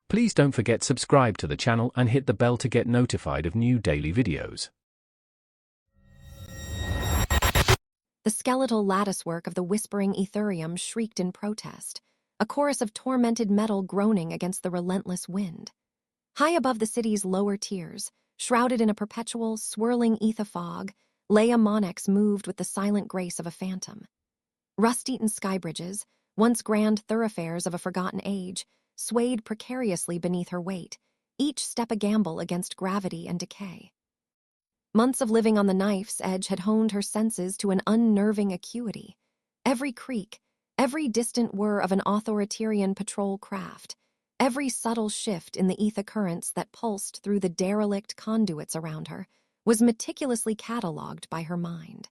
Please don't forget subscribe to the channel and hit the bell to get notified of new daily videos. The skeletal latticework of the whispering Aetherium shrieked in protest, a chorus of tormented metal groaning against the relentless wind. High above the city's lower tiers, shrouded in a perpetual, swirling ether fog, Leiah Monnex moved with the silent grace of a phantom. Rust-eaten skybridges, once grand thoroughfares of a forgotten age, swayed precariously beneath her weight, each step a gamble against gravity and decay. Months of living on the knife's edge had honed her senses to an unnerving acuity. Every creak, every distant whir of an Authoriterian patrol craft, every subtle shift in the ether currents that pulsed through the derelict conduits around her was meticulously catalogued by her mind.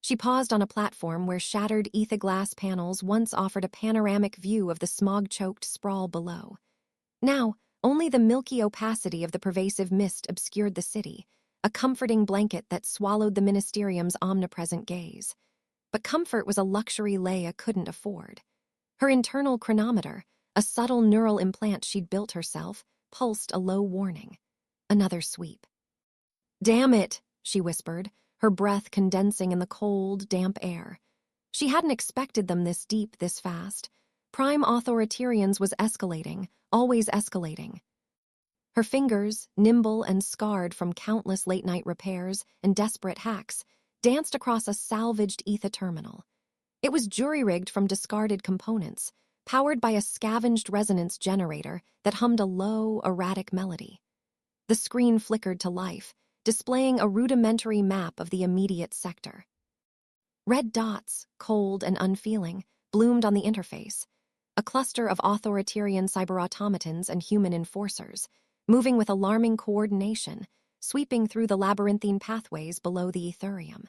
She paused on a platform where shattered ether glass panels once offered a panoramic view of the smog-choked sprawl below. Now, only the milky opacity of the pervasive mist obscured the city, a comforting blanket that swallowed the Ministerium's omnipresent gaze. But comfort was a luxury Leiah couldn't afford. Her internal chronometer, a subtle neural implant she'd built herself, pulsed a low warning. Another sweep. "Damn it," she whispered, her breath condensing in the cold, damp air. She hadn't expected them this deep, this fast. Prime Authoriterians was escalating, always escalating. Her fingers, nimble and scarred from countless late-night repairs and desperate hacks, danced across a salvaged ether terminal. It was jury-rigged from discarded components, powered by a scavenged resonance generator that hummed a low, erratic melody. The screen flickered to life, displaying a rudimentary map of the immediate sector. Red dots, cold and unfeeling, bloomed on the interface, a cluster of Authoriterian cyber-automatons and human enforcers, moving with alarming coordination, sweeping through the labyrinthine pathways below the Aetherium.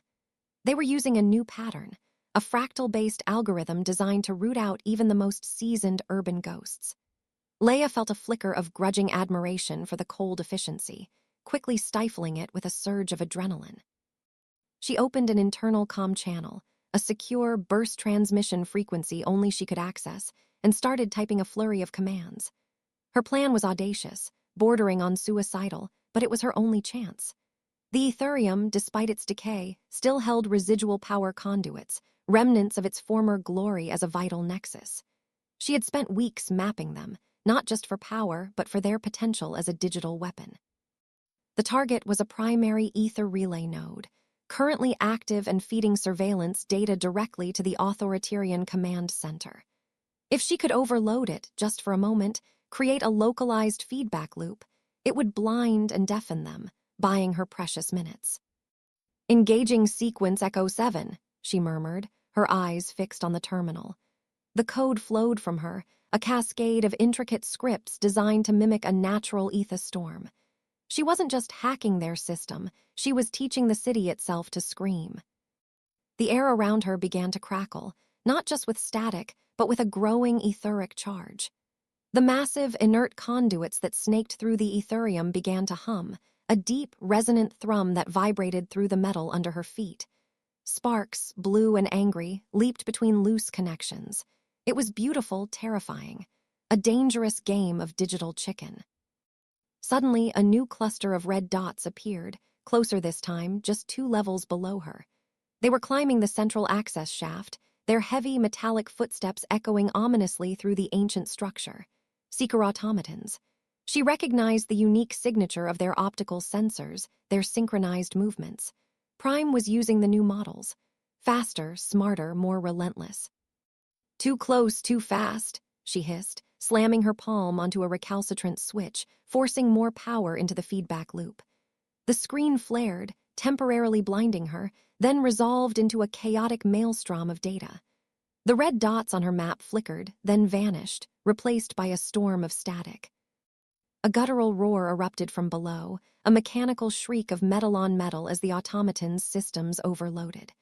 They were using a new pattern, a fractal-based algorithm designed to root out even the most seasoned urban ghosts. Leiah felt a flicker of grudging admiration for the cold efficiency, quickly stifling it with a surge of adrenaline. She opened an internal comm channel, a secure burst transmission frequency only she could access, and started typing a flurry of commands. Her plan was audacious, bordering on suicidal, but it was her only chance. The Aetherium, despite its decay, still held residual power conduits, remnants of its former glory as a vital nexus. She had spent weeks mapping them, not just for power, but for their potential as a digital weapon. The target was a primary ether relay node, currently active and feeding surveillance data directly to the Authoriterian command center. If she could overload it, just for a moment, create a localized feedback loop, it would blind and deafen them, buying her precious minutes. "Engaging sequence Echo 7, she murmured, her eyes fixed on the terminal. The code flowed from her, a cascade of intricate scripts designed to mimic a natural ether storm. She wasn't just hacking their system, she was teaching the city itself to scream. The air around her began to crackle, not just with static, but with a growing etheric charge. The massive, inert conduits that snaked through the Aetherium began to hum, a deep, resonant thrum that vibrated through the metal under her feet. Sparks, blue and angry, leaped between loose connections. It was beautiful, terrifying, a dangerous game of digital chicken. Suddenly, a new cluster of red dots appeared, closer this time, just 2 levels below her. They were climbing the central access shaft, their heavy metallic footsteps echoing ominously through the ancient structure. Seeker-automatons. She recognized the unique signature of their optical sensors, their synchronized movements. Prime was using the new models. Faster, smarter, more relentless. "Too close, too fast," she hissed, slamming her palm onto a recalcitrant switch, forcing more power into the feedback loop. The screen flared, temporarily blinding her, then resolved into a chaotic maelstrom of data. The red dots on her map flickered, then vanished, replaced by a storm of static. A guttural roar erupted from below, a mechanical shriek of metal on metal as the automaton's systems overloaded.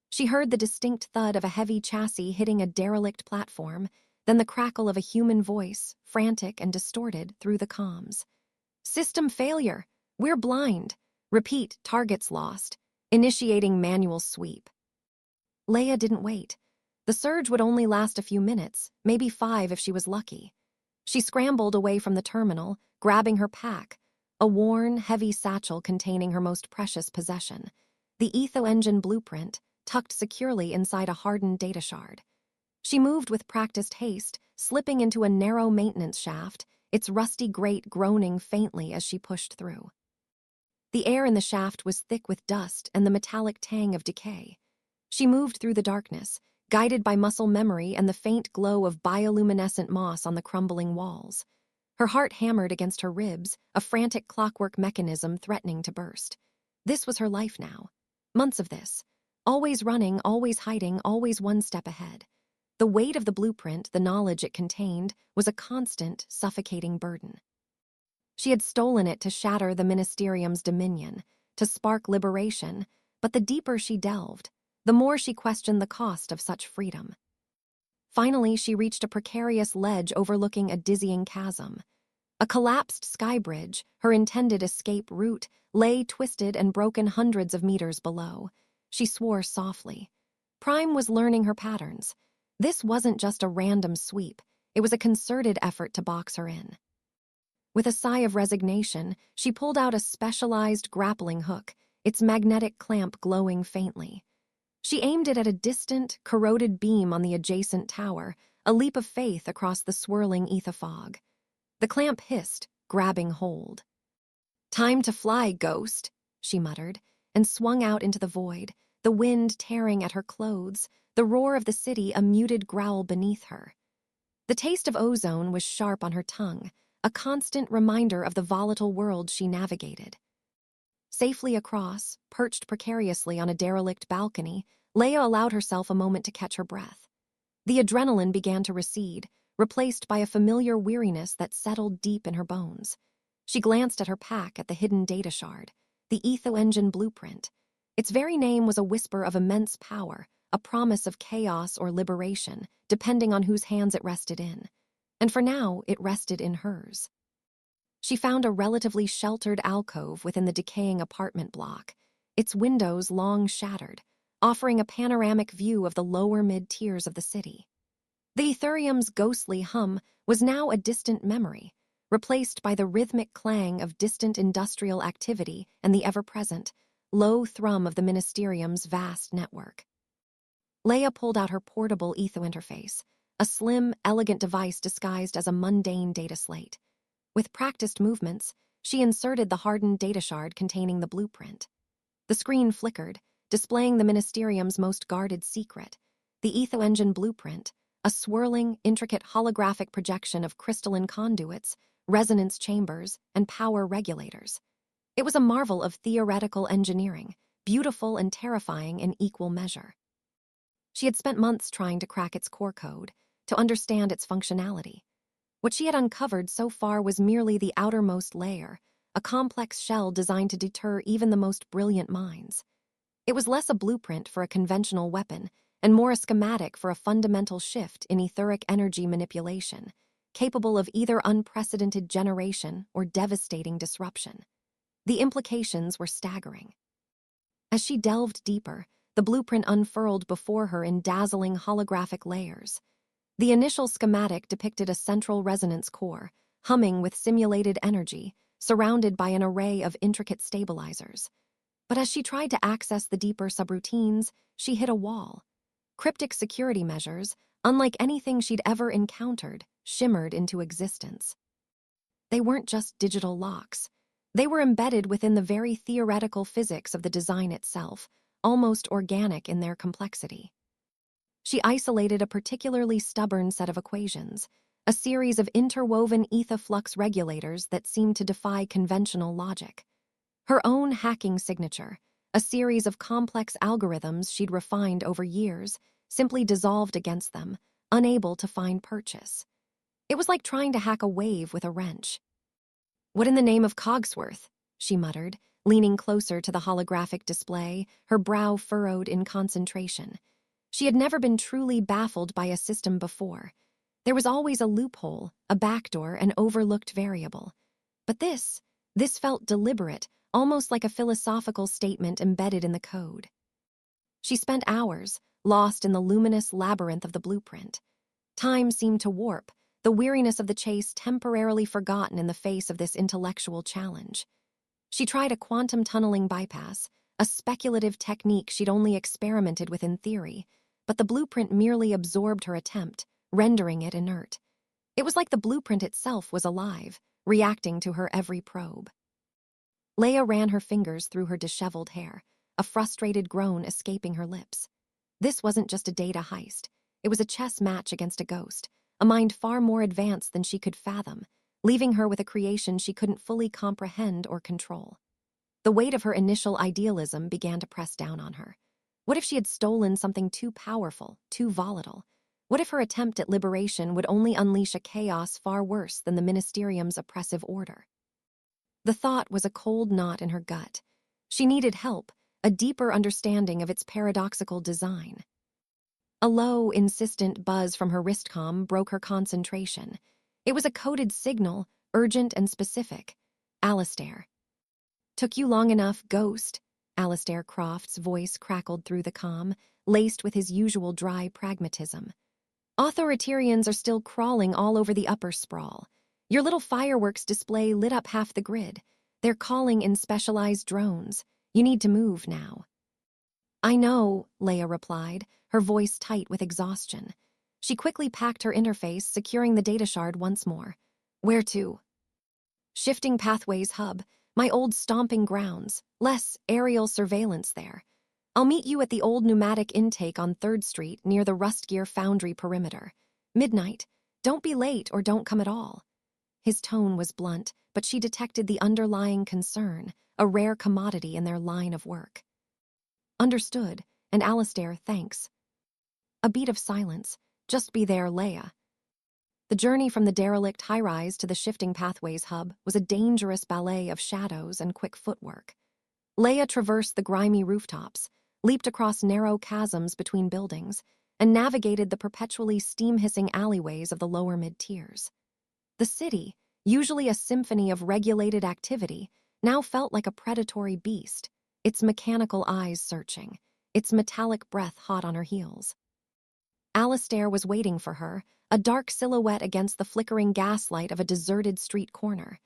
She heard the distinct thud of a heavy chassis hitting a derelict platform, then the crackle of a human voice, frantic and distorted, through the comms. "System failure! We're blind! Repeat, targets lost. Initiating manual sweep." Leiah didn't wait. The surge would only last a few minutes, maybe 5 if she was lucky. She scrambled away from the terminal, grabbing her pack, a worn, heavy satchel containing her most precious possession, the Aether-Engine Blueprint, tucked securely inside a hardened data shard. She moved with practiced haste, slipping into a narrow maintenance shaft, its rusty grate groaning faintly as she pushed through. The air in the shaft was thick with dust and the metallic tang of decay. She moved through the darkness, guided by muscle memory and the faint glow of bioluminescent moss on the crumbling walls. Her heart hammered against her ribs, a frantic clockwork mechanism threatening to burst. This was her life now. Months of this. Always running, always hiding, always one step ahead. The weight of the blueprint, the knowledge it contained, was a constant, suffocating burden. She had stolen it to shatter the Ministerium's dominion, to spark liberation, but the deeper she delved, the more she questioned the cost of such freedom. Finally, she reached a precarious ledge overlooking a dizzying chasm. A collapsed sky bridge, her intended escape route, lay twisted and broken hundreds of meters below. She swore softly. Prime was learning her patterns. This wasn't just a random sweep, it was a concerted effort to box her in. With a sigh of resignation, she pulled out a specialized grappling hook, its magnetic clamp glowing faintly. She aimed it at a distant, corroded beam on the adjacent tower, a leap of faith across the swirling ether fog. The clamp hissed, grabbing hold. "Time to fly, ghost," she muttered, and swung out into the void, the wind tearing at her clothes, the roar of the city a muted growl beneath her. The taste of ozone was sharp on her tongue, a constant reminder of the volatile world she navigated. Safely across, perched precariously on a derelict balcony, Leiah allowed herself a moment to catch her breath. The adrenaline began to recede, replaced by a familiar weariness that settled deep in her bones. She glanced at her pack at the hidden data shard, the Aether-Engine Blueprint. Its very name was a whisper of immense power, a promise of chaos or liberation, depending on whose hands it rested in. And for now, it rested in hers. She found a relatively sheltered alcove within the decaying apartment block, its windows long shattered, offering a panoramic view of the lower mid-tiers of the city. The Aetherium's ghostly hum was now a distant memory, replaced by the rhythmic clang of distant industrial activity and the ever-present, low thrum of the Ministerium's vast network. Leiah pulled out her portable etho interface, a slim, elegant device disguised as a mundane data slate. With practiced movements, she inserted the hardened data shard containing the blueprint. The screen flickered, displaying the Ministerium's most guarded secret, the Aether-Engine Blueprint, a swirling, intricate holographic projection of crystalline conduits, resonance chambers, and power regulators. It was a marvel of theoretical engineering, beautiful and terrifying in equal measure. She had spent months trying to crack its core code, to understand its functionality. What she had uncovered so far was merely the outermost layer, a complex shell designed to deter even the most brilliant minds. It was less a blueprint for a conventional weapon and more a schematic for a fundamental shift in etheric energy manipulation, capable of either unprecedented generation or devastating disruption. The implications were staggering. As she delved deeper, the blueprint unfurled before her in dazzling holographic layers. The initial schematic depicted a central resonance core, humming with simulated energy, surrounded by an array of intricate stabilizers. But as she tried to access the deeper subroutines, she hit a wall. Cryptic security measures, unlike anything she'd ever encountered, shimmered into existence. They weren't just digital locks. They were embedded within the very theoretical physics of the design itself, almost organic in their complexity. She isolated a particularly stubborn set of equations, a series of interwoven ether flux regulators that seemed to defy conventional logic. Her own hacking signature, a series of complex algorithms she'd refined over years, simply dissolved against them, unable to find purchase. It was like trying to hack a wave with a wrench. "What in the name of Cogsworth?" she muttered, leaning closer to the holographic display, her brow furrowed in concentration. She had never been truly baffled by a system before. There was always a loophole, a backdoor, an overlooked variable. But this felt deliberate, almost like a philosophical statement embedded in the code. She spent hours, lost in the luminous labyrinth of the blueprint. Time seemed to warp, the weariness of the chase temporarily forgotten in the face of this intellectual challenge. She tried a quantum tunneling bypass, a speculative technique she'd only experimented with in theory, but the blueprint merely absorbed her attempt, rendering it inert. It was like the blueprint itself was alive, reacting to her every probe. Leiah ran her fingers through her disheveled hair, a frustrated groan escaping her lips. This wasn't just a data heist. It was a chess match against a ghost, a mind far more advanced than she could fathom, leaving her with a creation she couldn't fully comprehend or control. The weight of her initial idealism began to press down on her. What if she had stolen something too powerful, too volatile? What if her attempt at liberation would only unleash a chaos far worse than the Ministerium's oppressive order? The thought was a cold knot in her gut. She needed help, a deeper understanding of its paradoxical design. A low, insistent buzz from her wristcom broke her concentration. It was a coded signal, urgent and specific. Alistair. "Took you long enough, Ghost," Alistair Croft's voice crackled through the comm, laced with his usual dry pragmatism. "Authoriterians are still crawling all over the upper sprawl. Your little fireworks display lit up half the grid. They're calling in specialized drones. You need to move now." "I know," Leiah replied, her voice tight with exhaustion. She quickly packed her interface, securing the data shard once more. "Where to?" "Shifting Pathways Hub, my old stomping grounds. Less aerial surveillance there. I'll meet you at the old pneumatic intake on 3rd Street near the Rustgear Foundry perimeter. Midnight. Don't be late or don't come at all." His tone was blunt, but she detected the underlying concern, a rare commodity in their line of work. "Understood, and Alistair, thanks." A beat of silence. "Just be there, Leiah." The journey from the derelict high-rise to the Shifting Pathways Hub was a dangerous ballet of shadows and quick footwork. Leiah traversed the grimy rooftops, leaped across narrow chasms between buildings, and navigated the perpetually steam-hissing alleyways of the lower mid-tiers. The city, usually a symphony of regulated activity, now felt like a predatory beast, its mechanical eyes searching, its metallic breath hot on her heels. Alistair was waiting for her, a dark silhouette against the flickering gaslight of a deserted street corner.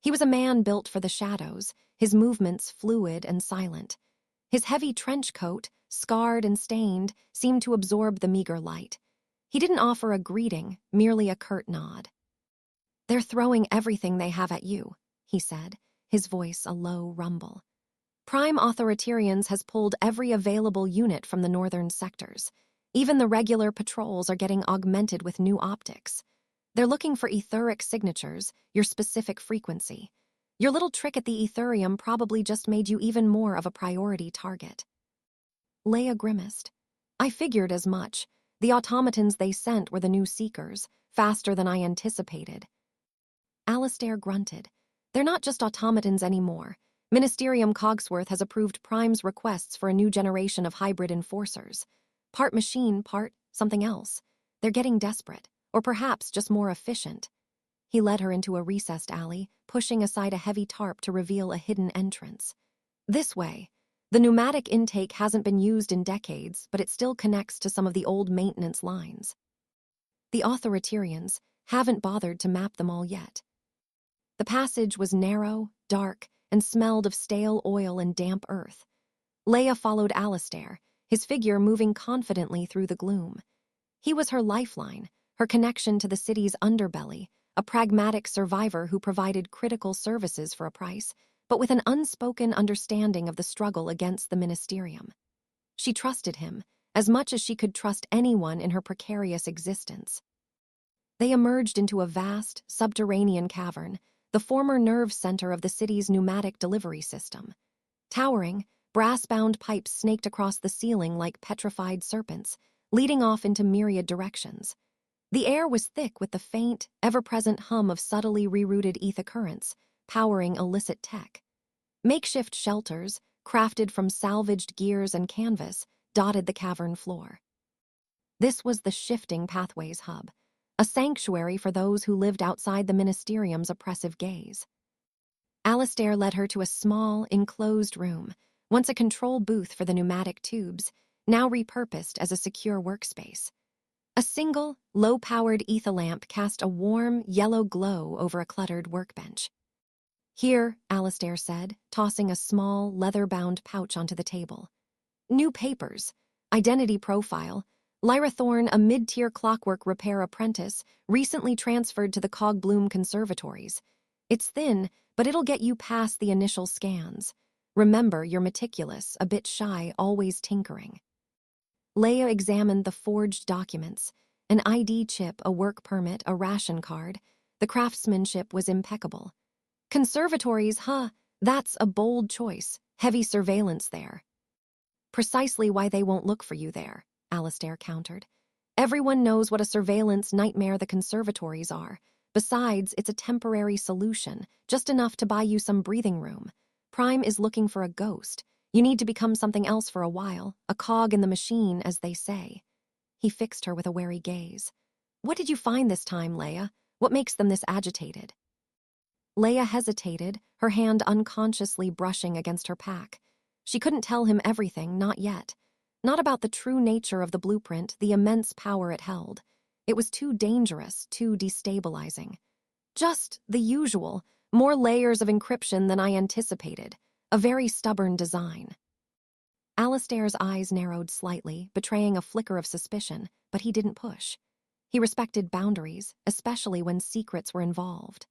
He was a man built for the shadows, his movements fluid and silent. His heavy trench coat, scarred and stained, seemed to absorb the meager light. He didn't offer a greeting, merely a curt nod. "They're throwing everything they have at you," he said, his voice a low rumble. "Prime Authoriterians has pulled every available unit from the northern sectors. Even the regular patrols are getting augmented with new optics. They're looking for etheric signatures, your specific frequency. Your little trick at the Aetherium probably just made you even more of a priority target." Leiah grimaced. "I figured as much. The automatons they sent were the new seekers, faster than I anticipated." Alistair grunted. "They're not just automatons anymore. Ministerium Cogsworth has approved Prime's requests for a new generation of hybrid enforcers. Part machine, part something else. They're getting desperate, or perhaps just more efficient." He led her into a recessed alley, pushing aside a heavy tarp to reveal a hidden entrance. "This way. The pneumatic intake hasn't been used in decades, but it still connects to some of the old maintenance lines. The Authoriterians haven't bothered to map them all yet." The passage was narrow, dark, and smelled of stale oil and damp earth. Leiah followed Alistair, his figure moving confidently through the gloom. He was her lifeline, her connection to the city's underbelly, a pragmatic survivor who provided critical services for a price, but with an unspoken understanding of the struggle against the Ministerium. She trusted him, as much as she could trust anyone in her precarious existence. They emerged into a vast, subterranean cavern, the former nerve center of the city's pneumatic delivery system. Towering, brass-bound pipes snaked across the ceiling like petrified serpents, leading off into myriad directions. The air was thick with the faint, ever-present hum of subtly rerouted ether currents, powering illicit tech. Makeshift shelters, crafted from salvaged gears and canvas, dotted the cavern floor. This was the Shifting Pathways Hub, a sanctuary for those who lived outside the Ministerium's oppressive gaze. Alistair led her to a small, enclosed room, once a control booth for the pneumatic tubes, now repurposed as a secure workspace. A single, low-powered ether lamp cast a warm, yellow glow over a cluttered workbench. "Here," Alastair said, tossing a small, leather-bound pouch onto the table. "New papers. Identity profile. Lyra Thorne, a mid-tier clockwork repair apprentice, recently transferred to the Cogbloom Conservatories. It's thin, but it'll get you past the initial scans. Remember, you're meticulous, a bit shy, always tinkering." Leiah examined the forged documents. An ID chip, a work permit, a ration card. The craftsmanship was impeccable. "Conservatories, huh? That's a bold choice. Heavy surveillance there." "Precisely why they won't look for you there," Alastair countered. "Everyone knows what a surveillance nightmare the conservatories are. Besides, it's a temporary solution, just enough to buy you some breathing room. Prime is looking for a ghost. You need to become something else for a while, a cog in the machine, as they say." He fixed her with a wary gaze. "What did you find this time, Leiah? What makes them this agitated?" Leiah hesitated, her hand unconsciously brushing against her pack. She couldn't tell him everything, not yet. Not about the true nature of the blueprint, the immense power it held. It was too dangerous, too destabilizing. "Just the usual, more layers of encryption than I anticipated. A very stubborn design." Alastair's eyes narrowed slightly, betraying a flicker of suspicion, but he didn't push. He respected boundaries, especially when secrets were involved.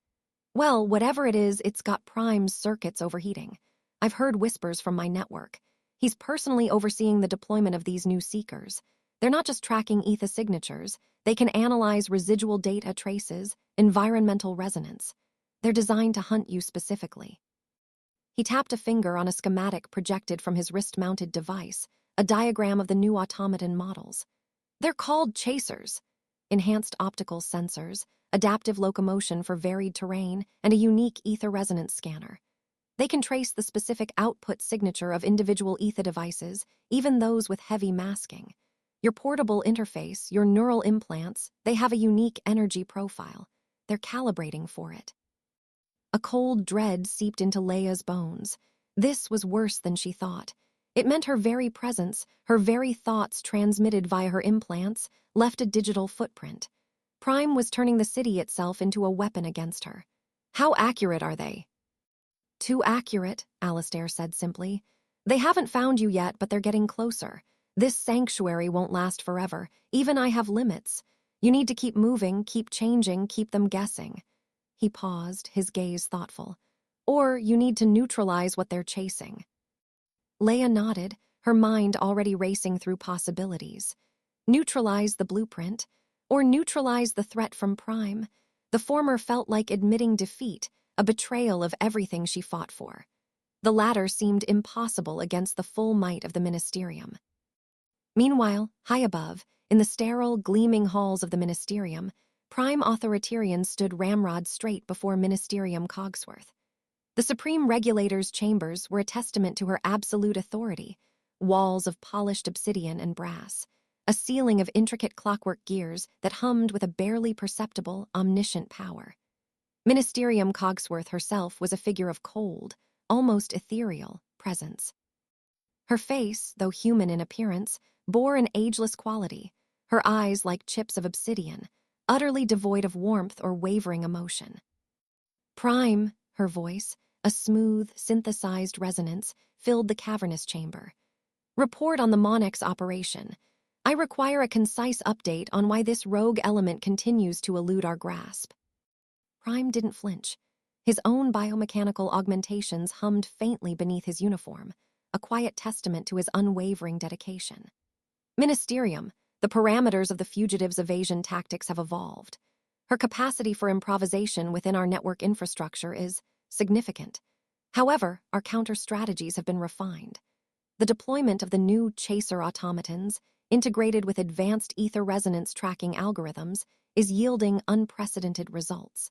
"Well, whatever it is, it's got Prime's circuits overheating. I've heard whispers from my network. He's personally overseeing the deployment of these new seekers. They're not just tracking ether signatures, they can analyze residual data traces, environmental resonance. They're designed to hunt you specifically." He tapped a finger on a schematic projected from his wrist-mounted device, a diagram of the new automaton models. "They're called chasers. Enhanced optical sensors, adaptive locomotion for varied terrain, and a unique ether resonance scanner. They can trace the specific output signature of individual ether devices, even those with heavy masking. Your portable interface, your neural implants, they have a unique energy profile. They're calibrating for it." A cold dread seeped into Leiah's bones. This was worse than she thought. It meant her very presence, her very thoughts transmitted via her implants, left a digital footprint. Prime was turning the city itself into a weapon against her. "How accurate are they?" "Too accurate," Alastair said simply. "They haven't found you yet, but they're getting closer. This sanctuary won't last forever. Even I have limits. You need to keep moving, keep changing, keep them guessing." He paused, his gaze thoughtful. "Or you need to neutralize what they're chasing." Leiah nodded, her mind already racing through possibilities. Neutralize the blueprint, or neutralize the threat from Prime. The former felt like admitting defeat, a betrayal of everything she fought for. The latter seemed impossible against the full might of the Ministerium. Meanwhile, high above, in the sterile, gleaming halls of the Ministerium, Prime Authoriterians stood ramrod straight before Ministerium Cogsworth. The Supreme Regulator's chambers were a testament to her absolute authority, walls of polished obsidian and brass, a ceiling of intricate clockwork gears that hummed with a barely perceptible, omniscient power. Ministerium Cogsworth herself was a figure of cold, almost ethereal, presence. Her face, though human in appearance, bore an ageless quality, her eyes like chips of obsidian, utterly devoid of warmth or wavering emotion. "Prime," her voice, a smooth, synthesized resonance, filled the cavernous chamber. "Report on the Monnex operation. I require a concise update on why this rogue element continues to elude our grasp." Prime didn't flinch. His own biomechanical augmentations hummed faintly beneath his uniform, a quiet testament to his unwavering dedication. "Ministerium, the parameters of the fugitive's evasion tactics have evolved. Her capacity for improvisation within our network infrastructure is significant. However, our counter-strategies have been refined. The deployment of the new chaser automatons, integrated with advanced ether resonance tracking algorithms, is yielding unprecedented results."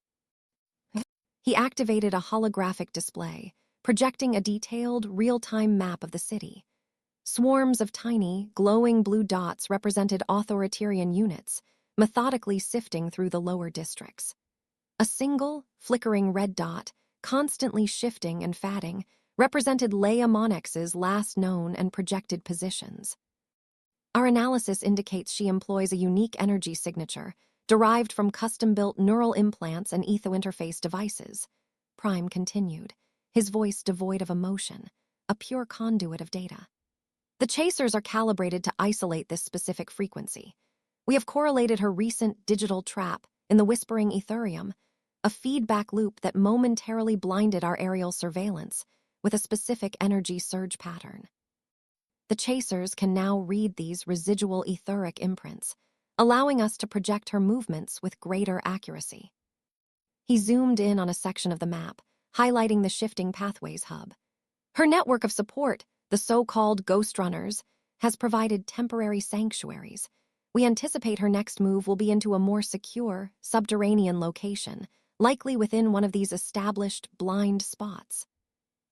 He activated a holographic display, projecting a detailed, real-time map of the city. Swarms of tiny, glowing blue dots represented Authoritarian units, methodically sifting through the lower districts. A single, flickering red dot, constantly shifting and fading, represented Leiah Monnex's last known and projected positions. Our analysis indicates she employs a unique energy signature derived from custom-built neural implants and etho-interface devices. Prime continued, his voice devoid of emotion, a pure conduit of data. The chasers are calibrated to isolate this specific frequency. We have correlated her recent digital trap in the Whispering Aetherium, a feedback loop that momentarily blinded our aerial surveillance with a specific energy surge pattern. The chasers can now read these residual etheric imprints, allowing us to project her movements with greater accuracy. He zoomed in on a section of the map, highlighting the shifting pathways hub. Her network of support, the so-called ghost runners, has provided temporary sanctuaries. We anticipate her next move will be into a more secure, subterranean location, likely within one of these established blind spots.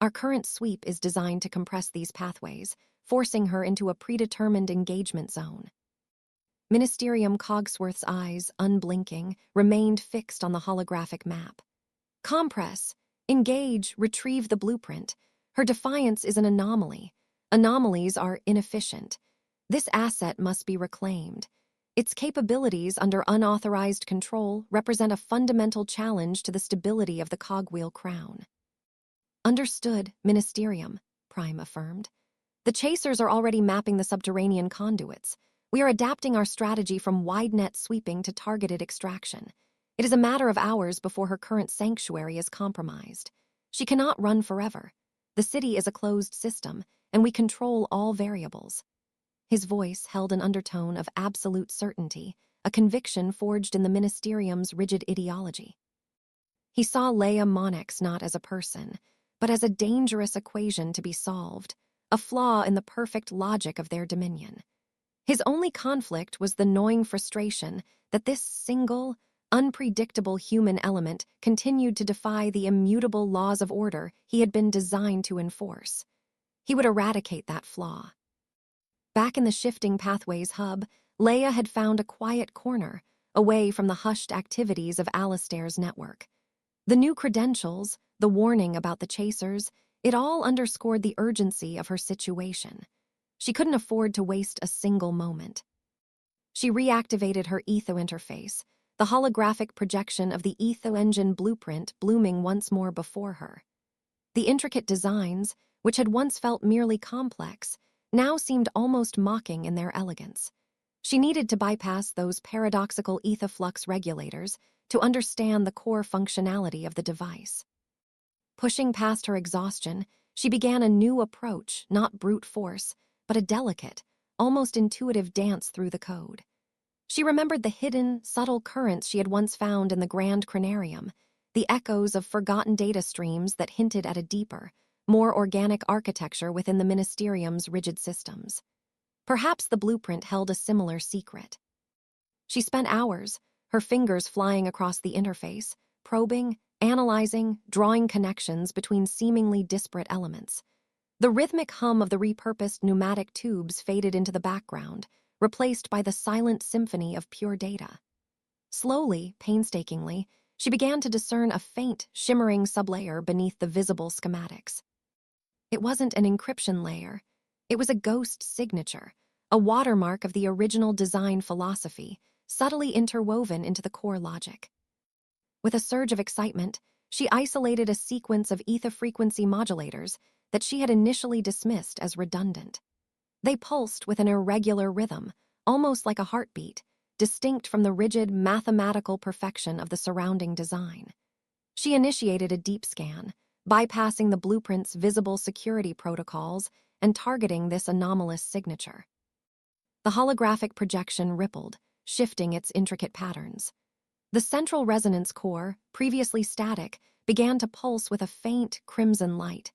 Our current sweep is designed to compress these pathways, forcing her into a predetermined engagement zone. Ministerium Cogsworth's eyes, unblinking, remained fixed on the holographic map. Compress, engage, retrieve the blueprint. Her defiance is an anomaly. Anomalies are inefficient. This asset must be reclaimed. Its capabilities under unauthorized control represent a fundamental challenge to the stability of the Cogwheel Crown. Understood, Ministerium, Prime affirmed. The chasers are already mapping the subterranean conduits. We are adapting our strategy from wide-net sweeping to targeted extraction. It is a matter of hours before her current sanctuary is compromised. She cannot run forever. The city is a closed system, and we control all variables. His voice held an undertone of absolute certainty, a conviction forged in the Ministerium's rigid ideology. He saw Leiah Monnex not as a person, but as a dangerous equation to be solved, a flaw in the perfect logic of their dominion. His only conflict was the gnawing frustration that this single, unpredictable human element continued to defy the immutable laws of order he had been designed to enforce. He would eradicate that flaw. Back in the shifting pathways hub, Leiah had found a quiet corner, away from the hushed activities of Alistair's network. The new credentials, the warning about the chasers, it all underscored the urgency of her situation. She couldn't afford to waste a single moment. She reactivated her etho-interface, the holographic projection of the Aether-Engine Blueprint blooming once more before her. The intricate designs, which had once felt merely complex, now seemed almost mocking in their elegance. She needed to bypass those paradoxical ethoflux regulators to understand the core functionality of the device. Pushing past her exhaustion, she began a new approach, not brute force, but a delicate, almost intuitive dance through the code. She remembered the hidden, subtle currents she had once found in the Grand Chronarium, the echoes of forgotten data streams that hinted at a deeper, more organic architecture within the Ministerium's rigid systems. Perhaps the blueprint held a similar secret. She spent hours, her fingers flying across the interface, probing, analyzing, drawing connections between seemingly disparate elements. The rhythmic hum of the repurposed pneumatic tubes faded into the background, replaced by the silent symphony of pure data. Slowly, painstakingly, she began to discern a faint, shimmering sublayer beneath the visible schematics. It wasn't an encryption layer. It was a ghost signature, a watermark of the original design philosophy, subtly interwoven into the core logic. With a surge of excitement, she isolated a sequence of ether frequency modulators that she had initially dismissed as redundant. They pulsed with an irregular rhythm, almost like a heartbeat, distinct from the rigid mathematical perfection of the surrounding design. She initiated a deep scan, bypassing the blueprint's visible security protocols and targeting this anomalous signature. The holographic projection rippled, shifting its intricate patterns. The central resonance core, previously static, began to pulse with a faint crimson light.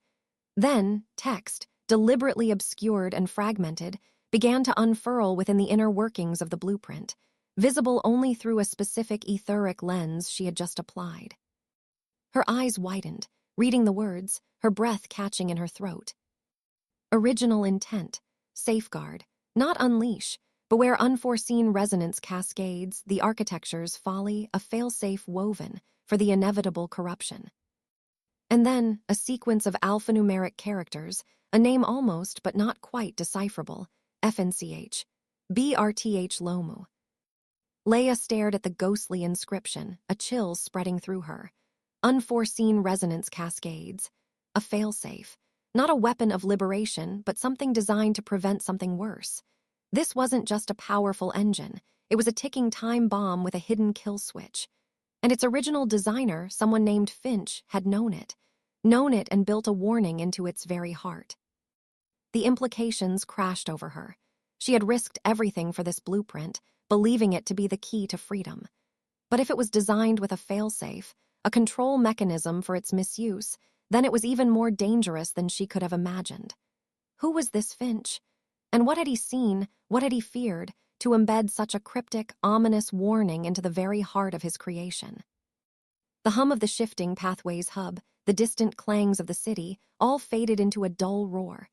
Then, text, deliberately obscured and fragmented, began to unfurl within the inner workings of the blueprint, visible only through a specific etheric lens she had just applied. Her eyes widened, reading the words, her breath catching in her throat. Original intent, safeguard, not unleash, but where unforeseen resonance cascades, the architecture's folly, a failsafe woven for the inevitable corruption. And then, a sequence of alphanumeric characters, a name almost but not quite decipherable, FNCH. BRTH Lomu. Leiah stared at the ghostly inscription, a chill spreading through her. Unforeseen resonance cascades. A failsafe. Not a weapon of liberation, but something designed to prevent something worse. This wasn't just a powerful engine. It was a ticking time bomb with a hidden kill switch. And its original designer, someone named Finch, had known it and built a warning into its very heart. The implications crashed over her. She had risked everything for this blueprint, believing it to be the key to freedom. But if it was designed with a failsafe, a control mechanism for its misuse, then it was even more dangerous than she could have imagined. Who was this Finch? And what had he seen, what had he feared, to embed such a cryptic, ominous warning into the very heart of his creation? The hum of the shifting pathways hub, the distant clangs of the city, all faded into a dull roar.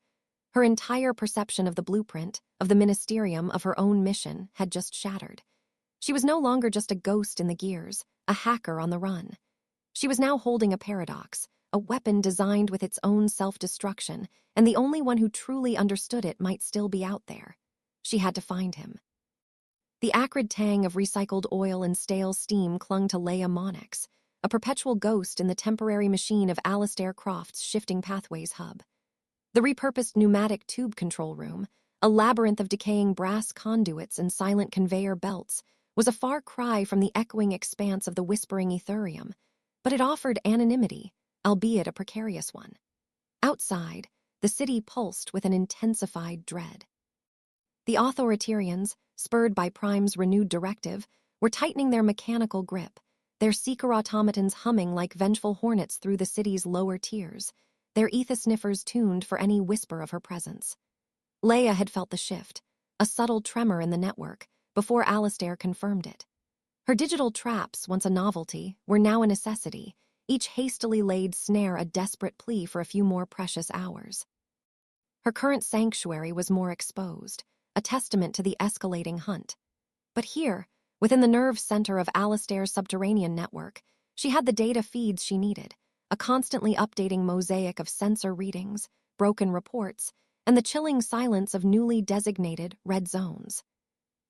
Her entire perception of the blueprint, of the Ministerium, of her own mission, had just shattered. She was no longer just a ghost in the gears, a hacker on the run. She was now holding a paradox, a weapon designed with its own self-destruction, and the only one who truly understood it might still be out there. She had to find him. The acrid tang of recycled oil and stale steam clung to Leiah Monnex, a perpetual ghost in the temporary machine of Alistair Croft's shifting pathways hub. The repurposed pneumatic tube control room, a labyrinth of decaying brass conduits and silent conveyor belts, was a far cry from the echoing expanse of the whispering Aetherium, but it offered anonymity, albeit a precarious one. Outside, the city pulsed with an intensified dread. The Authoriterians, spurred by Prime's renewed directive, were tightening their mechanical grip, their cyber-automatons humming like vengeful hornets through the city's lower tiers, their ether sniffers tuned for any whisper of her presence. Leiah had felt the shift, a subtle tremor in the network, before Alistair confirmed it. Her digital traps, once a novelty, were now a necessity, each hastily laid snare a desperate plea for a few more precious hours. Her current sanctuary was more exposed, a testament to the escalating hunt. But here, within the nerve center of Alistair's subterranean network, she had the data feeds she needed, a constantly updating mosaic of sensor readings, broken reports, and the chilling silence of newly designated red zones.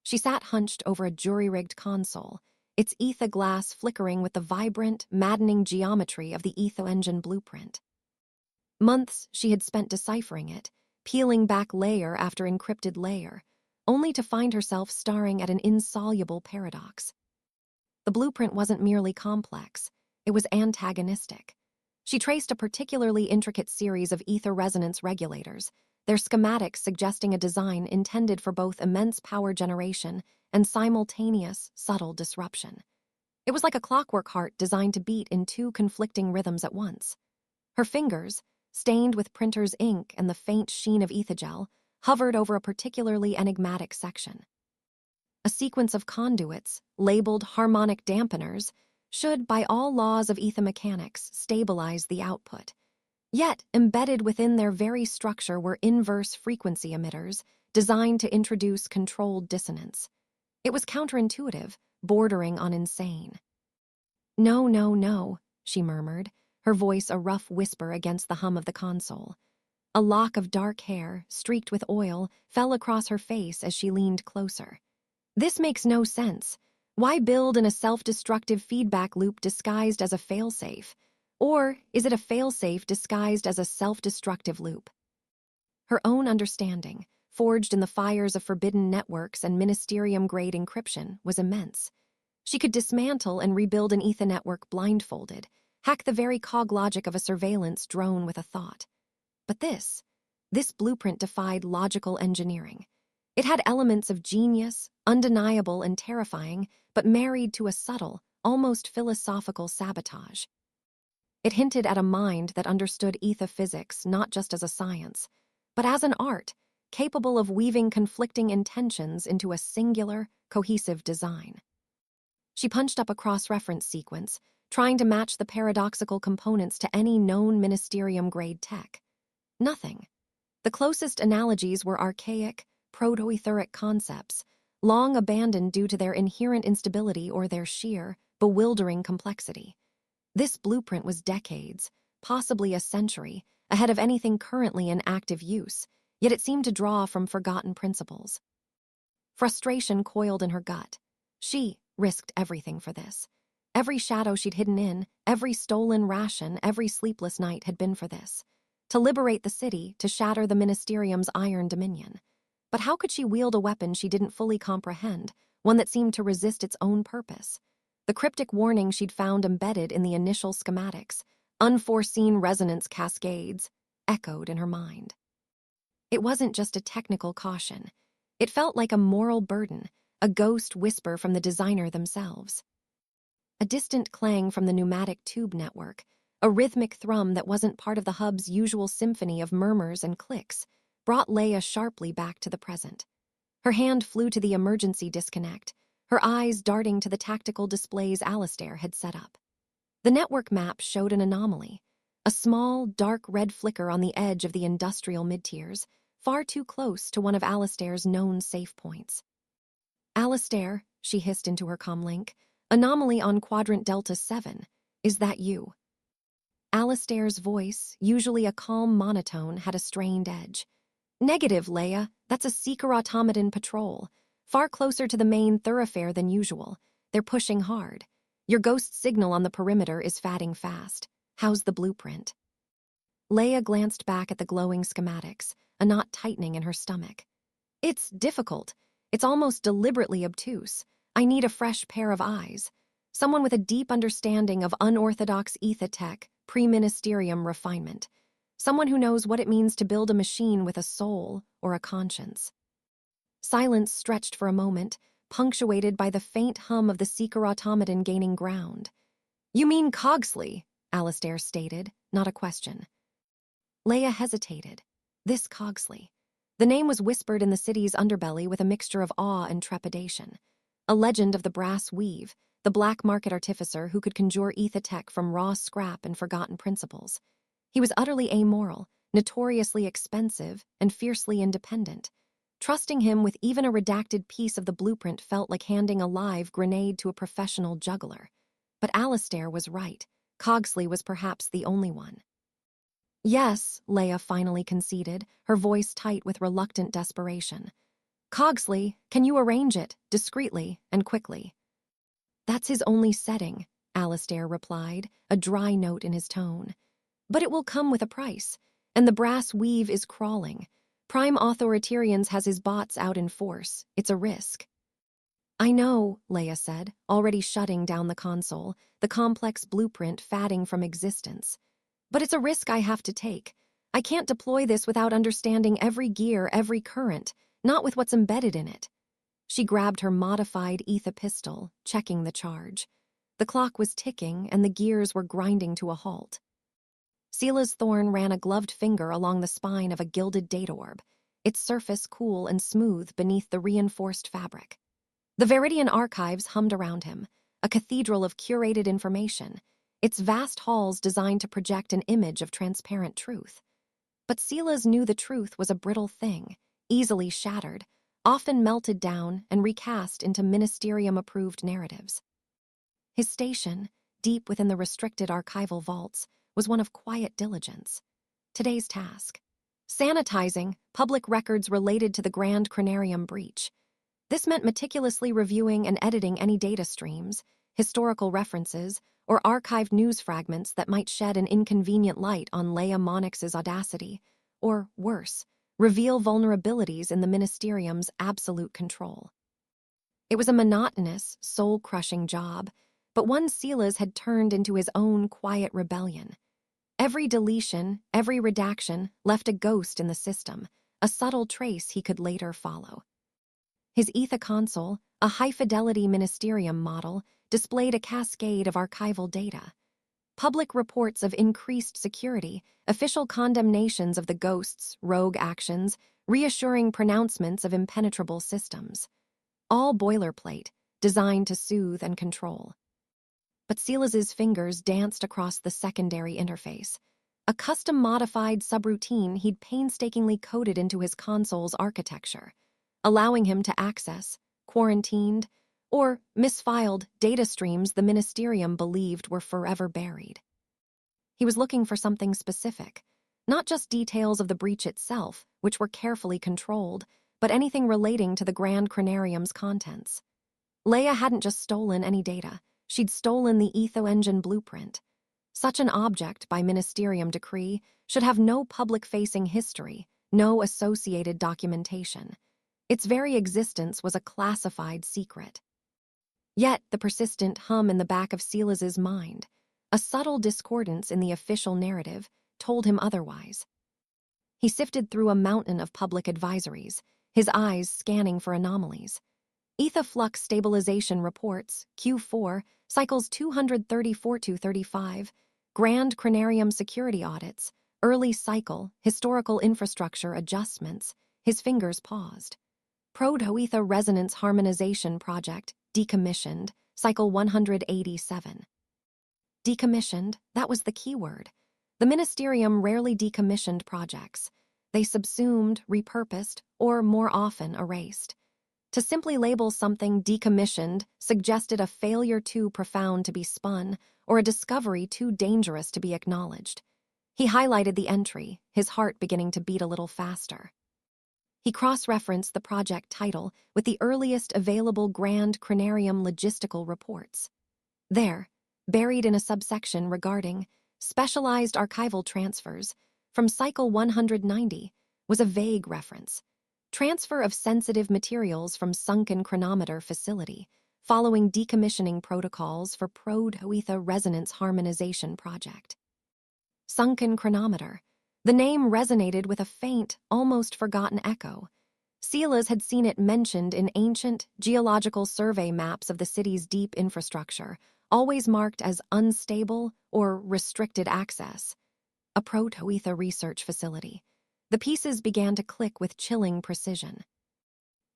She sat hunched over a jury-rigged console, its ether glass flickering with the vibrant, maddening geometry of the Aether-Engine Blueprint. Months she had spent deciphering it, peeling back layer after encrypted layer, only to find herself staring at an insoluble paradox. The blueprint wasn't merely complex, it was antagonistic. She traced a particularly intricate series of ether resonance regulators, their schematics suggesting a design intended for both immense power generation and simultaneous, subtle disruption. It was like a clockwork heart designed to beat in two conflicting rhythms at once. Her fingers, stained with printer's ink and the faint sheen of ethagel, hovered over a particularly enigmatic section. A sequence of conduits, labeled harmonic dampeners, should, by all laws of ether mechanics, stabilize the output. Yet, embedded within their very structure were inverse frequency emitters, designed to introduce controlled dissonance. It was counterintuitive, bordering on insane. "No, no, no," she murmured, her voice a rough whisper against the hum of the console. A lock of dark hair, streaked with oil, fell across her face as she leaned closer. "This makes no sense. Why build in a self-destructive feedback loop disguised as a failsafe? Or is it a failsafe disguised as a self-destructive loop?" Her own understanding, forged in the fires of forbidden networks and Ministerium-grade encryption, was immense. She could dismantle and rebuild an ether network blindfolded, hack the very cog logic of a surveillance drone with a thought. But this blueprint defied logical engineering. It had elements of genius, undeniable and terrifying, but married to a subtle, almost philosophical sabotage. It hinted at a mind that understood ether physics not just as a science, but as an art, capable of weaving conflicting intentions into a singular, cohesive design. She punched up a cross-reference sequence, trying to match the paradoxical components to any known Ministerium-grade tech. Nothing. The closest analogies were archaic, proto-etheric concepts, long abandoned due to their inherent instability or their sheer, bewildering complexity. This blueprint was decades, possibly a century, ahead of anything currently in active use, yet it seemed to draw from forgotten principles. Frustration coiled in her gut. She risked everything for this. Every shadow she'd hidden in, every stolen ration, every sleepless night had been for this. To liberate the city, to shatter the Ministerium's iron dominion. But how could she wield a weapon she didn't fully comprehend, one that seemed to resist its own purpose? The cryptic warning she'd found embedded in the initial schematics, unforeseen resonance cascades, echoed in her mind. It wasn't just a technical caution. It felt like a moral burden, a ghost whisper from the designer themselves. A distant clang from the pneumatic tube network, a rhythmic thrum that wasn't part of the hub's usual symphony of murmurs and clicks, brought Leiah sharply back to the present. Her hand flew to the emergency disconnect, her eyes darting to the tactical displays Alistair had set up. The network map showed an anomaly, a small, dark red flicker on the edge of the industrial mid-tiers, far too close to one of Alistair's known safe points. "Alistair," she hissed into her comlink, "anomaly on quadrant Delta 7. Is that you?" Alistair's voice, usually a calm monotone, had a strained edge. "Negative, Leiah. That's a seeker-automaton patrol. Far closer to the main thoroughfare than usual. They're pushing hard. Your ghost signal on the perimeter is fatting fast. How's the blueprint?" Leiah glanced back at the glowing schematics, a knot tightening in her stomach. "It's difficult. It's almost deliberately obtuse. I need a fresh pair of eyes. Someone with a deep understanding of unorthodox Aether-tech, pre-Ministerium refinement. Someone who knows what it means to build a machine with a soul or a conscience." Silence stretched for a moment, punctuated by the faint hum of the seeker-automaton gaining ground. "You mean Cogsley," Alistair stated, not a question. Leiah hesitated. This Cogsley. The name was whispered in the city's underbelly with a mixture of awe and trepidation. A legend of the brass weave, the black market artificer who could conjure Aether-tech from raw scrap and forgotten principles. He was utterly amoral, notoriously expensive, and fiercely independent. Trusting him with even a redacted piece of the blueprint felt like handing a live grenade to a professional juggler. But Alistair was right. Cogsley was perhaps the only one. "Yes," Leiah finally conceded, her voice tight with reluctant desperation. "Cogsley, can you arrange it, discreetly and quickly?" "That's his only setting," Alistair replied, a dry note in his tone. "But it will come with a price, and the brass weave is crawling. Prime Authoriterians has his bots out in force. It's a risk." "I know," Leiah said, already shutting down the console, the complex blueprint fatting from existence. "But it's a risk I have to take. I can't deploy this without understanding every gear, every current, not with what's embedded in it." She grabbed her modified Aether pistol, checking the charge. The clock was ticking, and the gears were grinding to a halt. Sela's thorn ran a gloved finger along the spine of a gilded data orb, its surface cool and smooth beneath the reinforced fabric. The Veridian archives hummed around him, a cathedral of curated information, its vast halls designed to project an image of transparent truth. But Sela's knew the truth was a brittle thing, easily shattered, often melted down and recast into Ministerium-approved narratives. His station, deep within the restricted archival vaults, was one of quiet diligence. Today's task: sanitizing public records related to the Grand Chronarium breach. This meant meticulously reviewing and editing any data streams, historical references, or archived news fragments that might shed an inconvenient light on Leiah Monnex's audacity, or, worse, reveal vulnerabilities in the Ministerium's absolute control. It was a monotonous, soul-crushing job, but one Sela's had turned into his own quiet rebellion. Every deletion, every redaction left a ghost in the system, a subtle trace he could later follow. His Aether console, a high-fidelity Ministerium model, displayed a cascade of archival data. Public reports of increased security, official condemnations of the ghosts, rogue actions, reassuring pronouncements of impenetrable systems. All boilerplate, designed to soothe and control. But Sela's fingers danced across the secondary interface, a custom-modified subroutine he'd painstakingly coded into his console's architecture, allowing him to access, quarantined, or misfiled data streams the Ministerium believed were forever buried. He was looking for something specific, not just details of the breach itself, which were carefully controlled, but anything relating to the Grand Chronarium's contents. Leiah hadn't just stolen any data, she'd stolen the Aether-Engine Blueprint. Such an object, by Ministerium decree, should have no public-facing history, no associated documentation. Its very existence was a classified secret. Yet the persistent hum in the back of Silas's mind, a subtle discordance in the official narrative, told him otherwise. He sifted through a mountain of public advisories, his eyes scanning for anomalies. Flux Stabilization Reports, Q4, cycles 234-35, Grand Chronarium Security Audits, Early Cycle, Historical Infrastructure Adjustments. His fingers paused. Proto-Ether Resonance Harmonization Project, Decommissioned, Cycle 187. Decommissioned, that was the keyword. The Ministerium rarely decommissioned projects. They subsumed, repurposed, or more often erased. To simply label something decommissioned suggested a failure too profound to be spun or a discovery too dangerous to be acknowledged. He highlighted the entry, his heart beginning to beat a little faster. He cross-referenced the project title with the earliest available Grand Chronarium logistical reports. There, buried in a subsection regarding specialized archival transfers from Cycle 190, was a vague reference. Transfer of sensitive materials from sunken chronometer facility, following decommissioning protocols for Proto-Ether Resonance Harmonization Project. Sunken chronometer. The name resonated with a faint, almost forgotten echo. Silas had seen it mentioned in ancient, geological survey maps of the city's deep infrastructure, always marked as unstable or restricted access. A Proto-Ether research facility. The pieces began to click with chilling precision.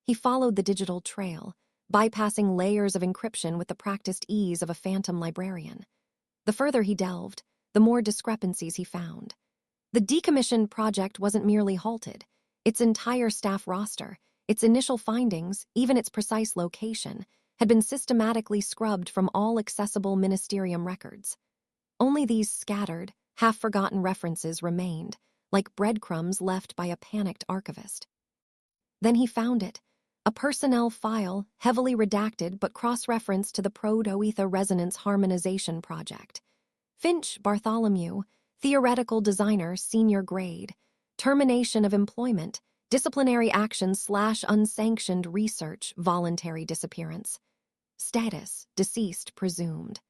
He followed the digital trail, bypassing layers of encryption with the practiced ease of a phantom librarian. The further he delved, the more discrepancies he found. The decommissioned project wasn't merely halted. Its entire staff roster, its initial findings, even its precise location, had been systematically scrubbed from all accessible Ministerium records. Only these scattered, half-forgotten references remained, like breadcrumbs left by a panicked archivist. Then he found it, a personnel file heavily redacted but cross-referenced to the Proto-Ether Resonance Harmonization Project. Finch Bartholomew, theoretical designer, senior grade, termination of employment, disciplinary action/unsanctioned research, voluntary disappearance. Status, deceased presumed.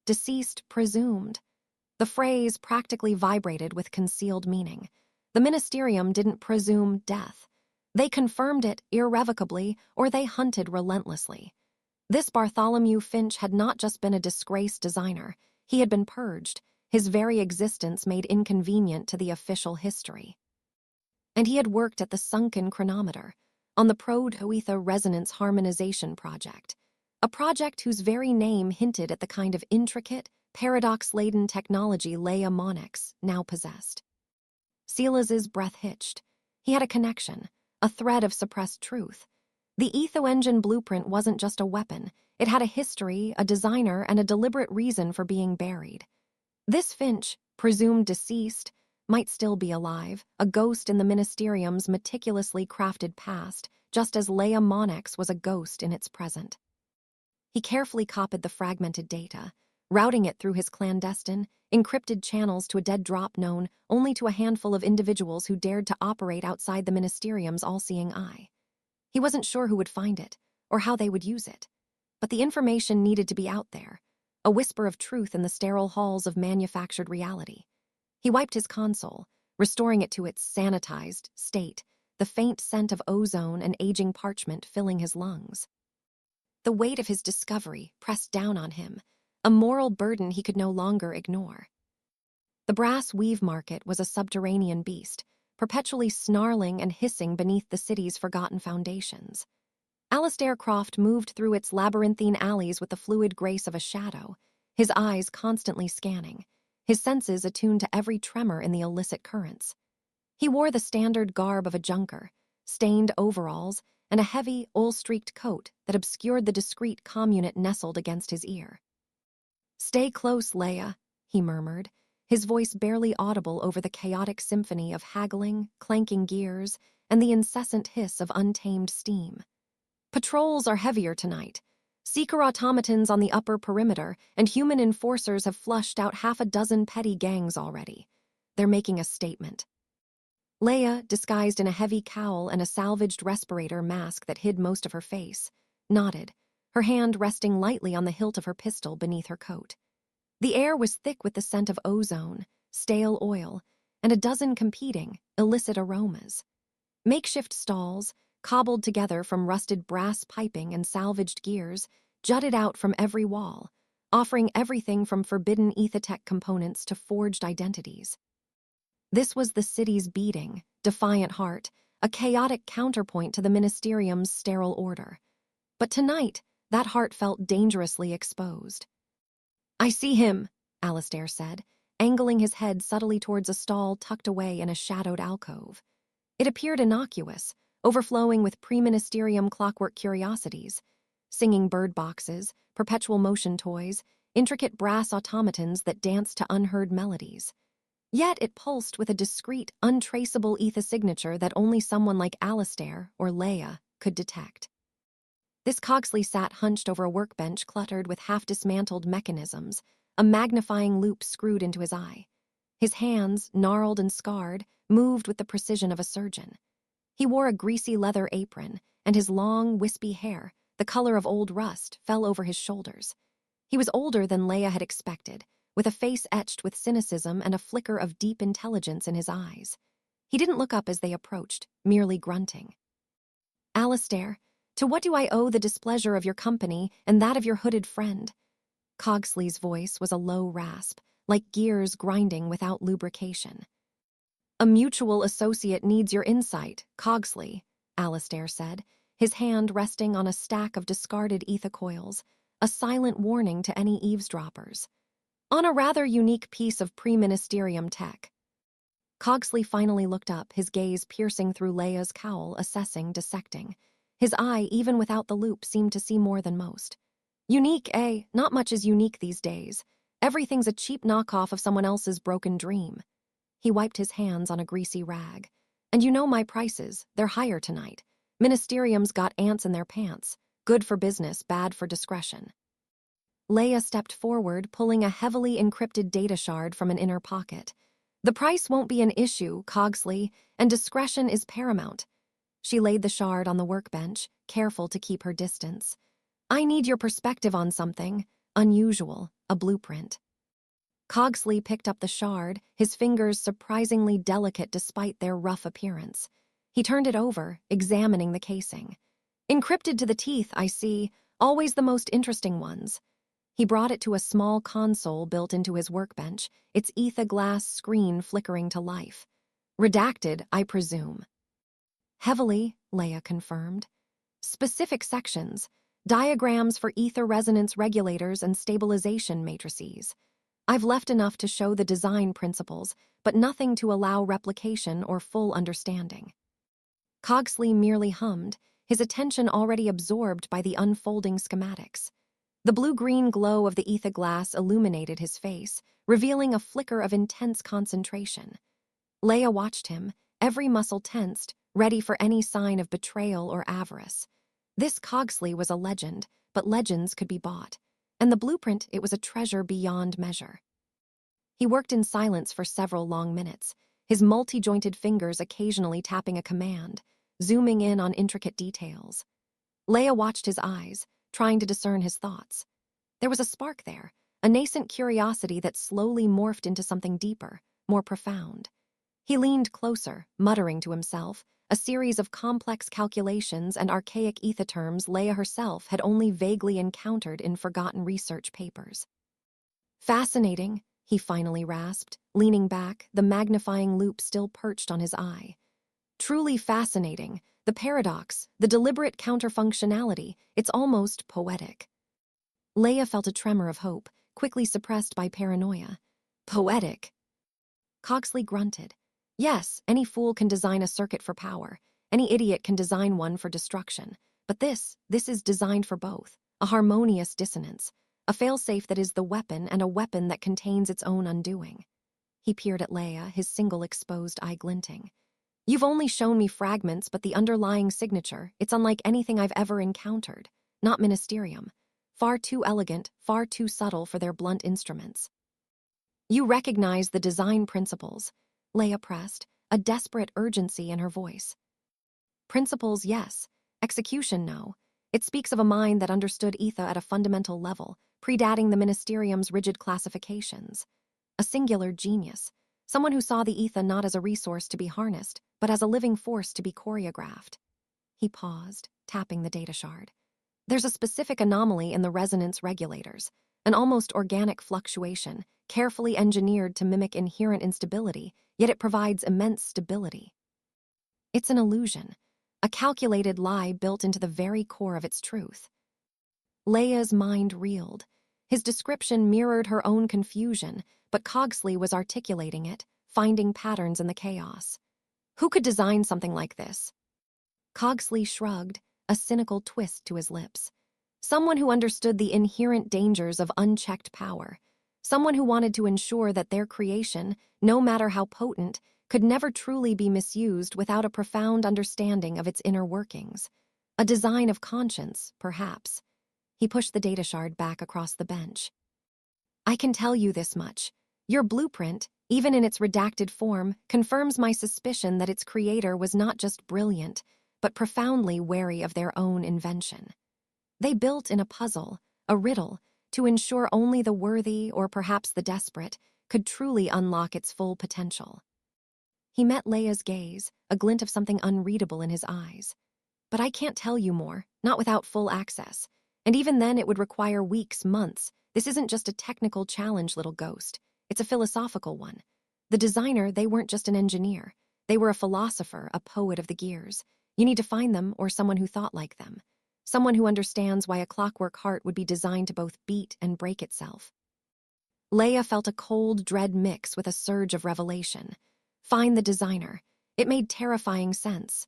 Deceased presumed. The phrase practically vibrated with concealed meaning. The Ministerium didn't presume death. They confirmed it irrevocably, or they hunted relentlessly. This Bartholomew Finch had not just been a disgraced designer. He had been purged, his very existence made inconvenient to the official history. And he had worked at the sunken chronometer, on the Proto-Ether Resonance Harmonization Project, a project whose very name hinted at the kind of intricate, paradox-laden technology Leiah Monnex now possessed. Silas's breath hitched. He had a connection, a thread of suppressed truth. The Aether-Engine Blueprint wasn't just a weapon. It had a history, a designer, and a deliberate reason for being buried. This Finch, presumed deceased, might still be alive, a ghost in the Ministerium's meticulously crafted past, just as Leiah Monnex was a ghost in its present. He carefully copied the fragmented data, routing it through his clandestine, encrypted channels to a dead drop known only to a handful of individuals who dared to operate outside the Ministerium's all-seeing eye. He wasn't sure who would find it, or how they would use it. But the information needed to be out there, a whisper of truth in the sterile halls of manufactured reality. He wiped his console, restoring it to its sanitized state, the faint scent of ozone and aging parchment filling his lungs. The weight of his discovery pressed down on him, a moral burden he could no longer ignore. The brass weave market was a subterranean beast, perpetually snarling and hissing beneath the city's forgotten foundations. Alistair Croft moved through its labyrinthine alleys with the fluid grace of a shadow, his eyes constantly scanning, his senses attuned to every tremor in the illicit currents. He wore the standard garb of a junker, stained overalls, and a heavy, oil-streaked coat that obscured the discreet community nestled against his ear. "Stay close, Leiah," he murmured, his voice barely audible over the chaotic symphony of haggling, clanking gears, and the incessant hiss of untamed steam. Patrols are heavier tonight. Seeker automatons on the upper perimeter and human enforcers have flushed out half a dozen petty gangs already. They're making a statement. Leiah, disguised in a heavy cowl and a salvaged respirator mask that hid most of her face, nodded, her hand resting lightly on the hilt of her pistol beneath her coat. The air was thick with the scent of ozone, stale oil, and a dozen competing, illicit aromas. Makeshift stalls, cobbled together from rusted brass piping and salvaged gears, jutted out from every wall, offering everything from forbidden Aether-tech components to forged identities. This was the city's beating, defiant heart, a chaotic counterpoint to the Ministerium's sterile order. But tonight, that heart felt dangerously exposed. "I see him," Alistair said, angling his head subtly towards a stall tucked away in a shadowed alcove. It appeared innocuous, overflowing with pre-Ministerium clockwork curiosities, singing bird boxes, perpetual motion toys, intricate brass automatons that danced to unheard melodies. Yet it pulsed with a discreet, untraceable ether signature that only someone like Alistair or Leiah could detect. This Cogsley sat hunched over a workbench cluttered with half-dismantled mechanisms, a magnifying loop screwed into his eye. His hands, gnarled and scarred, moved with the precision of a surgeon. He wore a greasy leather apron, and his long, wispy hair, the color of old rust, fell over his shoulders. He was older than Leiah had expected, with a face etched with cynicism and a flicker of deep intelligence in his eyes. He didn't look up as they approached, merely grunting. "Alistair, to what do I owe the displeasure of your company and that of your hooded friend?" Cogsley's voice was a low rasp, like gears grinding without lubrication. "A mutual associate needs your insight, Cogsley," Alistair said, his hand resting on a stack of discarded ether coils, a silent warning to any eavesdroppers. "On a rather unique piece of pre-Ministerium tech." Cogsley finally looked up, his gaze piercing through Leiah's cowl, assessing, dissecting. His eye, even without the loop, seemed to see more than most. "Unique, eh? Not much is unique these days. Everything's a cheap knockoff of someone else's broken dream." He wiped his hands on a greasy rag. "And you know my prices. They're higher tonight. Ministerium's got ants in their pants. Good for business, bad for discretion." Leiah stepped forward, pulling a heavily encrypted data shard from an inner pocket. "The price won't be an issue, Cogsley, and discretion is paramount." She laid the shard on the workbench, careful to keep her distance. "I need your perspective on something unusual, a blueprint." Cogsley picked up the shard, his fingers surprisingly delicate despite their rough appearance. He turned it over, examining the casing. "Encrypted to the teeth, I see, always the most interesting ones." He brought it to a small console built into his workbench, its ether glass screen flickering to life. "Redacted, I presume." "Heavily," Leiah confirmed. "Specific sections, diagrams for ether resonance regulators and stabilization matrices. I've left enough to show the design principles, but nothing to allow replication or full understanding." Cogsley merely hummed, his attention already absorbed by the unfolding schematics. The blue-green glow of the ether glass illuminated his face, revealing a flicker of intense concentration. Leiah watched him, every muscle tensed, ready for any sign of betrayal or avarice. This Cogsley was a legend, but legends could be bought. And the blueprint, it was a treasure beyond measure. He worked in silence for several long minutes, his multi-jointed fingers occasionally tapping a command, zooming in on intricate details. Leiah watched his eyes, trying to discern his thoughts. There was a spark there, a nascent curiosity that slowly morphed into something deeper, more profound. He leaned closer, muttering to himself, a series of complex calculations and archaic ether terms Leiah herself had only vaguely encountered in forgotten research papers. "Fascinating," he finally rasped, leaning back, the magnifying loop still perched on his eye. "Truly fascinating. The paradox, the deliberate counterfunctionality, it's almost poetic." Leiah felt a tremor of hope, quickly suppressed by paranoia. "Poetic?" Cogsley grunted. "Yes, any fool can design a circuit for power. Any idiot can design one for destruction. But this is designed for both. A harmonious dissonance. A failsafe that is the weapon and a weapon that contains its own undoing." He peered at Leiah, his single exposed eye glinting. You've only shown me fragments, but the underlying signature, it's unlike anything I've ever encountered. Not Ministerium. Far too elegant, far too subtle for their blunt instruments. You recognize the design principles, Leiah pressed, a desperate urgency in her voice. Principles, yes. Execution, no. It speaks of a mind that understood Aether at a fundamental level, predating the Ministerium's rigid classifications. A singular genius. Someone who saw the Aether not as a resource to be harnessed, but as a living force to be choreographed. He paused, tapping the data shard. There's a specific anomaly in the resonance regulators, an almost organic fluctuation, carefully engineered to mimic inherent instability, yet it provides immense stability. It's an illusion, a calculated lie built into the very core of its truth. Leiah's mind reeled. His description mirrored her own confusion, but Cogsley was articulating it, finding patterns in the chaos. Who could design something like this? Cogsley shrugged, a cynical twist to his lips. Someone who understood the inherent dangers of unchecked power. Someone who wanted to ensure that their creation, no matter how potent, could never truly be misused without a profound understanding of its inner workings. A design of conscience, perhaps. He pushed the data shard back across the bench. I can tell you this much. Your blueprint, even in its redacted form, confirms my suspicion that its creator was not just brilliant, but profoundly wary of their own invention. They built in a puzzle, a riddle, to ensure only the worthy, or perhaps the desperate, could truly unlock its full potential. He met Leiah's gaze, a glint of something unreadable in his eyes. But I can't tell you more, not without full access. And even then it would require weeks, months. This isn't just a technical challenge, little ghost. It's a philosophical one. The designer, they weren't just an engineer. They were a philosopher, a poet of the gears. You need to find them, or someone who thought like them. Someone who understands why a clockwork heart would be designed to both beat and break itself. Leiah felt a cold dread mix with a surge of revelation. Find the designer. It made terrifying sense.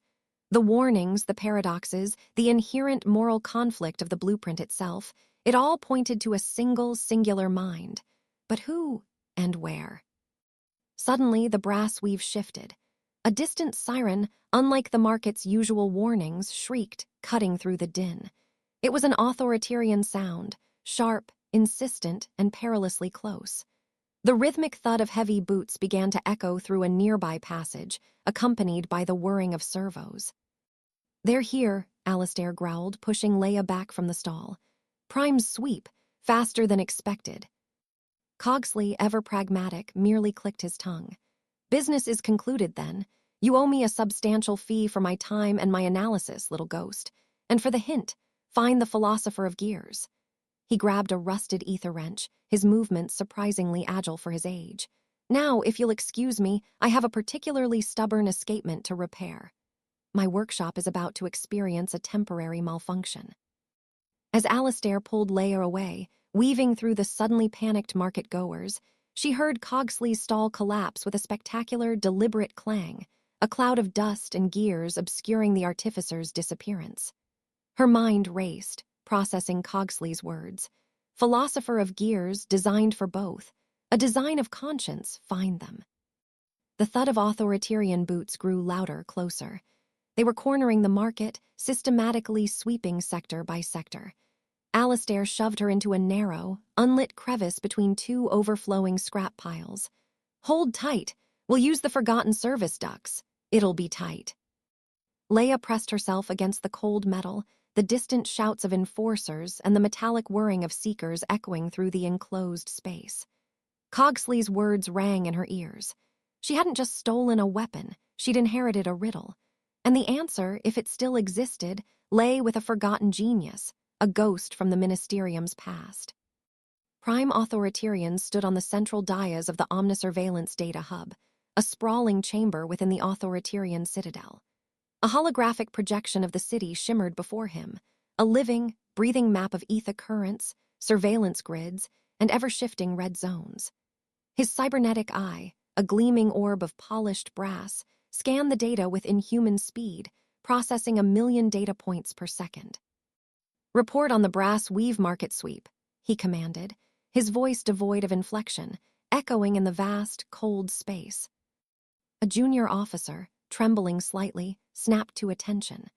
The warnings, the paradoxes, the inherent moral conflict of the blueprint itself, it all pointed to a singular mind. But who and where? Suddenly, the brass weave shifted. A distant siren, unlike the market's usual warnings, shrieked, cutting through the din. It was an authoritarian sound, sharp, insistent, and perilously close. The rhythmic thud of heavy boots began to echo through a nearby passage, accompanied by the whirring of servos. They're here, Alistair growled, pushing Leiah back from the stall. Prime's sweep, faster than expected. Cogsley, ever pragmatic, merely clicked his tongue. Business is concluded, then. You owe me a substantial fee for my time and my analysis, little ghost. And for the hint, find the philosopher of gears. He grabbed a rusted ether wrench, his movements surprisingly agile for his age. Now, if you'll excuse me, I have a particularly stubborn escapement to repair. My workshop is about to experience a temporary malfunction. As Alistair pulled Leiah away, weaving through the suddenly panicked market-goers, she heard Cogsley's stall collapse with a spectacular, deliberate clang, a cloud of dust and gears obscuring the artificer's disappearance. Her mind raced, processing Cogsley's words. Philosopher of gears, designed for both. A design of conscience, find them. The thud of authoritarian boots grew louder, closer. They were cornering the market, systematically sweeping sector by sector. Alistair shoved her into a narrow, unlit crevice between two overflowing scrap piles. Hold tight. We'll use the forgotten service ducts. It'll be tight. Leiah pressed herself against the cold metal, the distant shouts of enforcers and the metallic whirring of seekers echoing through the enclosed space. Cogsley's words rang in her ears. She hadn't just stolen a weapon, she'd inherited a riddle. And the answer, if it still existed, lay with a forgotten genius, a ghost from the Ministerium's past. Prime Authoriterians stood on the central dais of the Omnisurveillance Data Hub, a sprawling chamber within the Authoritarian citadel. A holographic projection of the city shimmered before him, a living, breathing map of ether currents, surveillance grids, and ever-shifting red zones. His cybernetic eye, a gleaming orb of polished brass, scanned the data with inhuman speed, processing 1,000,000 data points per second. Report on the brass weave market sweep, he commanded, his voice devoid of inflection, echoing in the vast, cold space. A junior officer, trembling slightly, snapped to attention.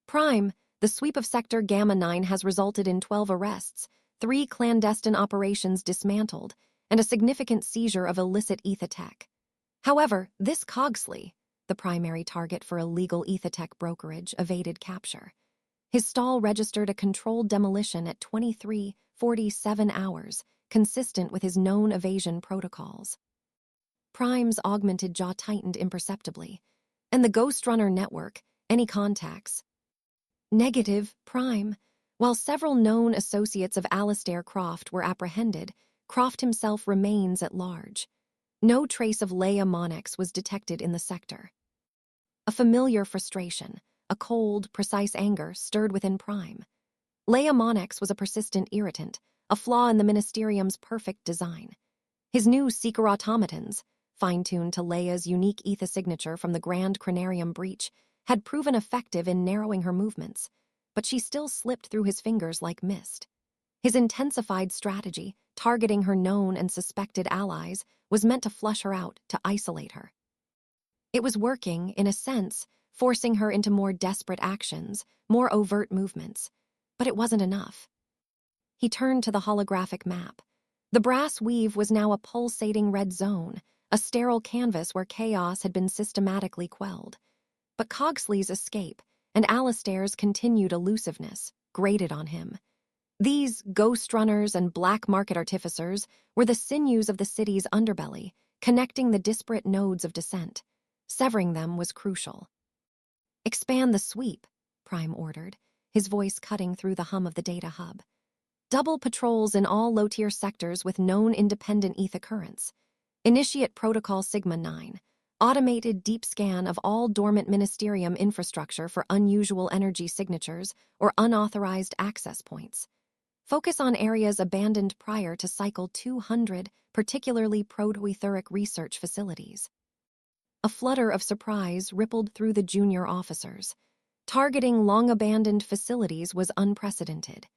"Prime, the sweep of Sector Gamma 9 has resulted in 12 arrests, 3 clandestine operations dismantled, and a significant seizure of illicit Aether-tech. However, this Cogsley, the primary target for illegal Aether-tech brokerage, evaded capture. His stall registered a controlled demolition at 23:47 hours, consistent with his known evasion protocols." Prime's augmented jaw tightened imperceptibly. "And the Ghost Runner network, any contacts?" "Negative, Prime. While several known associates of Alistair Croft were apprehended, Croft himself remains at large. No trace of Leiah Monnex was detected in the sector." A familiar frustration, a cold, precise anger stirred within Prime. Leiah Monnex was a persistent irritant, a flaw in the Ministerium's perfect design. His new cyber-automatons, fine-tuned to Leia's unique ether signature from the Grand Chronarium breach, had proven effective in narrowing her movements, but she still slipped through his fingers like mist. His intensified strategy, targeting her known and suspected allies, was meant to flush her out, to isolate her. It was working, in a sense, forcing her into more desperate actions, more overt movements. But it wasn't enough. He turned to the holographic map. The brass weave was now a pulsating red zone, a sterile canvas where chaos had been systematically quelled. But Cogsley's escape and Alistair's continued elusiveness grated on him. These ghost runners and black market artificers were the sinews of the city's underbelly, connecting the disparate nodes of descent. Severing them was crucial. "Expand the sweep," Prime ordered, his voice cutting through the hum of the data hub. "Double patrols in all low-tier sectors with known independent ether currents. Initiate Protocol Sigma 9. Automated deep scan of all dormant Ministerium infrastructure for unusual energy signatures or unauthorized access points. Focus on areas abandoned prior to Cycle 200, particularly proto-etheric research facilities." A flutter of surprise rippled through the junior officers. Targeting long-abandoned facilities was unprecedented.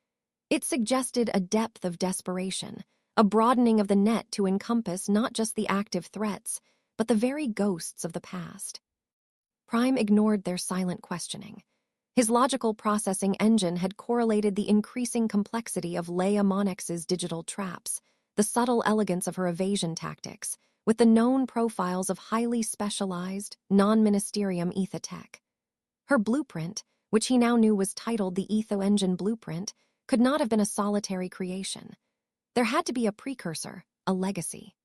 It suggested a depth of desperation, a broadening of the net to encompass not just the active threats, but the very ghosts of the past. Prime ignored their silent questioning. His logical processing engine had correlated the increasing complexity of Leiah Monnex's digital traps, the subtle elegance of her evasion tactics, with the known profiles of highly specialized, non-Ministerium Aether-tech. Her blueprint, which he now knew was titled the Aether-Engine Blueprint, could not have been a solitary creation. There had to be a precursor, a legacy.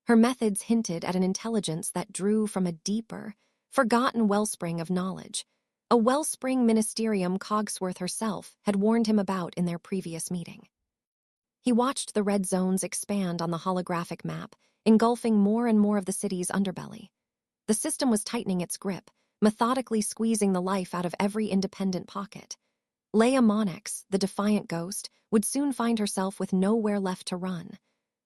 Her methods hinted at an intelligence that drew from a deeper, forgotten wellspring of knowledge, a wellspring Ministerium Cogsworth herself had warned him about in their previous meeting. He watched the red zones expand on the holographic map, engulfing more and more of the city's underbelly. The system was tightening its grip, methodically squeezing the life out of every independent pocket. Leiah Monnex, the defiant ghost, would soon find herself with nowhere left to run.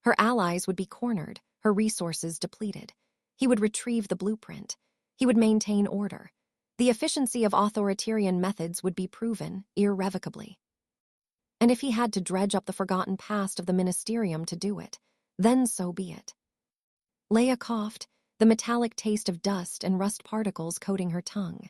Her allies would be cornered, her resources depleted. He would retrieve the blueprint. He would maintain order. The efficiency of Authoritarian methods would be proven irrevocably. And if he had to dredge up the forgotten past of the Ministerium to do it, then so be it. Leiah coughed, the metallic taste of dust and rust particles coating her tongue.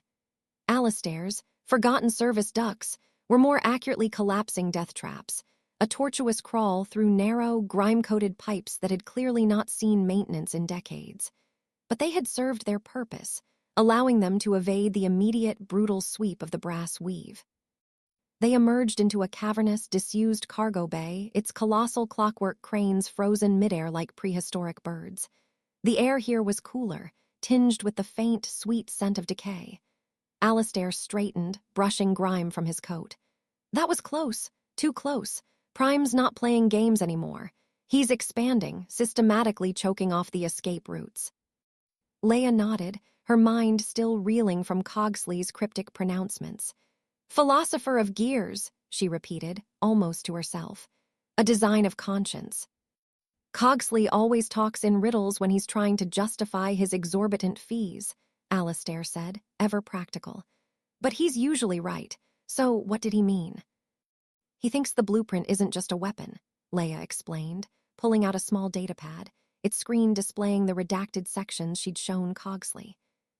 Alistair's, forgotten service ducts, were more accurately collapsing death traps, a tortuous crawl through narrow, grime-coated pipes that had clearly not seen maintenance in decades. But they had served their purpose, allowing them to evade the immediate, brutal sweep of the brass weave. They emerged into a cavernous, disused cargo bay, its colossal clockwork cranes frozen midair like prehistoric birds. The air here was cooler, tinged with the faint, sweet scent of decay. Alistair straightened, brushing grime from his coat. That was close, too close. Prime's not playing games anymore. He's expanding, systematically choking off the escape routes. Leiah nodded, her mind still reeling from Cogsley's cryptic pronouncements. "Philosopher of gears," she repeated, almost to herself. "A design of conscience." "Cogsley always talks in riddles when he's trying to justify his exorbitant fees," Alistair said, ever practical. "But he's usually right, so what did he mean?" "He thinks the blueprint isn't just a weapon," Leiah explained, pulling out a small datapad. its screen displaying the redacted sections she'd shown Cogsley.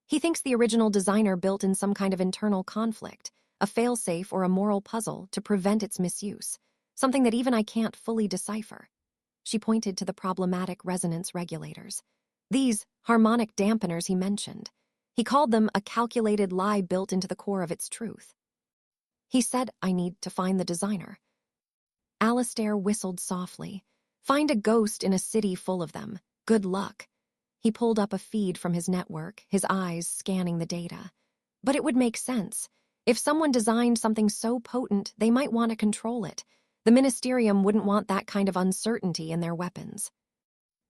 He thinks the original designer built in some kind of internal conflict, a failsafe or a moral puzzle to prevent its misuse, something that even I can't fully decipher. She pointed to the problematic resonance regulators. These harmonic dampeners he mentioned. He called them a calculated lie built into the core of its truth. He said, I need to find the designer. Alistair whistled softly. Find a ghost in a city full of them. Good luck. He pulled up a feed from his network, his eyes scanning the data. But it would make sense. If someone designed something so potent, they might want to control it. The Ministerium wouldn't want that kind of uncertainty in their weapons.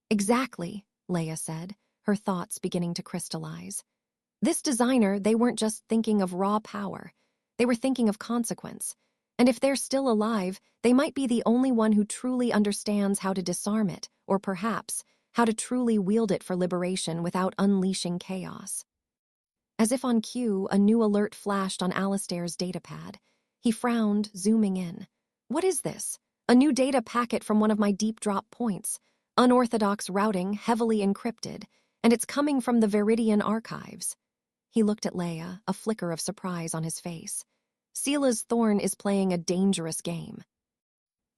Exactly, Leiah said, her thoughts beginning to crystallize. This designer, they weren't just thinking of raw power. They were thinking of consequence. And if they're still alive, they might be the only one who truly understands how to disarm it, or perhaps, how to truly wield it for liberation without unleashing chaos. As if on cue, a new alert flashed on Alistair's datapad. He frowned, zooming in. What is this? A new data packet from one of my deep drop points. Unorthodox routing, heavily encrypted, and it's coming from the Viridian archives. He looked at Leiah, a flicker of surprise on his face. Sela's Thorn is playing a dangerous game.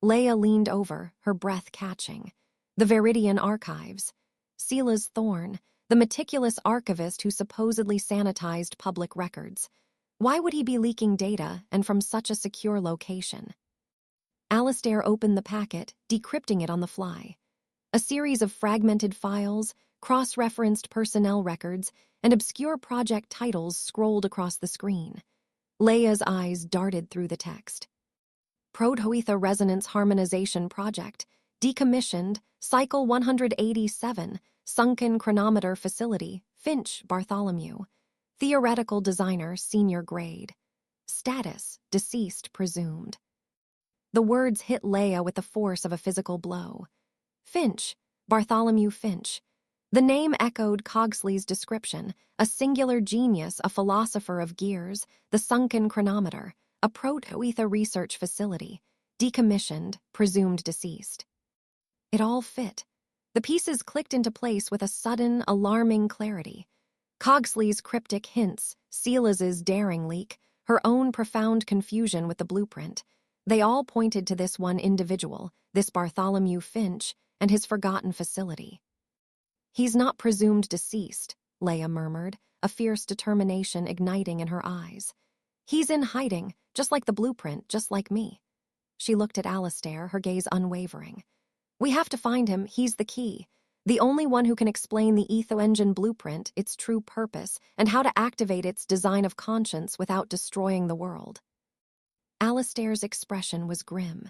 Leiah leaned over, her breath catching. The Viridian archives. Sela's Thorn, the meticulous archivist who supposedly sanitized public records. Why would he be leaking data, and from such a secure location? Alistair opened the packet, decrypting it on the fly. A series of fragmented files, cross-referenced personnel records, and obscure project titles scrolled across the screen. Leia's eyes darted through the text. Protoether Resonance Harmonization Project, decommissioned, Cycle 187, Sunken Chronometer Facility, Finch, Bartholomew. Theoretical designer, senior grade. Status, deceased presumed. The words hit Leiah with the force of a physical blow. Finch, Bartholomew Finch. The name echoed Cogsley's description, a singular genius, a philosopher of gears, the sunken chronometer, a protoether research facility, decommissioned, presumed deceased. It all fit. The pieces clicked into place with a sudden, alarming clarity. Cogsley's cryptic hints, Sela's daring leak, her own profound confusion with the blueprint. They all pointed to this one individual, this Bartholomew Finch, and his forgotten facility. He's not presumed deceased, Leiah murmured, a fierce determination igniting in her eyes. He's in hiding, just like the blueprint, just like me. She looked at Alistair, her gaze unwavering. We have to find him, he's the key. The only one who can explain the Aether-Engine Blueprint, its true purpose, and how to activate its design of conscience without destroying the world. Alistair's expression was grim.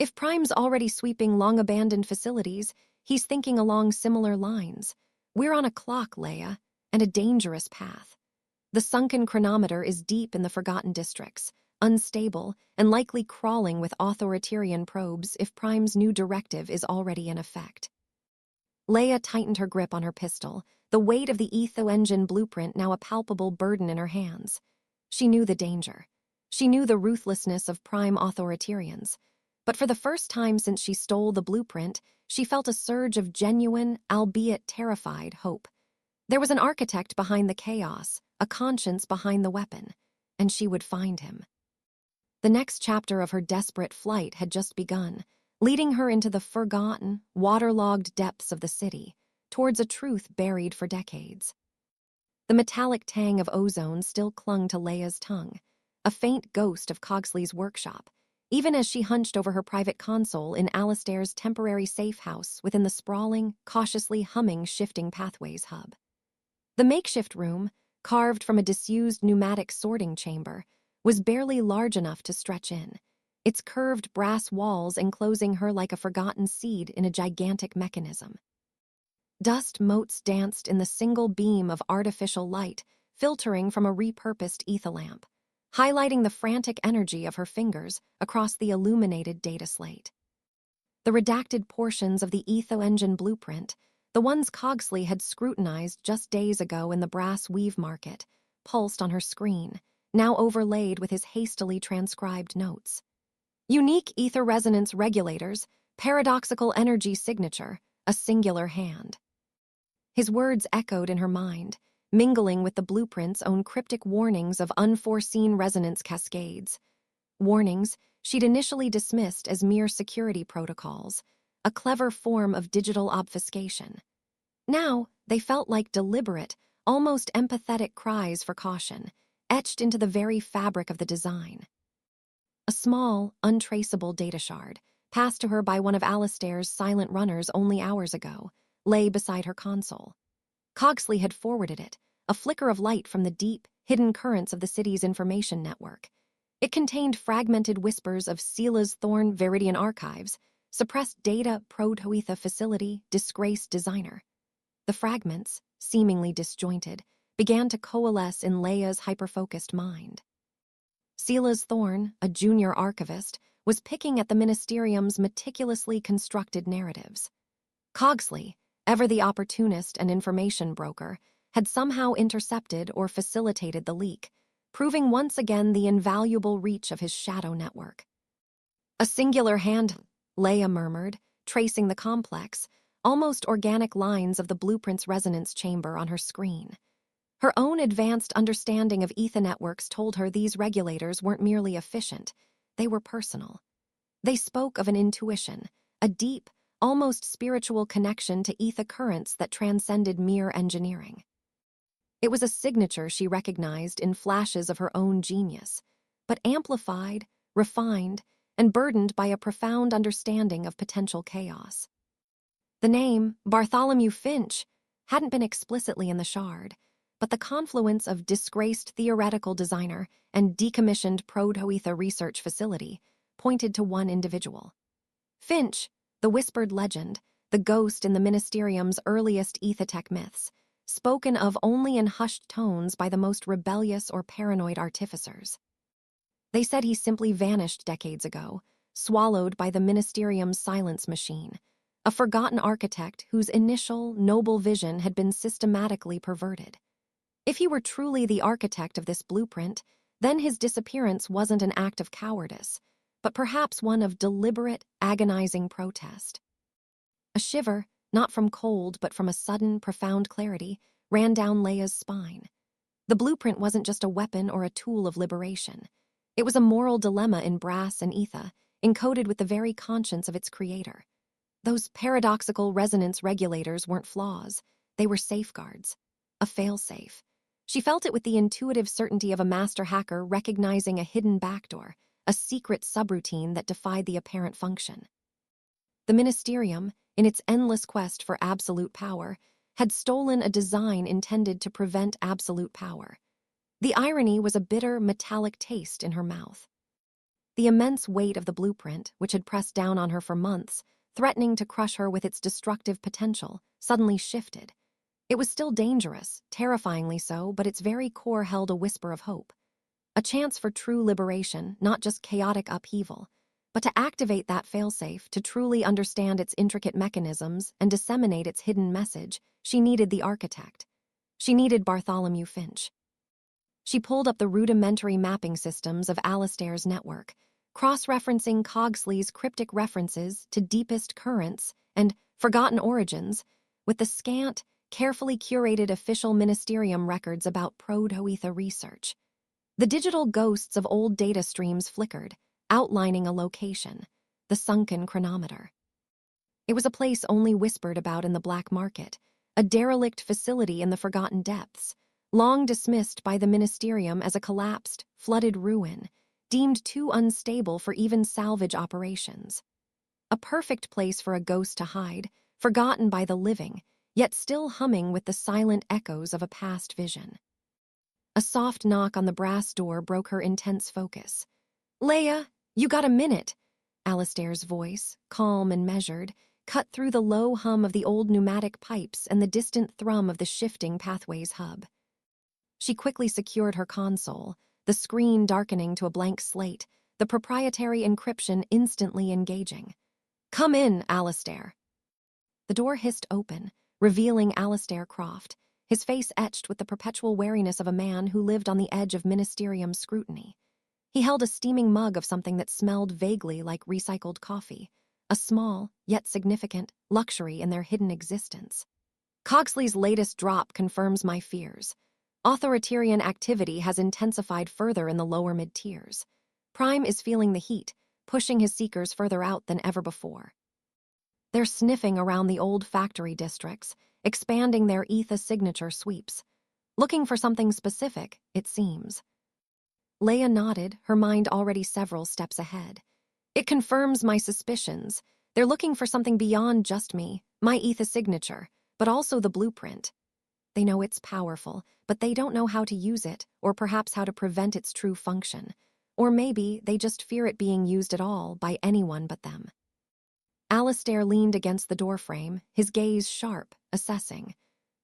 If Prime's already sweeping long-abandoned facilities, he's thinking along similar lines. We're on a clock, Leiah, and a dangerous path. The sunken chronometer is deep in the forgotten districts, unstable, and likely crawling with Authoriterian probes if Prime's new directive is already in effect. Leiah tightened her grip on her pistol, the weight of the Aether-Engine Blueprint now a palpable burden in her hands. She knew the danger. She knew the ruthlessness of Prime Authoriterians. But for the first time since she stole the blueprint, she felt a surge of genuine, albeit terrified, hope. There was an architect behind the chaos, a conscience behind the weapon, and she would find him. The next chapter of her desperate flight had just begun, leading her into the forgotten, waterlogged depths of the city, towards a truth buried for decades. The metallic tang of ozone still clung to Leia's tongue, a faint ghost of Cogsley's workshop, even as she hunched over her private console in Alistair's temporary safe house within the sprawling, cautiously humming shifting pathways hub. The makeshift room, carved from a disused pneumatic sorting chamber, was barely large enough to stretch in, its curved brass walls enclosing her like a forgotten seed in a gigantic mechanism. Dust motes danced in the single beam of artificial light filtering from a repurposed ether lamp, highlighting the frantic energy of her fingers across the illuminated data slate. The redacted portions of the Aether-Engine Blueprint, the ones Cogsley had scrutinized just days ago in the brass weave market, pulsed on her screen, now overlaid with his hastily transcribed notes. Unique ether resonance regulators, paradoxical energy signature, a singular hand. His words echoed in her mind, mingling with the blueprint's own cryptic warnings of unforeseen resonance cascades. Warnings she'd initially dismissed as mere security protocols, a clever form of digital obfuscation. Now, they felt like deliberate, almost empathetic cries for caution, etched into the very fabric of the design. A small, untraceable data shard, passed to her by one of Alistair's silent runners only hours ago, lay beside her console. Cogsley had forwarded it, a flicker of light from the deep, hidden currents of the city's information network. It contained fragmented whispers of Sela's Thorn Viridian archives, suppressed data proto-ether facility, disgraced designer. The fragments, seemingly disjointed, began to coalesce in Leiah's hyper-focused mind. Sela's Thorn, a junior archivist, was picking at the Ministerium's meticulously constructed narratives. Cogsley, ever the opportunist and information broker, had somehow intercepted or facilitated the leak, proving once again the invaluable reach of his shadow network. A singular hand, Leiah murmured, tracing the complex, almost organic lines of the blueprint's resonance chamber on her screen. Her own advanced understanding of ether networks told her these regulators weren't merely efficient, they were personal. They spoke of an intuition, a deep, almost spiritual connection to ether currents that transcended mere engineering. It was a signature she recognized in flashes of her own genius, but amplified, refined, and burdened by a profound understanding of potential chaos. The name, Bartholomew Finch, hadn't been explicitly in the shard, but the confluence of disgraced theoretical designer and decommissioned proto-ether research facility pointed to one individual. Finch, the whispered legend, the ghost in the Ministerium's earliest Aether-tech myths, spoken of only in hushed tones by the most rebellious or paranoid artificers. They said he simply vanished decades ago, swallowed by the Ministerium's silence machine, a forgotten architect whose initial, noble vision had been systematically perverted. If he were truly the architect of this blueprint, then his disappearance wasn't an act of cowardice, but perhaps one of deliberate, agonizing protest. A shiver, not from cold but from a sudden, profound clarity, ran down Leiah's spine. The blueprint wasn't just a weapon or a tool of liberation. It was a moral dilemma in brass and ether, encoded with the very conscience of its creator. Those paradoxical resonance regulators weren't flaws, they were safeguards, a failsafe. She felt it with the intuitive certainty of a master hacker recognizing a hidden backdoor, a secret subroutine that defied the apparent function. The Ministerium, in its endless quest for absolute power, had stolen a design intended to prevent absolute power. The irony was a bitter, metallic taste in her mouth. The immense weight of the blueprint, which had pressed down on her for months, threatening to crush her with its destructive potential, suddenly shifted. It was still dangerous, terrifyingly so, but its very core held a whisper of hope. A chance for true liberation, not just chaotic upheaval. But to activate that failsafe, to truly understand its intricate mechanisms and disseminate its hidden message, she needed the architect. She needed Bartholomew Finch. She pulled up the rudimentary mapping systems of Alistair's network, cross-referencing Cogsley's cryptic references to deepest currents and forgotten origins, with the scant, carefully curated official Ministerium records about proto-ether research. The digital ghosts of old data streams flickered, outlining a location, the sunken chronometer. It was a place only whispered about in the black market, a derelict facility in the forgotten depths, long dismissed by the Ministerium as a collapsed, flooded ruin, deemed too unstable for even salvage operations. A perfect place for a ghost to hide, forgotten by the living, yet still humming with the silent echoes of a past vision. A soft knock on the brass door broke her intense focus. "Leiah, you got a minute?" Alistair's voice, calm and measured, cut through the low hum of the old pneumatic pipes and the distant thrum of the shifting pathways hub. She quickly secured her console, the screen darkening to a blank slate, the proprietary encryption instantly engaging. "Come in, Alistair." The door hissed open, revealing Alistair Croft, his face etched with the perpetual wariness of a man who lived on the edge of Ministerium scrutiny. He held a steaming mug of something that smelled vaguely like recycled coffee, a small, yet significant, luxury in their hidden existence. Cogsley's latest drop confirms my fears. Authoritarian activity has intensified further in the lower mid-tiers. Prime is feeling the heat, pushing his seekers further out than ever before. They're sniffing around the old factory districts, expanding their Aether signature sweeps. Looking for something specific, it seems. Leiah nodded, her mind already several steps ahead. It confirms my suspicions. They're looking for something beyond just me, my Aether signature, but also the blueprint. They know it's powerful, but they don't know how to use it, or perhaps how to prevent its true function. Or maybe they just fear it being used at all by anyone but them. Alistair leaned against the doorframe, his gaze sharp, assessing.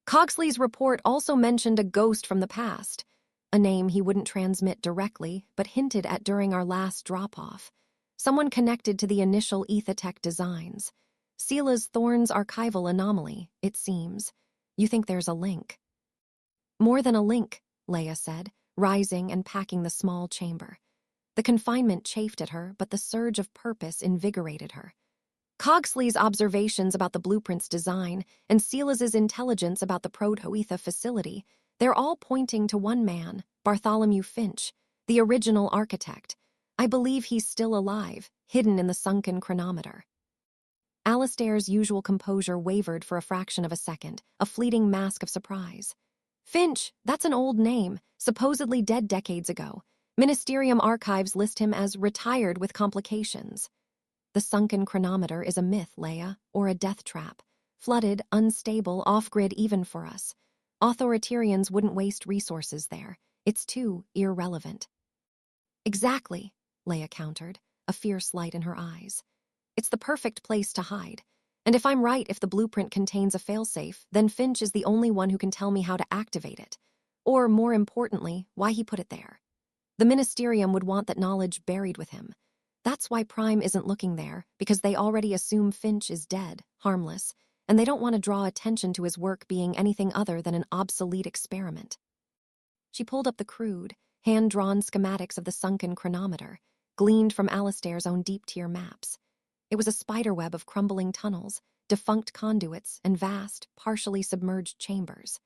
Cogsley's report also mentioned a ghost from the past, a name he wouldn't transmit directly, but hinted at during our last drop-off. Someone connected to the initial Aether-tech designs. Sela's Thorn's archival anomaly, it seems. You think there's a link? More than a link, Leiah said, rising and packing the small chamber. The confinement chafed at her, but the surge of purpose invigorated her. Cogsley's observations about the blueprint's design and Sela's intelligence about the proto-Aether facility, they're all pointing to one man, Bartholomew Finch, the original architect. I believe he's still alive, hidden in the sunken chronometer. Alistair's usual composure wavered for a fraction of a second, a fleeting mask of surprise. Finch, that's an old name, supposedly dead decades ago. Ministerium archives list him as retired with complications. The sunken chronometer is a myth, Leiah, or a death trap. Flooded, unstable, off-grid even for us. Authoriterians wouldn't waste resources there. It's too irrelevant. Exactly, Leiah countered, a fierce light in her eyes. It's the perfect place to hide. And if I'm right, if the blueprint contains a failsafe, then Finch is the only one who can tell me how to activate it. Or, more importantly, why he put it there. The Ministerium would want that knowledge buried with him. That's why Prime isn't looking there, because they already assume Finch is dead, harmless, and they don't want to draw attention to his work being anything other than an obsolete experiment. She pulled up the crude, hand-drawn schematics of the sunken chronometer, gleaned from Alistair's own deep-tier maps. It was a spiderweb of crumbling tunnels, defunct conduits, and vast, partially submerged chambers.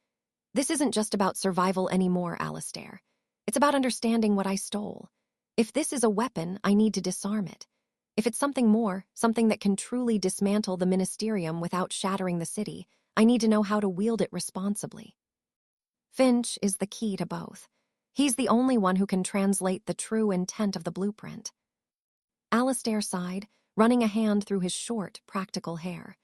This isn't just about survival anymore, Alistair. It's about understanding what I stole. If this is a weapon, I need to disarm it. If it's something more, something that can truly dismantle the Ministerium without shattering the city, I need to know how to wield it responsibly. Finch is the key to both. He's the only one who can translate the true intent of the blueprint. Alistair sighed, running a hand through his short, practical hair.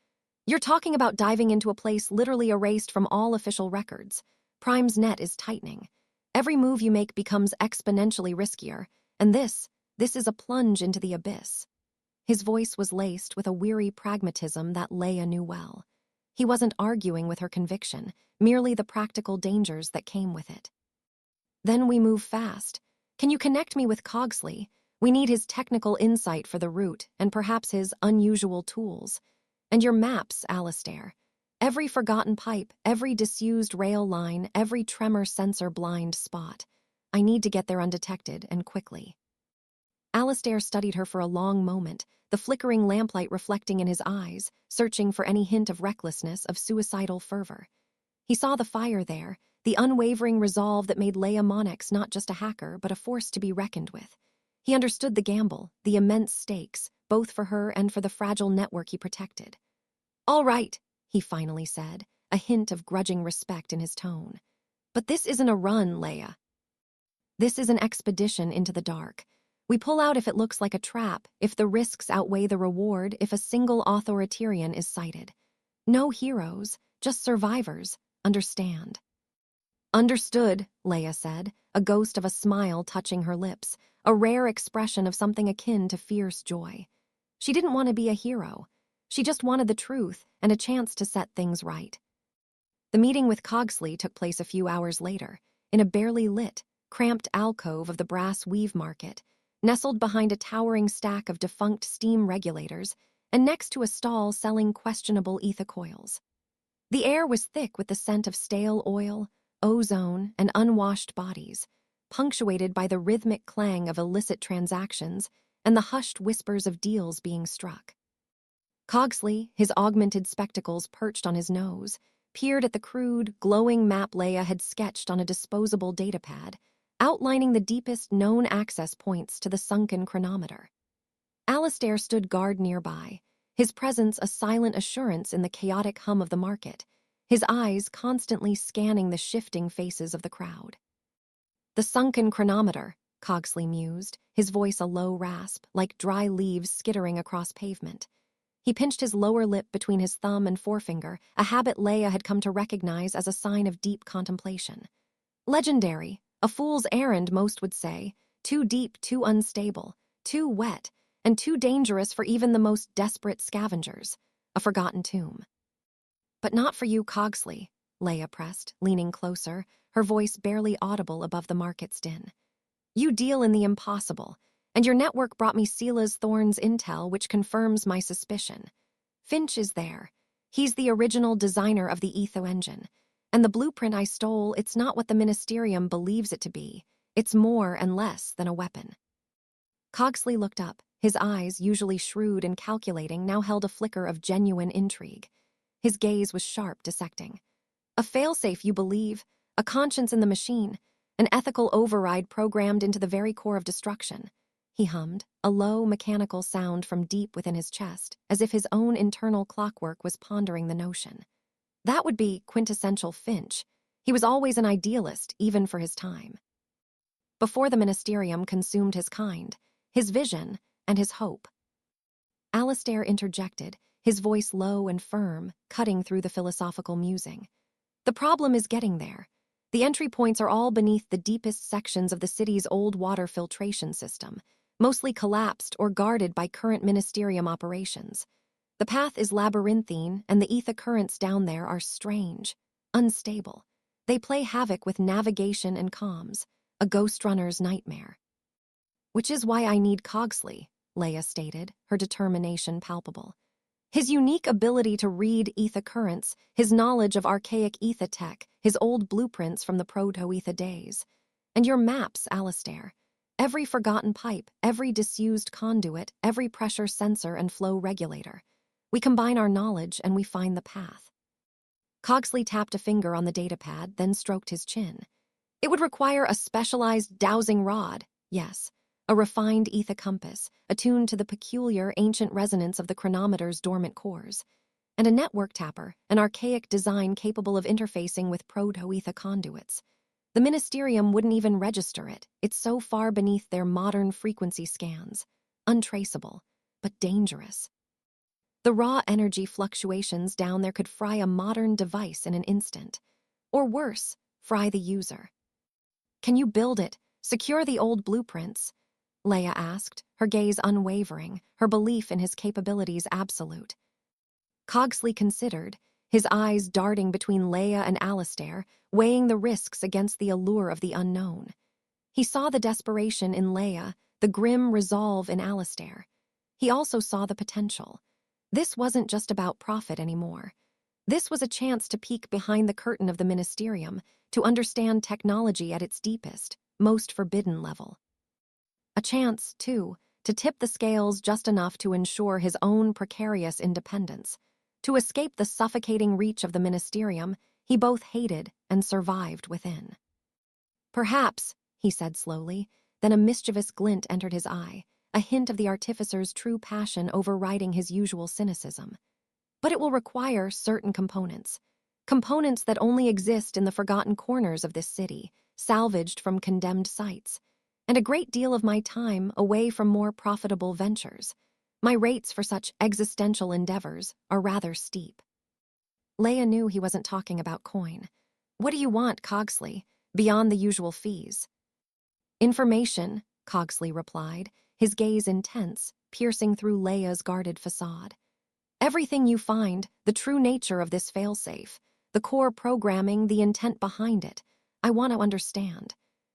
You're talking about diving into a place literally erased from all official records. Prime's net is tightening. Every move you make becomes exponentially riskier, and this is a plunge into the abyss. His voice was laced with a weary pragmatism that Leiah knew well. He wasn't arguing with her conviction, merely the practical dangers that came with it. Then we move fast. Can you connect me with Cogsley? We need his technical insight for the route, and perhaps his unusual tools. And your maps, Alistair. Every forgotten pipe, every disused rail line, every tremor sensor blind spot. I need to get there undetected, and quickly. Alistair studied her for a long moment, the flickering lamplight reflecting in his eyes, searching for any hint of recklessness, of suicidal fervor. He saw the fire there, the unwavering resolve that made Leiah Monnex not just a hacker, but a force to be reckoned with. He understood the gamble, the immense stakes, both for her and for the fragile network he protected. All right, he finally said, a hint of grudging respect in his tone. But this isn't a run, Leiah. This is an expedition into the dark. We pull out if it looks like a trap, if the risks outweigh the reward, if a single Authoritarian is sighted. No heroes, just survivors, understand. Understood, Leiah said, a ghost of a smile touching her lips, a rare expression of something akin to fierce joy. She didn't want to be a hero. She just wanted the truth and a chance to set things right. The meeting with Cogsley took place a few hours later, in a barely lit, cramped alcove of the brass weave market, nestled behind a towering stack of defunct steam regulators and next to a stall selling questionable ether coils. The air was thick with the scent of stale oil, ozone, and unwashed bodies, punctuated by the rhythmic clang of illicit transactions and the hushed whispers of deals being struck. Cogsley, his augmented spectacles perched on his nose, peered at the crude, glowing map Leiah had sketched on a disposable datapad, outlining the deepest known access points to the sunken chronometer. Alistair stood guard nearby, his presence a silent assurance in the chaotic hum of the market, his eyes constantly scanning the shifting faces of the crowd. The sunken chronometer, Cogsley mused, his voice a low rasp, like dry leaves skittering across pavement. He pinched his lower lip between his thumb and forefinger, a habit Leiah had come to recognize as a sign of deep contemplation. Legendary, a fool's errand, most would say, too deep, too unstable, too wet, and too dangerous for even the most desperate scavengers, a forgotten tomb. But not for you, Cogsley, Leiah pressed, leaning closer, her voice barely audible above the market's din. You deal in the impossible, and your network brought me Sela's Thorn's intel, which confirms my suspicion. Finch is there. He's the original designer of the Aether-Engine, and the blueprint I stole, it's not what the Ministerium believes it to be. It's more and less than a weapon. Cogsley looked up. His eyes, usually shrewd and calculating, now held a flicker of genuine intrigue. His gaze was sharp, dissecting. A failsafe, you believe, a conscience in the machine, an ethical override programmed into the very core of destruction. He hummed, a low, mechanical sound from deep within his chest, as if his own internal clockwork was pondering the notion. That would be quintessential Finch. He was always an idealist, even for his time. Before the Ministerium consumed his kind, his vision, and his hope. Alistair interjected, his voice low and firm, cutting through the philosophical musing. The problem is getting there. The entry points are all beneath the deepest sections of the city's old water filtration system, mostly collapsed or guarded by current Ministerium operations. The path is labyrinthine, and the ether currents down there are strange, unstable. They play havoc with navigation and comms, a ghost runner's nightmare. Which is why I need Cogsley, Leiah stated, her determination palpable. His unique ability to read ether currents, his knowledge of archaic Aether-tech, his old blueprints from the proto-ether days. And your maps, Alistair. Every forgotten pipe, every disused conduit, every pressure sensor and flow regulator. We combine our knowledge and we find the path. Cogsley tapped a finger on the datapad, then stroked his chin. It would require a specialized dowsing rod, yes, a refined ether compass, attuned to the peculiar ancient resonance of the chronometer's dormant cores, and a network tapper, an archaic design capable of interfacing with proto-ether conduits. The Ministerium wouldn't even register it. It's so far beneath their modern frequency scans. Untraceable, but dangerous. The raw energy fluctuations down there could fry a modern device in an instant. Or worse, fry the user. Can you build it? Secure the old blueprints? Leiah asked, her gaze unwavering, her belief in his capabilities absolute. Cogsley considered, his eyes darting between Leiah and Alistair, weighing the risks against the allure of the unknown. He saw the desperation in Leiah, the grim resolve in Alistair. He also saw the potential. This wasn't just about profit anymore. This was a chance to peek behind the curtain of the Ministerium, to understand technology at its deepest, most forbidden level. A chance, too, to tip the scales just enough to ensure his own precarious independence. To escape the suffocating reach of the Ministerium he both hated and survived within. Perhaps, he said slowly, then a mischievous glint entered his eye, a hint of the artificer's true passion overriding his usual cynicism. But it will require certain components. Components that only exist in the forgotten corners of this city, salvaged from condemned sites. And a great deal of my time away from more profitable ventures. My rates for such existential endeavors are rather steep. Leiah knew he wasn't talking about coin. What do you want, Cogsley, beyond the usual fees? Information, Cogsley replied, his gaze intense, piercing through Leiah's guarded facade. Everything you find, the true nature of this failsafe, the core programming, the intent behind it, I want to understand.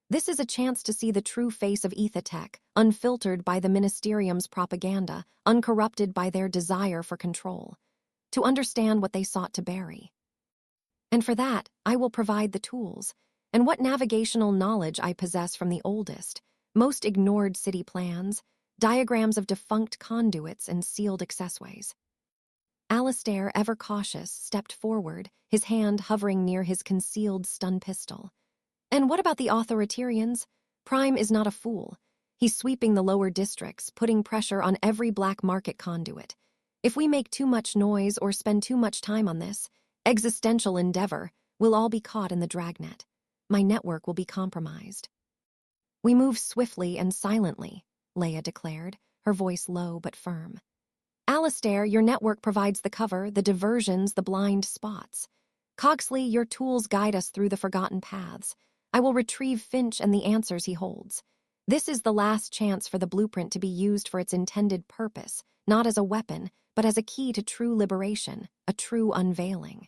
This is a chance to see the true face of Aether-tech, unfiltered by the Ministerium's propaganda, uncorrupted by their desire for control. To understand what they sought to bury. And for that, I will provide the tools, and what navigational knowledge I possess from the oldest, most ignored city plans, diagrams of defunct conduits and sealed accessways. Alistair, ever cautious, stepped forward, his hand hovering near his concealed stun pistol. And what about the Authoriterians? Prime is not a fool. He's sweeping the lower districts, putting pressure on every black market conduit. If we make too much noise or spend too much time on this existential endeavor, we'll all be caught in the dragnet. My network will be compromised. We move swiftly and silently, Leiah declared, her voice low but firm. Alistair, your network provides the cover, the diversions, the blind spots. Cogsley, your tools guide us through the forgotten paths. I will retrieve Finch and the answers he holds. This is the last chance for the blueprint to be used for its intended purpose, not as a weapon, but as a key to true liberation, a true unveiling.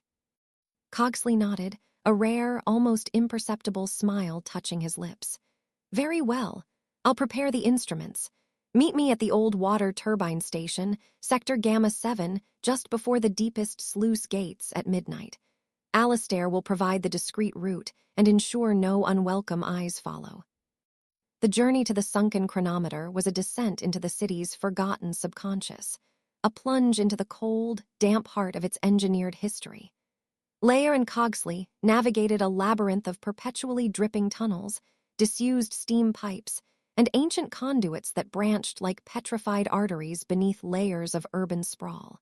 Cogsley nodded, a rare, almost imperceptible smile touching his lips. Very well. I'll prepare the instruments. Meet me at the old water turbine station, Sector Gamma 7, just before the deepest sluice gates at midnight. Alistair will provide the discreet route and ensure no unwelcome eyes follow. The journey to the sunken chronometer was a descent into the city's forgotten subconscious, a plunge into the cold, damp heart of its engineered history. Leiah and Cogsley navigated a labyrinth of perpetually dripping tunnels, disused steam pipes, and ancient conduits that branched like petrified arteries beneath layers of urban sprawl.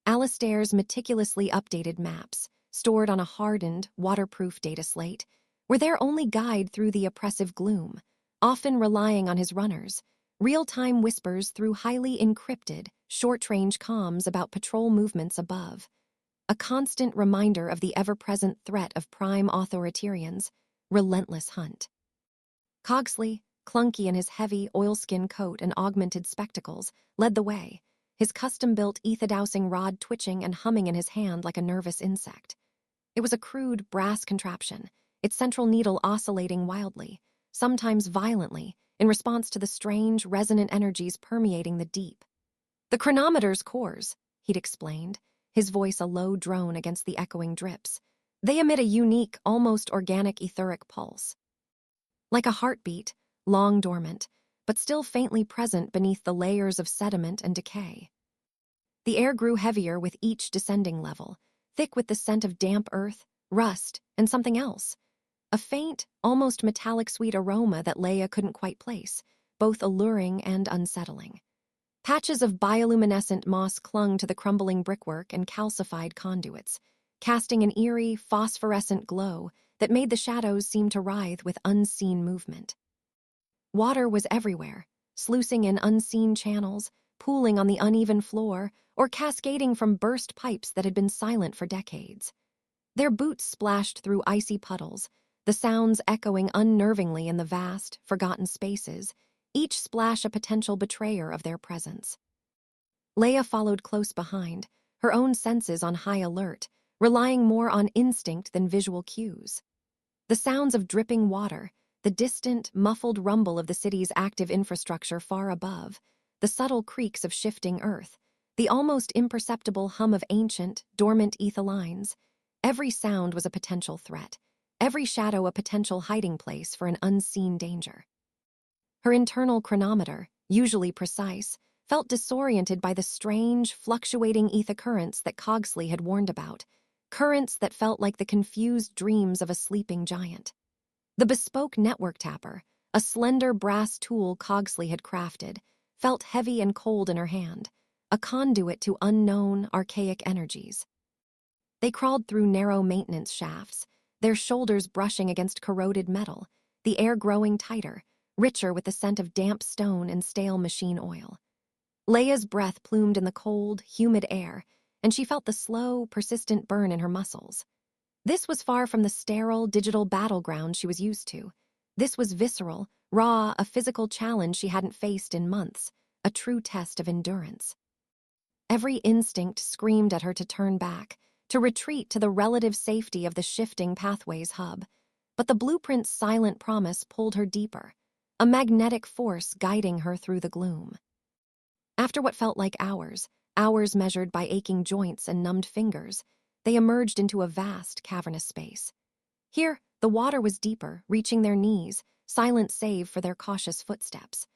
Alistair's meticulously updated maps, stored on a hardened, waterproof data slate, were their only guide through the oppressive gloom, often relying on his runners, real-time whispers through highly encrypted, short-range comms about patrol movements above, a constant reminder of the ever-present threat of prime Authoriterians, relentless hunt. Cogsley, clunky in his heavy oilskin coat and augmented spectacles, led the way, his custom-built ether-dousing rod twitching and humming in his hand like a nervous insect. It was a crude, brass contraption, its central needle oscillating wildly, sometimes violently, in response to the strange, resonant energies permeating the deep. The chronometer's cores, he'd explained, his voice a low drone against the echoing drips. They emit a unique, almost organic etheric pulse. Like a heartbeat, long dormant, but still faintly present beneath the layers of sediment and decay. The air grew heavier with each descending level, thick with the scent of damp earth, rust, and something else. A faint, almost metallic sweet aroma that Leiah couldn't quite place, both alluring and unsettling. Patches of bioluminescent moss clung to the crumbling brickwork and calcified conduits, casting an eerie, phosphorescent glow that made the shadows seem to writhe with unseen movement. Water was everywhere, sluicing in unseen channels, pooling on the uneven floor, or cascading from burst pipes that had been silent for decades. Their boots splashed through icy puddles, the sounds echoing unnervingly in the vast, forgotten spaces, each splash a potential betrayer of their presence. Leiah followed close behind, her own senses on high alert, relying more on instinct than visual cues. The sounds of dripping water, the distant, muffled rumble of the city's active infrastructure far above, the subtle creaks of shifting earth, the almost imperceptible hum of ancient, dormant ether lines. Every sound was a potential threat, every shadow a potential hiding place for an unseen danger. Her internal chronometer, usually precise, felt disoriented by the strange, fluctuating ether currents that Cogsley had warned about, currents that felt like the confused dreams of a sleeping giant. The bespoke network tapper, a slender brass tool Cogsley had crafted, felt heavy and cold in her hand, a conduit to unknown, archaic energies. They crawled through narrow maintenance shafts, their shoulders brushing against corroded metal, the air growing tighter, richer with the scent of damp stone and stale machine oil. Leia's breath plumed in the cold, humid air, and she felt the slow, persistent burn in her muscles. This was far from the sterile, digital battleground she was used to. This was visceral, raw, a physical challenge she hadn't faced in months, a true test of endurance. Every instinct screamed at her to turn back, to retreat to the relative safety of the shifting pathways hub. But the blueprint's silent promise pulled her deeper, a magnetic force guiding her through the gloom. After what felt like hours measured by aching joints and numbed fingers, they emerged into a vast, cavernous space. Here, the water was deeper, reaching their knees, silent save for their cautious footsteps.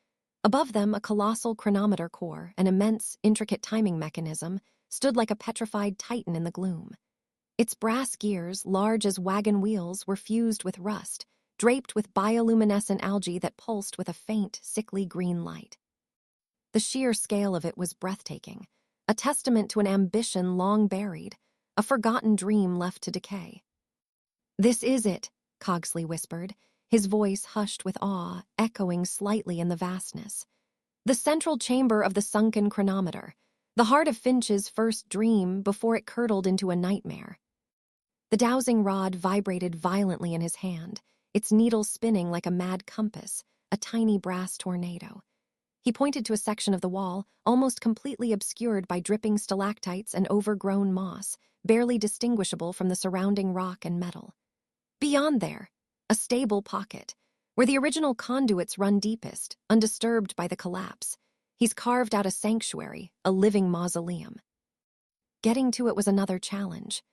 Above them, a colossal chronometer core, an immense, intricate timing mechanism, stood like a petrified titan in the gloom. Its brass gears, large as wagon wheels, were fused with rust, draped with bioluminescent algae that pulsed with a faint, sickly green light. The sheer scale of it was breathtaking, a testament to an ambition long buried, a forgotten dream left to decay. "This is it," Cogsley whispered, his voice hushed with awe, echoing slightly in the vastness. "The central chamber of the sunken chronometer, the heart of Finch's first dream before it curdled into a nightmare." The dowsing rod vibrated violently in his hand, its needle spinning like a mad compass, a tiny brass tornado. He pointed to a section of the wall, almost completely obscured by dripping stalactites and overgrown moss, barely distinguishable from the surrounding rock and metal. Beyond there, a stable pocket, where the original conduits run deepest, undisturbed by the collapse. He's carved out a sanctuary, a living mausoleum. Getting to it was another challenge.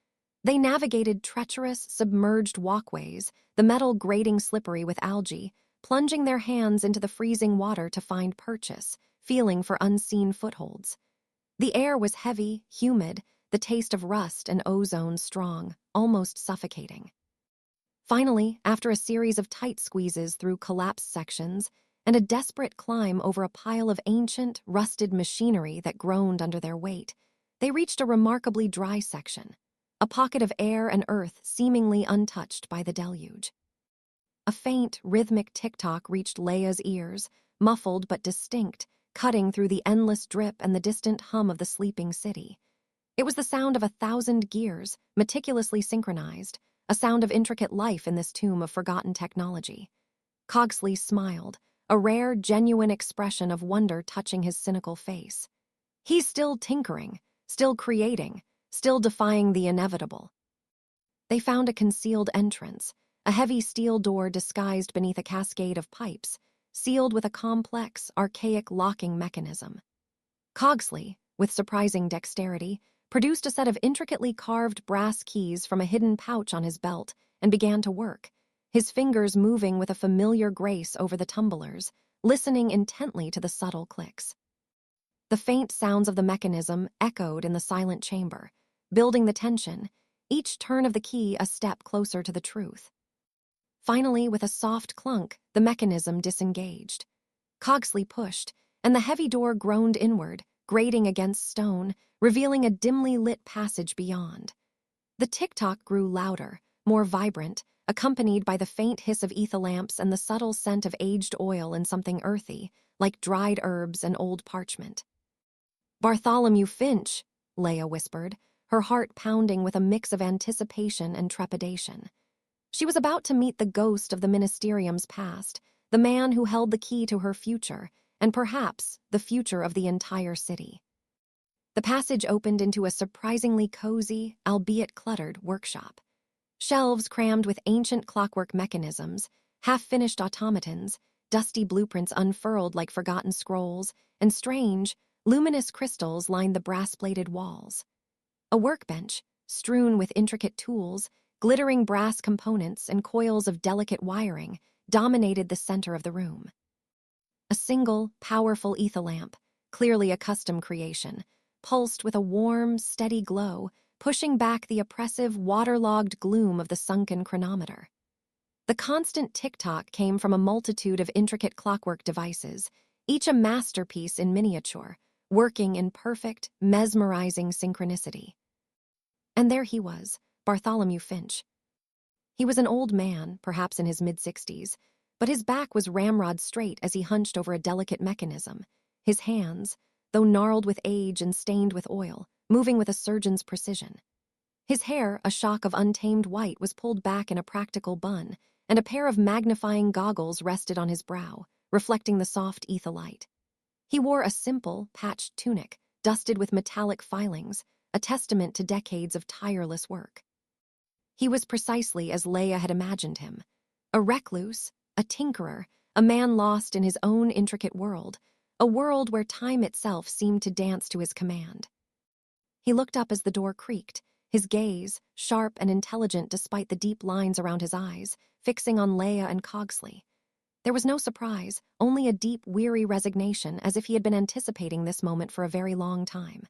They navigated treacherous, submerged walkways, the metal grating slippery with algae, plunging their hands into the freezing water to find purchase, feeling for unseen footholds. The air was heavy, humid, the taste of rust and ozone strong, almost suffocating. Finally, after a series of tight squeezes through collapsed sections and a desperate climb over a pile of ancient, rusted machinery that groaned under their weight, they reached a remarkably dry section, a pocket of air and earth seemingly untouched by the deluge. A faint, rhythmic tick-tock reached Leia's ears, muffled but distinct, cutting through the endless drip and the distant hum of the sleeping city. It was the sound of 1,000 gears, meticulously synchronized, a sound of intricate life in this tomb of forgotten technology. Cogsley smiled, a rare, genuine expression of wonder touching his cynical face. He's still tinkering, still creating, still defying the inevitable. They found a concealed entrance, a heavy steel door disguised beneath a cascade of pipes, sealed with a complex, archaic locking mechanism. Cogsley, with surprising dexterity, produced a set of intricately carved brass keys from a hidden pouch on his belt and began to work, his fingers moving with a familiar grace over the tumblers, listening intently to the subtle clicks. The faint sounds of the mechanism echoed in the silent chamber, building the tension, each turn of the key a step closer to the truth. Finally, with a soft clunk, the mechanism disengaged. Cogsley pushed, and the heavy door groaned inward, grating against stone, revealing a dimly lit passage beyond. The tick-tock grew louder, more vibrant, accompanied by the faint hiss of ether lamps and the subtle scent of aged oil and something earthy, like dried herbs and old parchment. "Bartholomew Finch," Leiah whispered, her heart pounding with a mix of anticipation and trepidation. She was about to meet the ghost of the Ministerium's past, the man who held the key to her future, and perhaps the future of the entire city. The passage opened into a surprisingly cozy, albeit cluttered, workshop. Shelves crammed with ancient clockwork mechanisms, half-finished automatons, dusty blueprints unfurled like forgotten scrolls, and strange, luminous crystals lined the brass-bladed walls. A workbench, strewn with intricate tools, glittering brass components, and coils of delicate wiring, dominated the center of the room. A single, powerful ether lamp, clearly a custom creation, pulsed with a warm, steady glow, pushing back the oppressive, waterlogged gloom of the sunken chronometer. The constant tick-tock came from a multitude of intricate clockwork devices, each a masterpiece in miniature, working in perfect, mesmerizing synchronicity. And there he was, Bartholomew Finch. He was an old man, perhaps in his mid-60s, but his back was ramrod straight as he hunched over a delicate mechanism, his hands, though gnarled with age and stained with oil, moving with a surgeon's precision. His hair, a shock of untamed white, was pulled back in a practical bun, and a pair of magnifying goggles rested on his brow, reflecting the soft ether light. He wore a simple, patched tunic, dusted with metallic filings, a testament to decades of tireless work. He was precisely as Leiah had imagined him, a recluse, a tinkerer, a man lost in his own intricate world, a world where time itself seemed to dance to his command. He looked up as the door creaked, his gaze, sharp and intelligent despite the deep lines around his eyes, fixing on Leiah and Cogsley. There was no surprise, only a deep, weary resignation, as if he had been anticipating this moment for a very long time.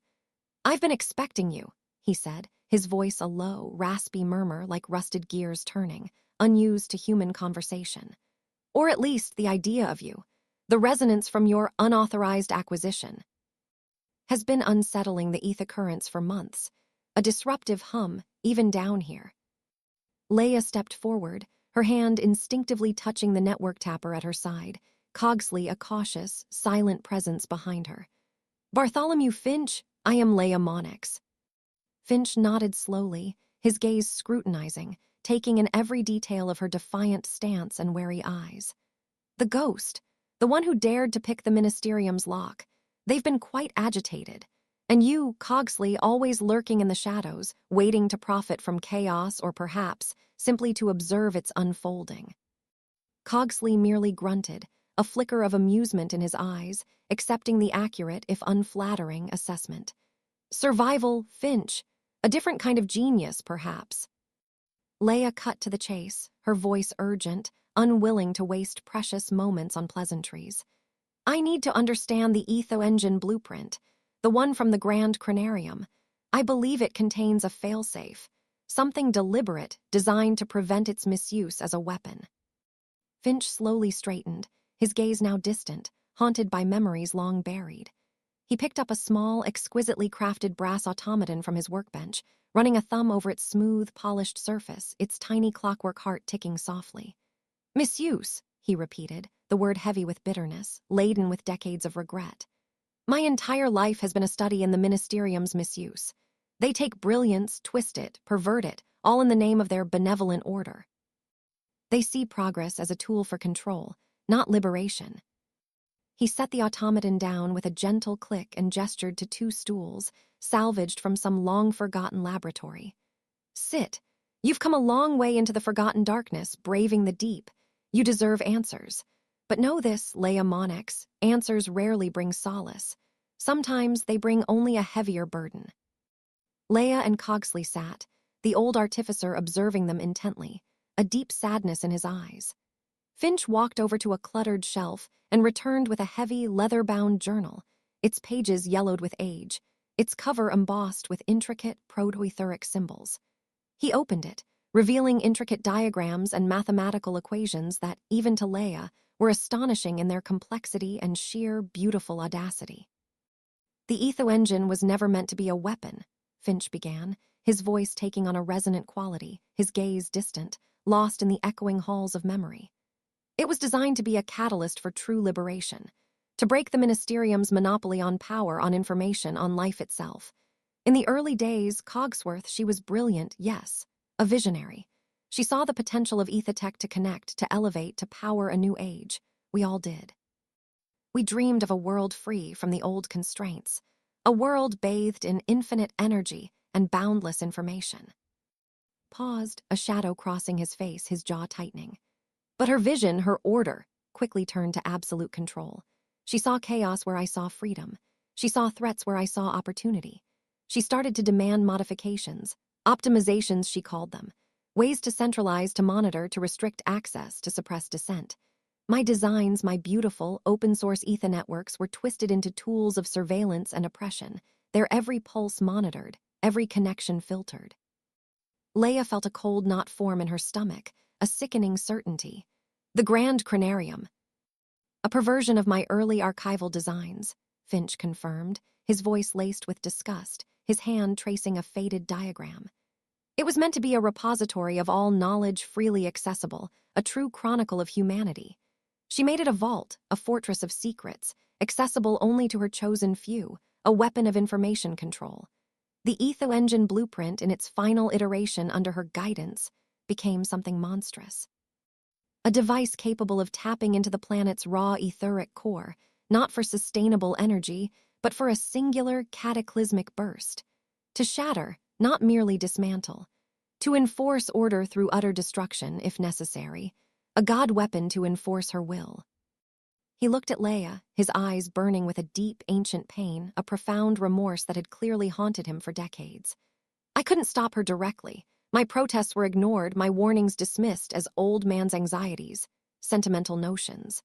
"I've been expecting you," he said, his voice a low, raspy murmur like rusted gears turning, unused to human conversation. "Or at least the idea of you. The resonance from your unauthorized acquisition has been unsettling the ether currents for months, a disruptive hum, even down here." Leiah stepped forward, her hand instinctively touching the network tapper at her side, Cogsley a cautious, silent presence behind her. "Bartholomew Finch, I am Leiah Monnex." Finch nodded slowly, his gaze scrutinizing, taking in every detail of her defiant stance and wary eyes. "The ghost, the one who dared to pick the Ministerium's lock. They've been quite agitated. And you, Cogsley, always lurking in the shadows, waiting to profit from chaos or perhaps simply to observe its unfolding." Cogsley merely grunted, a flicker of amusement in his eyes, accepting the accurate, if unflattering, assessment. "Survival, Finch. A different kind of genius, perhaps." Leiah cut to the chase, her voice urgent, unwilling to waste precious moments on pleasantries. "I need to understand the Aether-Engine Blueprint, the one from the Grand Chronarium. I believe it contains a failsafe, something deliberate designed to prevent its misuse as a weapon." Finch slowly straightened, his gaze now distant, haunted by memories long buried. He picked up a small, exquisitely crafted brass automaton from his workbench, running a thumb over its smooth, polished surface, its tiny clockwork heart ticking softly. "Misuse," he repeated, the word heavy with bitterness, laden with decades of regret. "My entire life has been a study in the Ministerium's misuse. They take brilliance, twist it, pervert it, all in the name of their benevolent order. They see progress as a tool for control, not liberation." He set the automaton down with a gentle click and gestured to 2 stools, salvaged from some long-forgotten laboratory. "Sit. You've come a long way into the forgotten darkness, braving the deep. You deserve answers. But know this, Leiah Monnex, answers rarely bring solace. Sometimes they bring only a heavier burden." Leiah and Cogsley sat, the old artificer observing them intently, a deep sadness in his eyes. Finch walked over to a cluttered shelf and returned with a heavy, leather-bound journal, its pages yellowed with age, its cover embossed with intricate proto-etheric symbols. He opened it, revealing intricate diagrams and mathematical equations that, even to Leiah, were astonishing in their complexity and sheer, beautiful audacity. "The Aether-Engine was never meant to be a weapon," Finch began, his voice taking on a resonant quality, his gaze distant, lost in the echoing halls of memory. "It was designed to be a catalyst for true liberation, to break the Ministerium's monopoly on power, on information, on life itself. In the early days, Cogsworth, she was brilliant, yes, a visionary. She saw the potential of Aether-tech to connect, to elevate, to power a new age. We all did. We dreamed of a world free from the old constraints, a world bathed in infinite energy and boundless information." Paused, a shadow crossing his face, his jaw tightening. "But her vision, her order, quickly turned to absolute control. She saw chaos where I saw freedom. She saw threats where I saw opportunity. She started to demand modifications, optimizations she called them, ways to centralize, to monitor, to restrict access, to suppress dissent. My designs, my beautiful, open-source ether networks were twisted into tools of surveillance and oppression, their every pulse monitored, every connection filtered." Leiah felt a cold knot form in her stomach, a sickening certainty. "The Grand Chronarium. A perversion of my early archival designs," Finch confirmed, his voice laced with disgust, his hand tracing a faded diagram. "It was meant to be a repository of all knowledge freely accessible, a true chronicle of humanity. She made it a vault, a fortress of secrets, accessible only to her chosen few, a weapon of information control. The Aether-Engine Blueprint, in its final iteration under her guidance, became something monstrous. A device capable of tapping into the planet's raw etheric core, not for sustainable energy, but for a singular, cataclysmic burst. To shatter, not merely dismantle. To enforce order through utter destruction, if necessary. A god weapon to enforce her will." He looked at Leiah, his eyes burning with a deep, ancient pain, a profound remorse that had clearly haunted him for decades. "I couldn't stop her directly. My protests were ignored, my warnings dismissed as old man's anxieties, sentimental notions.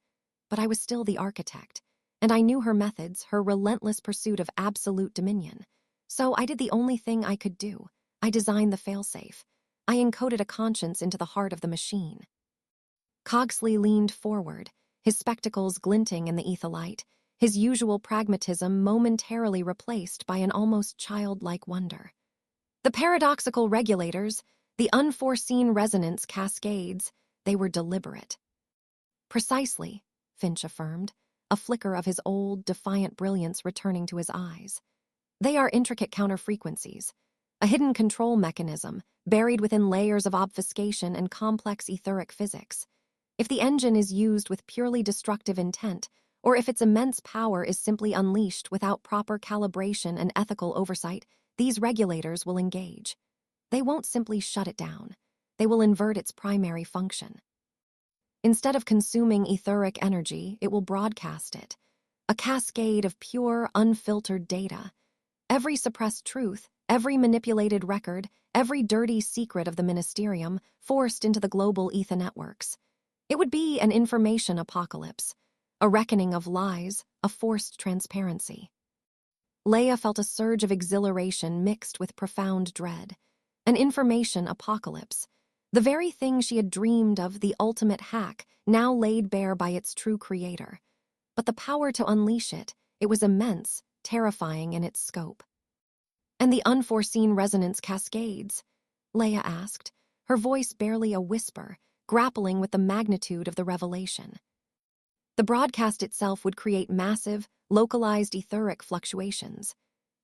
But I was still the architect, and I knew her methods, her relentless pursuit of absolute dominion. So I did the only thing I could do. I designed the failsafe. I encoded a conscience into the heart of the machine. Cogsley leaned forward, his spectacles glinting in the ether light, his usual pragmatism momentarily replaced by an almost childlike wonder. The paradoxical regulators, the unforeseen resonance cascades, they were deliberate. Precisely, Finch affirmed, a flicker of his old, defiant brilliance returning to his eyes. They are intricate counterfrequencies, a hidden control mechanism buried within layers of obfuscation and complex etheric physics. If the engine is used with purely destructive intent, or if its immense power is simply unleashed without proper calibration and ethical oversight, these regulators will engage. They won't simply shut it down. They will invert its primary function. Instead of consuming etheric energy, it will broadcast it, a cascade of pure, unfiltered data. Every suppressed truth, every manipulated record, every dirty secret of the Ministerium forced into the global ether networks. It would be an information apocalypse, a reckoning of lies, a forced transparency. Leiah felt a surge of exhilaration mixed with profound dread. An information apocalypse. The very thing she had dreamed of, the ultimate hack, now laid bare by its true creator. But the power to unleash it, it was immense, terrifying in its scope. And the unforeseen resonance cascades? Leiah asked, her voice barely a whisper, grappling with the magnitude of the revelation. The broadcast itself would create massive, localized etheric fluctuations,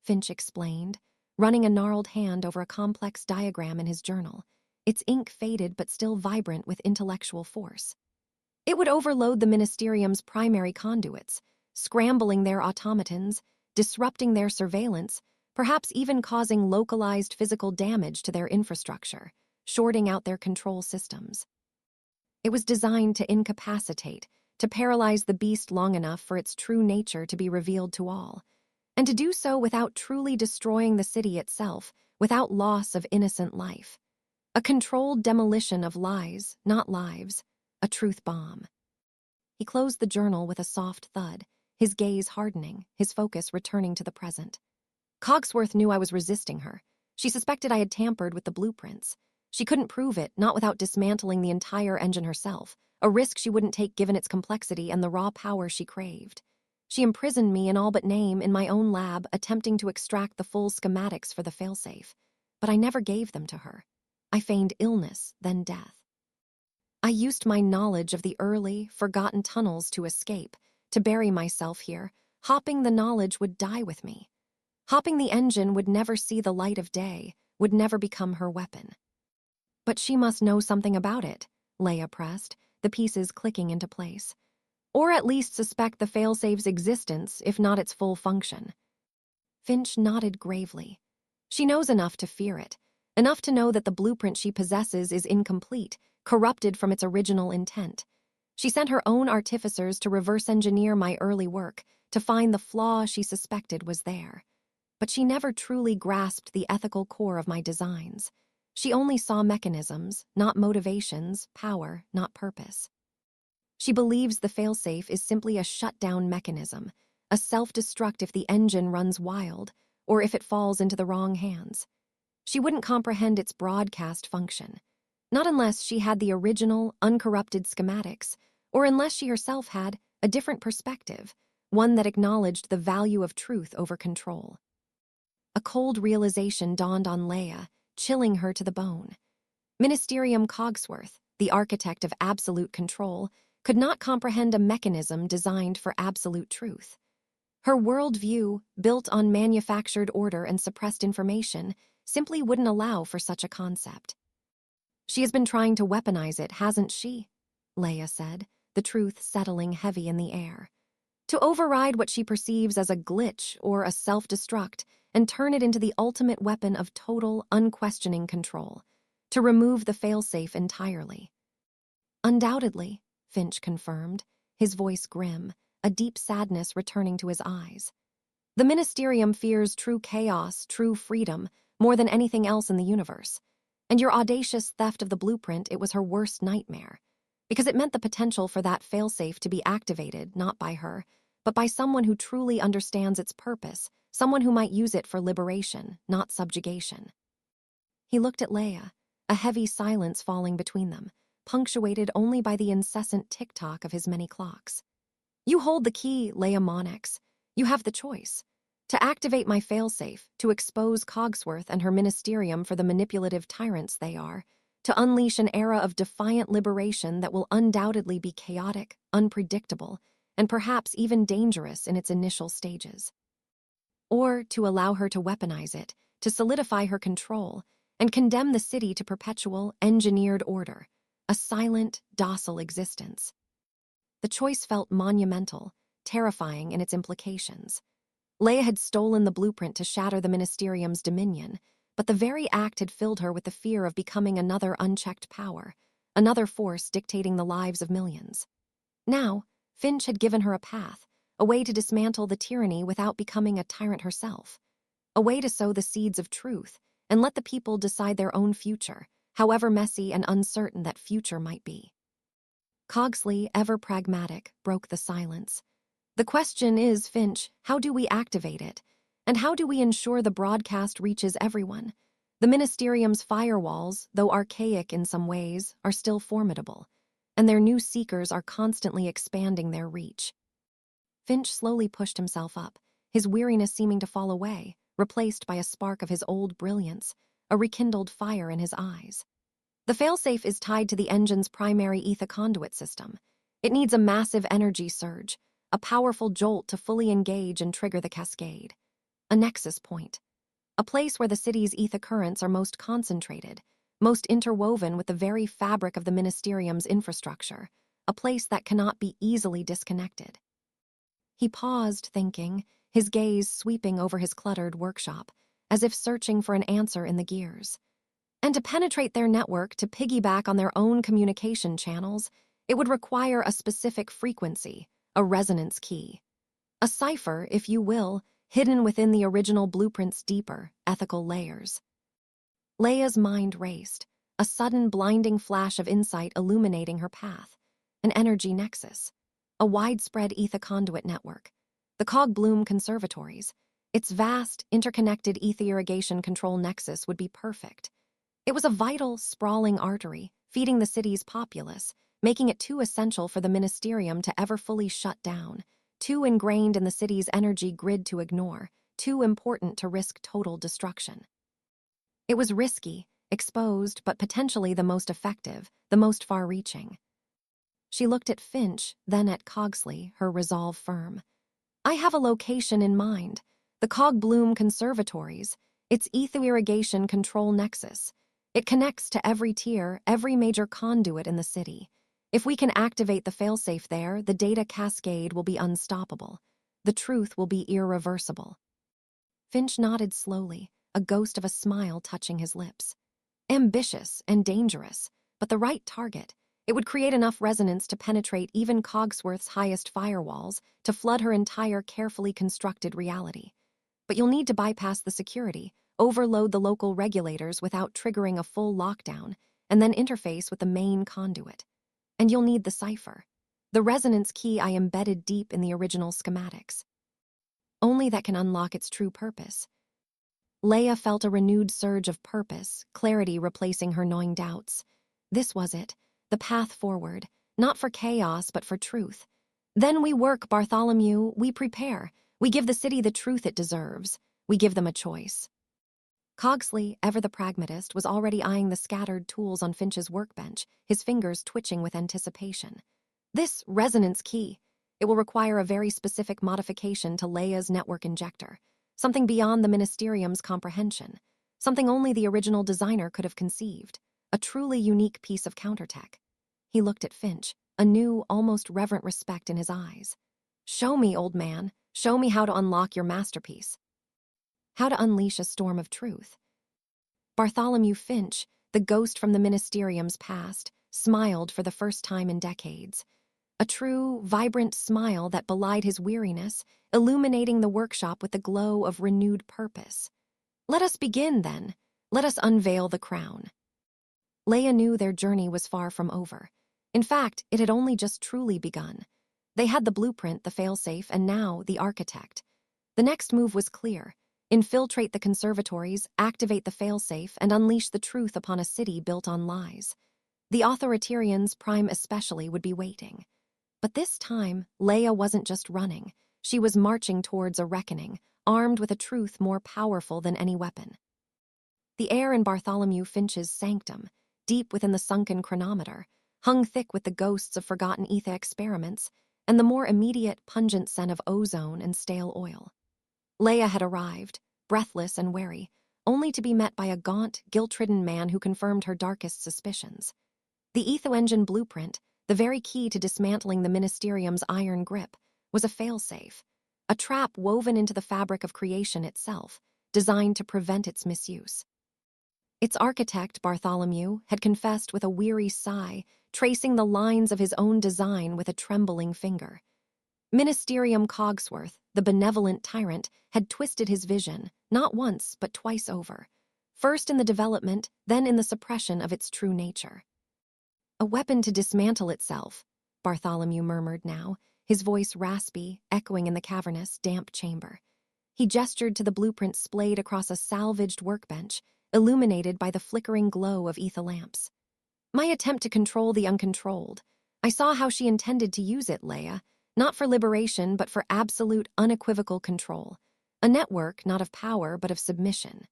Finch explained, running a gnarled hand over a complex diagram in his journal, its ink faded but still vibrant with intellectual force. It would overload the Ministerium's primary conduits, scrambling their automatons, disrupting their surveillance, perhaps even causing localized physical damage to their infrastructure, shorting out their control systems. It was designed to incapacitate, to paralyze the beast long enough for its true nature to be revealed to all, and to do so without truly destroying the city itself, without loss of innocent life. A controlled demolition of lies, not lives, a truth bomb. He closed the journal with a soft thud, his gaze hardening, his focus returning to the present. Cogsworth knew I was resisting her. She suspected I had tampered with the blueprints. She couldn't prove it, not without dismantling the entire engine herself, a risk she wouldn't take given its complexity and the raw power she craved. She imprisoned me in all but name in my own lab, attempting to extract the full schematics for the failsafe. But I never gave them to her. I feigned illness, then death. I used my knowledge of the early, forgotten tunnels to escape, to bury myself here. Hopping the knowledge would die with me. Hopping the engine would never see the light of day, would never become her weapon. But she must know something about it, Leiah pressed, the pieces clicking into place. Or at least suspect the failsafe's existence, if not its full function. Finch nodded gravely. She knows enough to fear it, enough to know that the blueprint she possesses is incomplete, corrupted from its original intent. She sent her own artificers to reverse-engineer my early work, to find the flaw she suspected was there. But she never truly grasped the ethical core of my designs. She only saw mechanisms, not motivations, power, not purpose. She believes the failsafe is simply a shutdown mechanism, a self-destruct if the engine runs wild, or if it falls into the wrong hands. She wouldn't comprehend its broadcast function, not unless she had the original, uncorrupted schematics, or unless she herself had a different perspective, one that acknowledged the value of truth over control. A cold realization dawned on Leiah, chilling her to the bone. Ministerium Cogsworth, the architect of absolute control, could not comprehend a mechanism designed for absolute truth. Her worldview, built on manufactured order and suppressed information, simply wouldn't allow for such a concept. She has been trying to weaponize it, hasn't she? Leiah said, the truth settling heavy in the air. To override what she perceives as a glitch or a self-destruct and turn it into the ultimate weapon of total, unquestioning control. To remove the failsafe entirely. Undoubtedly, Finch confirmed, his voice grim, a deep sadness returning to his eyes. The Ministerium fears true chaos, true freedom, more than anything else in the universe. And your audacious theft of the blueprint, it was her worst nightmare. Because it meant the potential for that failsafe to be activated, not by her, but by someone who truly understands its purpose, someone who might use it for liberation, not subjugation. He looked at Leiah, a heavy silence falling between them, punctuated only by the incessant tick-tock of his many clocks. You hold the key, Leiah Monnex. You have the choice. To activate my failsafe, to expose Cogsworth and her Ministerium for the manipulative tyrants they are, to unleash an era of defiant liberation that will undoubtedly be chaotic, unpredictable, and perhaps even dangerous in its initial stages. Or to allow her to weaponize it, to solidify her control, and condemn the city to perpetual, engineered order, a silent, docile existence. The choice felt monumental, terrifying in its implications. Leiah had stolen the blueprint to shatter the Ministerium's dominion, but the very act had filled her with the fear of becoming another unchecked power, another force dictating the lives of millions. Now, Finch had given her a path, a way to dismantle the tyranny without becoming a tyrant herself, a way to sow the seeds of truth and let the people decide their own future, however messy and uncertain that future might be. Cogsley, ever pragmatic, broke the silence. The question is, Finch, how do we activate it? And how do we ensure the broadcast reaches everyone? The Ministerium's firewalls, though archaic in some ways, are still formidable, and their new seekers are constantly expanding their reach. Finch slowly pushed himself up, his weariness seeming to fall away, replaced by a spark of his old brilliance, a rekindled fire in his eyes. The failsafe is tied to the engine's primary ether conduit system. It needs a massive energy surge, a powerful jolt to fully engage and trigger the cascade. A nexus point. A place where the city's ether currents are most concentrated, most interwoven with the very fabric of the Ministerium's infrastructure, a place that cannot be easily disconnected. He paused, thinking, his gaze sweeping over his cluttered workshop, as if searching for an answer in the gears. And to penetrate their network, to piggyback on their own communication channels, it would require a specific frequency, a resonance key. A cipher, if you will, hidden within the original blueprint's deeper, ethical layers. Leia's mind raced, a sudden blinding flash of insight illuminating her path. An energy nexus. A widespread ether conduit network. The Cogwheel conservatories. Its vast, interconnected ether irrigation control nexus would be perfect. It was a vital, sprawling artery, feeding the city's populace, making it too essential for the Ministerium to ever fully shut down, too ingrained in the city's energy grid to ignore, too important to risk total destruction. It was risky, exposed, but potentially the most effective, the most far-reaching. She looked at Finch, then at Cogsley, her resolve firm. I have a location in mind, the Cogwheel Conservatories, its ether irrigation control nexus. It connects to every tier, every major conduit in the city. If we can activate the failsafe there, the data cascade will be unstoppable. The truth will be irreversible. Finch nodded slowly, a ghost of a smile touching his lips. Ambitious and dangerous, but the right target. It would create enough resonance to penetrate even Cogsworth's highest firewalls, to flood her entire carefully constructed reality. But you'll need to bypass the security, overload the local regulators without triggering a full lockdown, and then interface with the main conduit. And you'll need the cipher, the resonance key I embedded deep in the original schematics. Only that can unlock its true purpose. Leiah felt a renewed surge of purpose, clarity replacing her gnawing doubts. This was it, the path forward, not for chaos but for truth. Then we work, Bartholomew, we prepare. We give the city the truth it deserves. We give them a choice. Cogsley, ever the pragmatist, was already eyeing the scattered tools on Finch's workbench, his fingers twitching with anticipation. This resonance key, it will require a very specific modification to Leia's network injector, something beyond the Ministerium's comprehension, something only the original designer could have conceived, a truly unique piece of countertech. He looked at Finch, a new, almost reverent respect in his eyes. Show me, old man, show me how to unlock your masterpiece. How to unleash a storm of truth. Bartholomew Finch, the ghost from the Ministerium's past, smiled for the first time in decades. A true, vibrant smile that belied his weariness, illuminating the workshop with the glow of renewed purpose. Let us begin, then. Let us unveil the crown. Leiah knew their journey was far from over. In fact, it had only just truly begun. They had the blueprint, the failsafe, and now the architect. The next move was clear. Infiltrate the conservatories, activate the failsafe, and unleash the truth upon a city built on lies. The Authoriterians, Prime especially, would be waiting. But this time, Leiah wasn't just running. She was marching towards a reckoning, armed with a truth more powerful than any weapon. The air in Bartholomew Finch's sanctum, deep within the sunken chronometer, hung thick with the ghosts of forgotten ether experiments and the more immediate, pungent scent of ozone and stale oil. Leiah had arrived, breathless and wary, only to be met by a gaunt, guilt-ridden man who confirmed her darkest suspicions. The Aether-Engine Blueprint, the very key to dismantling the Ministerium's iron grip, was a failsafe, a trap woven into the fabric of creation itself, designed to prevent its misuse. Its architect, Bartholomew, had confessed with a weary sigh, tracing the lines of his own design with a trembling finger. Ministerium Cogsworth, the benevolent tyrant, had twisted his vision, not once but twice over, first in the development, then in the suppression of its true nature. A weapon to dismantle itself, Bartholomew murmured now, his voice raspy, echoing in the cavernous, damp chamber. He gestured to the blueprint splayed across a salvaged workbench, illuminated by the flickering glow of ether lamps. My attempt to control the uncontrolled. I saw how she intended to use it, Leiah, not for liberation but for absolute, unequivocal control. A network not of power but of submission.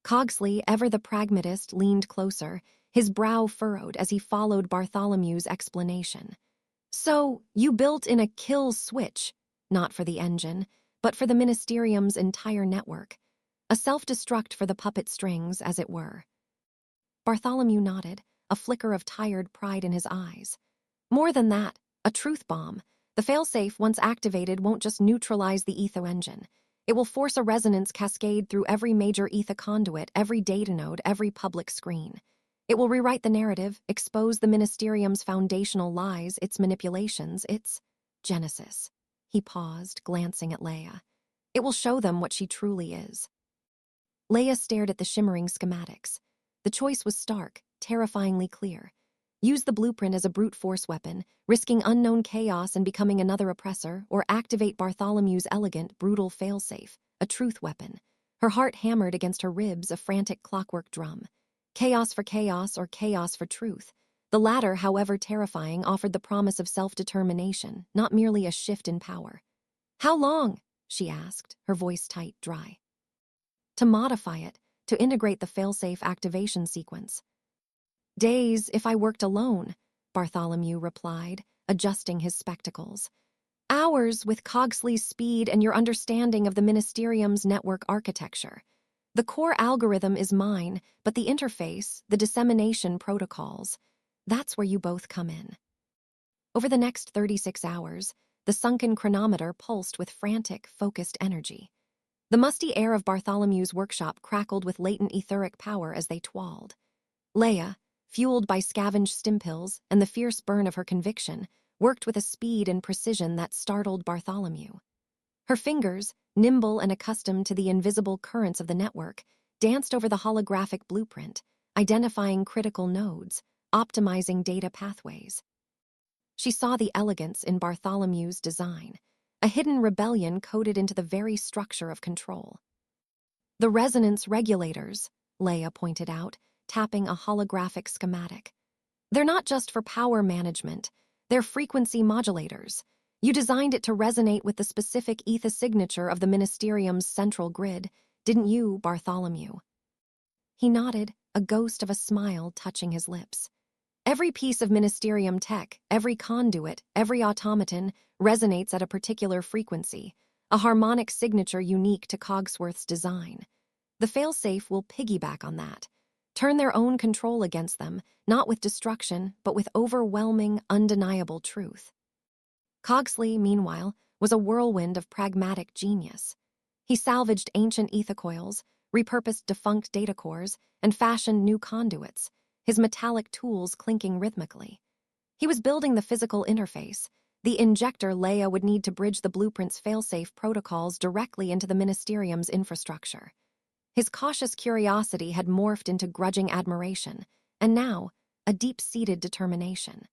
Cogsley, ever the pragmatist, leaned closer, his brow furrowed as he followed Bartholomew's explanation. So, you built in a kill switch, not for the engine, but for the Ministerium's entire network. A self-destruct for the puppet strings, as it were. Bartholomew nodded, a flicker of tired pride in his eyes. More than that, a truth bomb. The failsafe, once activated, won't just neutralize the ether engine. It will force a resonance cascade through every major ether conduit, every data node, every public screen. It will rewrite the narrative, expose the Ministerium's foundational lies, its manipulations, its genesis. He paused, glancing at Leiah. It will show them what she truly is. Leiah stared at the shimmering schematics. The choice was stark, terrifyingly clear. Use the blueprint as a brute force weapon, risking unknown chaos and becoming another oppressor, or activate Bartholomew's elegant, brutal failsafe, a truth weapon. Her heart hammered against her ribs, a frantic clockwork drum. Chaos for chaos or chaos for truth. The latter, however terrifying, offered the promise of self-determination, not merely a shift in power. How long? She asked, her voice tight, dry. To modify it, to integrate the failsafe activation sequence. Days if I worked alone, Bartholomew replied, adjusting his spectacles. Hours with Cogsley's speed and your understanding of the Ministerium's network architecture. The core algorithm is mine, but the interface, the dissemination protocols, that's where you both come in. Over the next 36 hours, the sunken chronometer pulsed with frantic, focused energy. The musty air of Bartholomew's workshop crackled with latent etheric power as they twalled. Leiah, fueled by scavenged stimpills and the fierce burn of her conviction, worked with a speed and precision that startled Bartholomew. Her fingers, nimble and accustomed to the invisible currents of the network, danced over the holographic blueprint, identifying critical nodes, optimizing data pathways. She saw the elegance in Bartholomew's design, a hidden rebellion coded into the very structure of control. The resonance regulators, Leiah pointed out, tapping a holographic schematic. They're not just for power management, they're frequency modulators. You designed it to resonate with the specific ether signature of the Ministerium's central grid, didn't you, Bartholomew? He nodded, a ghost of a smile touching his lips. Every piece of Ministerium tech, every conduit, every automaton resonates at a particular frequency, a harmonic signature unique to Cogsworth's design. The failsafe will piggyback on that, turn their own control against them, not with destruction, but with overwhelming, undeniable truth. Cogsley, meanwhile, was a whirlwind of pragmatic genius. He salvaged ancient ether coils, repurposed defunct data cores, and fashioned new conduits, his metallic tools clinking rhythmically. He was building the physical interface, the injector Leiah would need to bridge the blueprint's failsafe protocols directly into the Ministerium's infrastructure. His cautious curiosity had morphed into grudging admiration, and now, a deep-seated determination.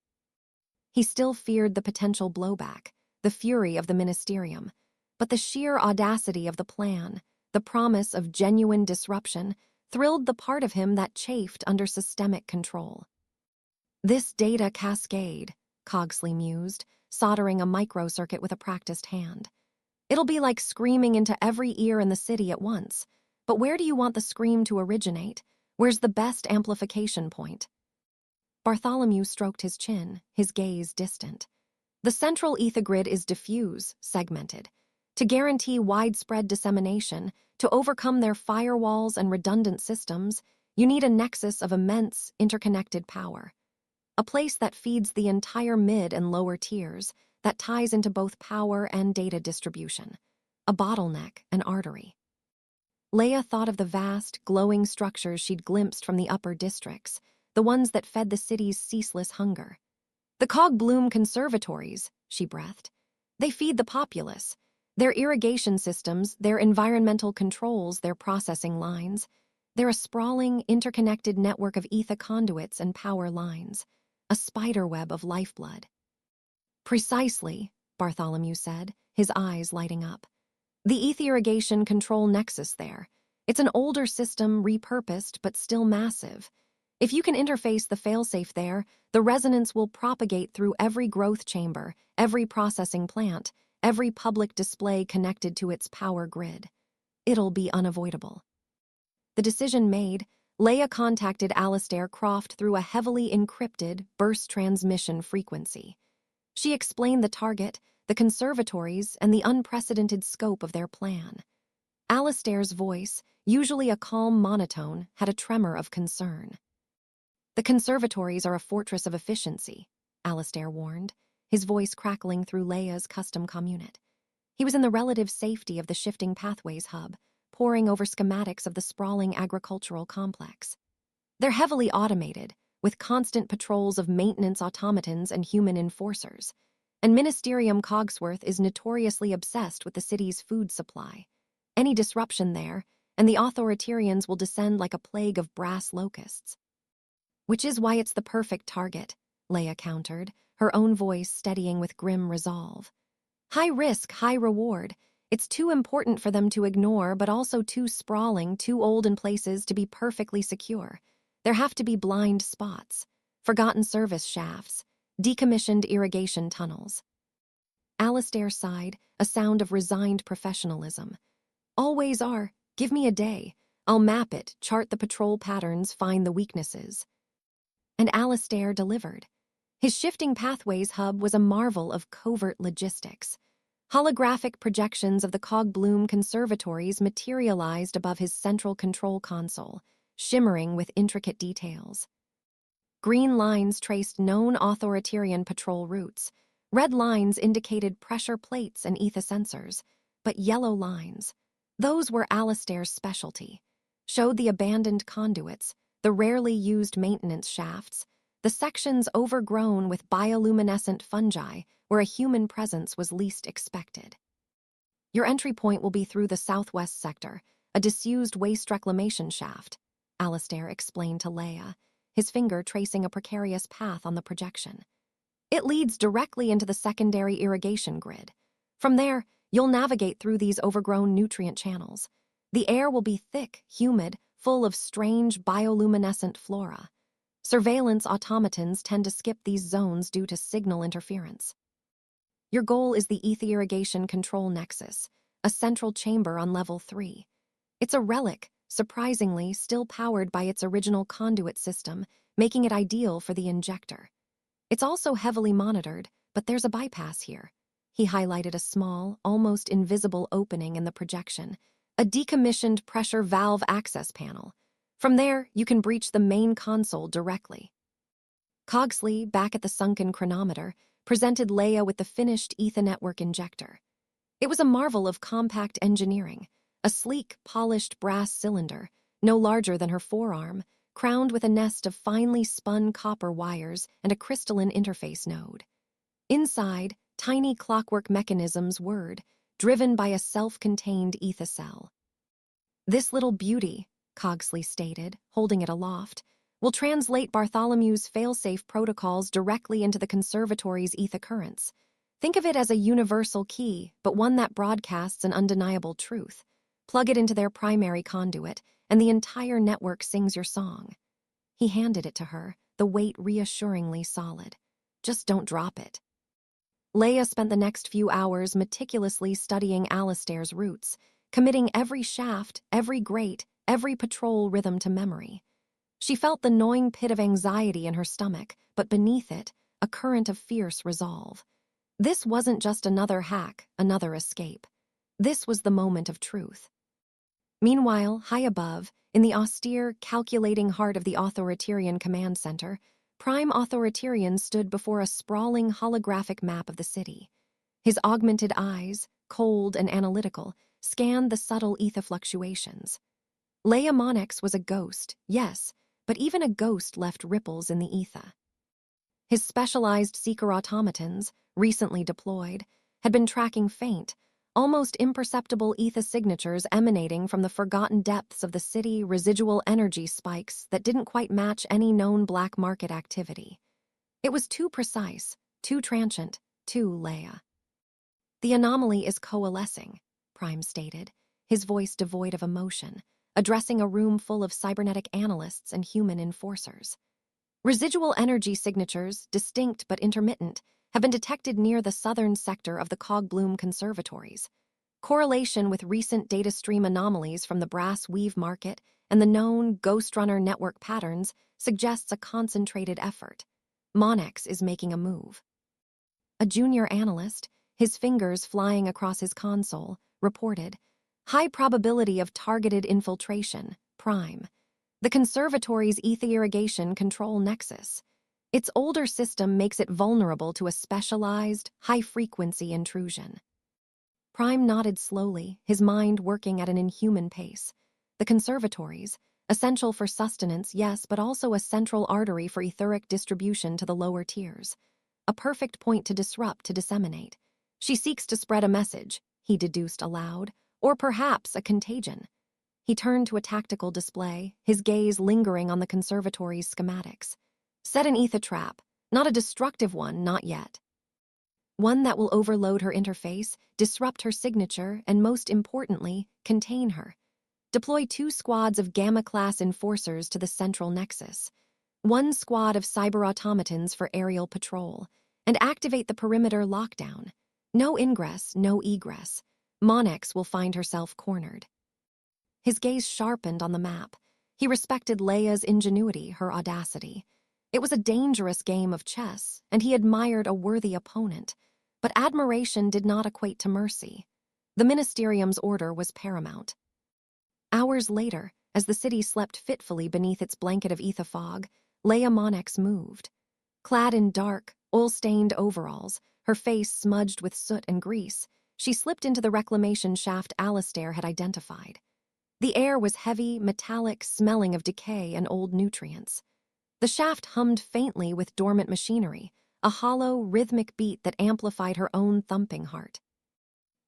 He still feared the potential blowback, the fury of the Ministerium, But the sheer audacity of the plan, the promise of genuine disruption, thrilled the part of him that chafed under systemic control. This data cascade, Cogsley mused, soldering a microcircuit with a practiced hand. It'll be like screaming into every ear in the city at once. But where do you want the scream to originate? Where's the best amplification point? Bartholomew stroked his chin, his gaze distant. The central ether grid is diffuse, segmented. To guarantee widespread dissemination, to overcome their firewalls and redundant systems, you need a nexus of immense, interconnected power. A place that feeds the entire mid and lower tiers, that ties into both power and data distribution. A bottleneck, an artery. Leiah thought of the vast, glowing structures she'd glimpsed from the upper districts, the ones that fed the city's ceaseless hunger. The Cogwheel conservatories, she breathed. They feed the populace. Their irrigation systems, their environmental controls, their processing lines. They're a sprawling, interconnected network of ether conduits and power lines. A spiderweb of lifeblood. Precisely, Bartholomew said, his eyes lighting up. The ether irrigation control nexus there. It's an older system, repurposed, but still massive. If you can interface the failsafe there, the resonance will propagate through every growth chamber, every processing plant, every public display connected to its power grid. It'll be unavoidable. The decision made, Leiah contacted Alistair Croft through a heavily encrypted burst transmission frequency. She explained the target, the conservatories, and the unprecedented scope of their plan. Alistair's voice, usually a calm monotone, had a tremor of concern. The conservatories are a fortress of efficiency, Alistair warned, his voice crackling through Leiah's custom communit. He was in the relative safety of the shifting pathways hub, poring over schematics of the sprawling agricultural complex. They're heavily automated, with constant patrols of maintenance automatons and human enforcers, and Ministerium Cogsworth is notoriously obsessed with the city's food supply. Any disruption there, and the Authoriterians will descend like a plague of brass locusts. Which is why it's the perfect target, Leiah countered, her own voice steadying with grim resolve. High risk, high reward. It's too important for them to ignore, but also too sprawling, too old in places to be perfectly secure. There have to be blind spots, forgotten service shafts, decommissioned irrigation tunnels. Alistair sighed, a sound of resigned professionalism. Always are. Give me a day. I'll map it, chart the patrol patterns, find the weaknesses. And Alistair delivered. His shifting pathways hub was a marvel of covert logistics. Holographic projections of the Cogwheel conservatories materialized above his central control console, shimmering with intricate details. Green lines traced known Authoritarian patrol routes. Red lines indicated pressure plates and ether sensors, but yellow lines, those were Alistair's specialty, showed the abandoned conduits, the rarely used maintenance shafts, the sections overgrown with bioluminescent fungi where a human presence was least expected. Your entry point will be through the southwest sector, a disused waste reclamation shaft, Alistair explained to Leiah, his finger tracing a precarious path on the projection. It leads directly into the secondary irrigation grid. From there, you'll navigate through these overgrown nutrient channels. The air will be thick, humid, full of strange bioluminescent flora. Surveillance automatons tend to skip these zones due to signal interference. Your goal is the ether irrigation control nexus, a central chamber on level 3. It's a relic, surprisingly still powered by its original conduit system, making it ideal for the injector. It's also heavily monitored, but there's a bypass here. He highlighted a small, almost invisible opening in the projection, a decommissioned pressure valve access panel. From there, you can breach the main console directly. Cogsley, back at the sunken chronometer, presented Leiah with the finished ether network injector. It was a marvel of compact engineering, a sleek, polished brass cylinder, no larger than her forearm, crowned with a nest of finely spun copper wires and a crystalline interface node. Inside, tiny clockwork mechanisms whirred, driven by a self-contained ether cell. This little beauty, Cogsley stated, holding it aloft, will translate Bartholomew's failsafe protocols directly into the conservatory's ether currents. Think of it as a universal key, but one that broadcasts an undeniable truth. Plug it into their primary conduit, and the entire network sings your song. He handed it to her, the weight reassuringly solid. Just don't drop it. Leiah spent the next few hours meticulously studying Alistair's routes, committing every shaft, every grate, every patrol rhythm to memory. She felt the gnawing pit of anxiety in her stomach, but beneath it, a current of fierce resolve. This wasn't just another hack, another escape. This was the moment of truth. Meanwhile, high above, in the austere, calculating heart of the Authoritarian command center, Prime Authoriterian stood before a sprawling holographic map of the city. His augmented eyes, cold and analytical, scanned the subtle ether fluctuations. Leiah Monnex was a ghost, yes, but even a ghost left ripples in the ether. His specialized seeker-automatons, recently deployed, had been tracking faint, almost imperceptible ether signatures emanating from the forgotten depths of the city, residual energy spikes that didn't quite match any known black market activity. It was too precise, too transient, too Leiah. "The anomaly is coalescing," Prime stated, his voice devoid of emotion, addressing a room full of cybernetic analysts and human enforcers. "Residual energy signatures, distinct but intermittent, have been detected near the southern sector of the Cogwheel conservatories. Correlation with recent data stream anomalies from the brass weave market and the known Ghost Runner network patterns suggests a concentrated effort. Monnex is making a move." A junior analyst, his fingers flying across his console, reported, "High probability of targeted infiltration, Prime. The conservatory's ether irrigation control nexus. Its older system makes it vulnerable to a specialized, high-frequency intrusion." Prime nodded slowly, his mind working at an inhuman pace. The conservatories, essential for sustenance, yes, but also a central artery for etheric distribution to the lower tiers. A perfect point to disrupt, to disseminate. She seeks to spread a message, he deduced aloud, or perhaps a contagion. He turned to a tactical display, his gaze lingering on the conservatory's schematics. Set an ether trap, not a destructive one, not yet. One that will overload her interface, disrupt her signature, and most importantly, contain her. Deploy 2 squads of Gamma-class enforcers to the central nexus. 1 squad of cyber-automatons for aerial patrol, and activate the perimeter lockdown. No ingress, no egress. Monnex will find herself cornered. His gaze sharpened on the map. He respected Leiah's ingenuity, her audacity. It was a dangerous game of chess, and he admired a worthy opponent. But admiration did not equate to mercy. The Ministerium's order was paramount. Hours later, as the city slept fitfully beneath its blanket of ether fog, Leiah Monnex moved. Clad in dark, oil-stained overalls, her face smudged with soot and grease, she slipped into the reclamation shaft Alistair had identified. The air was heavy, metallic, smelling of decay and old nutrients. The shaft hummed faintly with dormant machinery, a hollow, rhythmic beat that amplified her own thumping heart.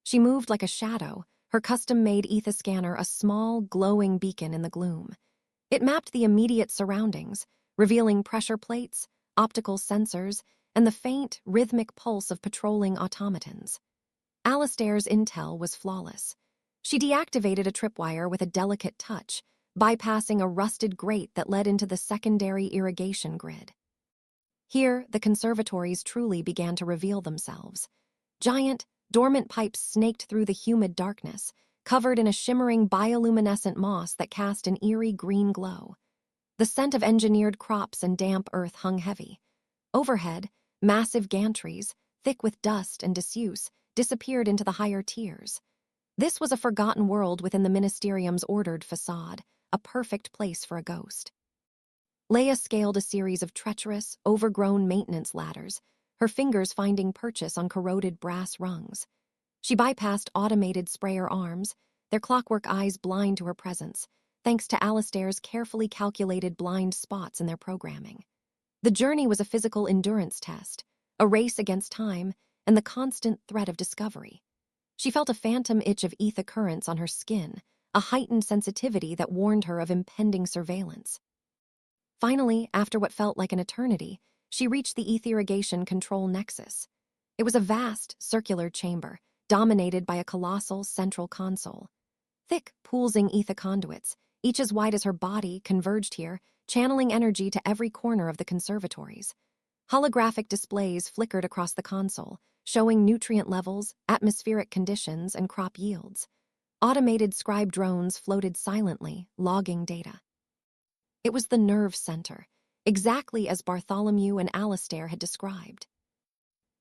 She moved like a shadow, her custom-made ether scanner a small, glowing beacon in the gloom. It mapped the immediate surroundings, revealing pressure plates, optical sensors, and the faint, rhythmic pulse of patrolling automatons. Alistair's intel was flawless. She deactivated a tripwire with a delicate touch, bypassing a rusted grate that led into the secondary irrigation grid. Here, the conservatories truly began to reveal themselves. Giant, dormant pipes snaked through the humid darkness, covered in a shimmering bioluminescent moss that cast an eerie green glow. The scent of engineered crops and damp earth hung heavy. Overhead, massive gantries, thick with dust and disuse, disappeared into the higher tiers. This was a forgotten world within the Ministerium's ordered facade, a perfect place for a ghost. Leiah scaled a series of treacherous, overgrown maintenance ladders, her fingers finding purchase on corroded brass rungs. She bypassed automated sprayer arms, their clockwork eyes blind to her presence, thanks to Alistair's carefully calculated blind spots in their programming. The journey was a physical endurance test, a race against time, and the constant threat of discovery. She felt a phantom itch of ether currents on her skin, a heightened sensitivity that warned her of impending surveillance. Finally, after what felt like an eternity, she reached the ether irrigation control nexus. It was a vast, circular chamber, dominated by a colossal central console. Thick, pulsing ether conduits, each as wide as her body, converged here, channeling energy to every corner of the conservatories. Holographic displays flickered across the console, showing nutrient levels, atmospheric conditions, and crop yields. Automated scribe drones floated silently, logging data. It was the nerve center, exactly as Bartholomew and Alistair had described.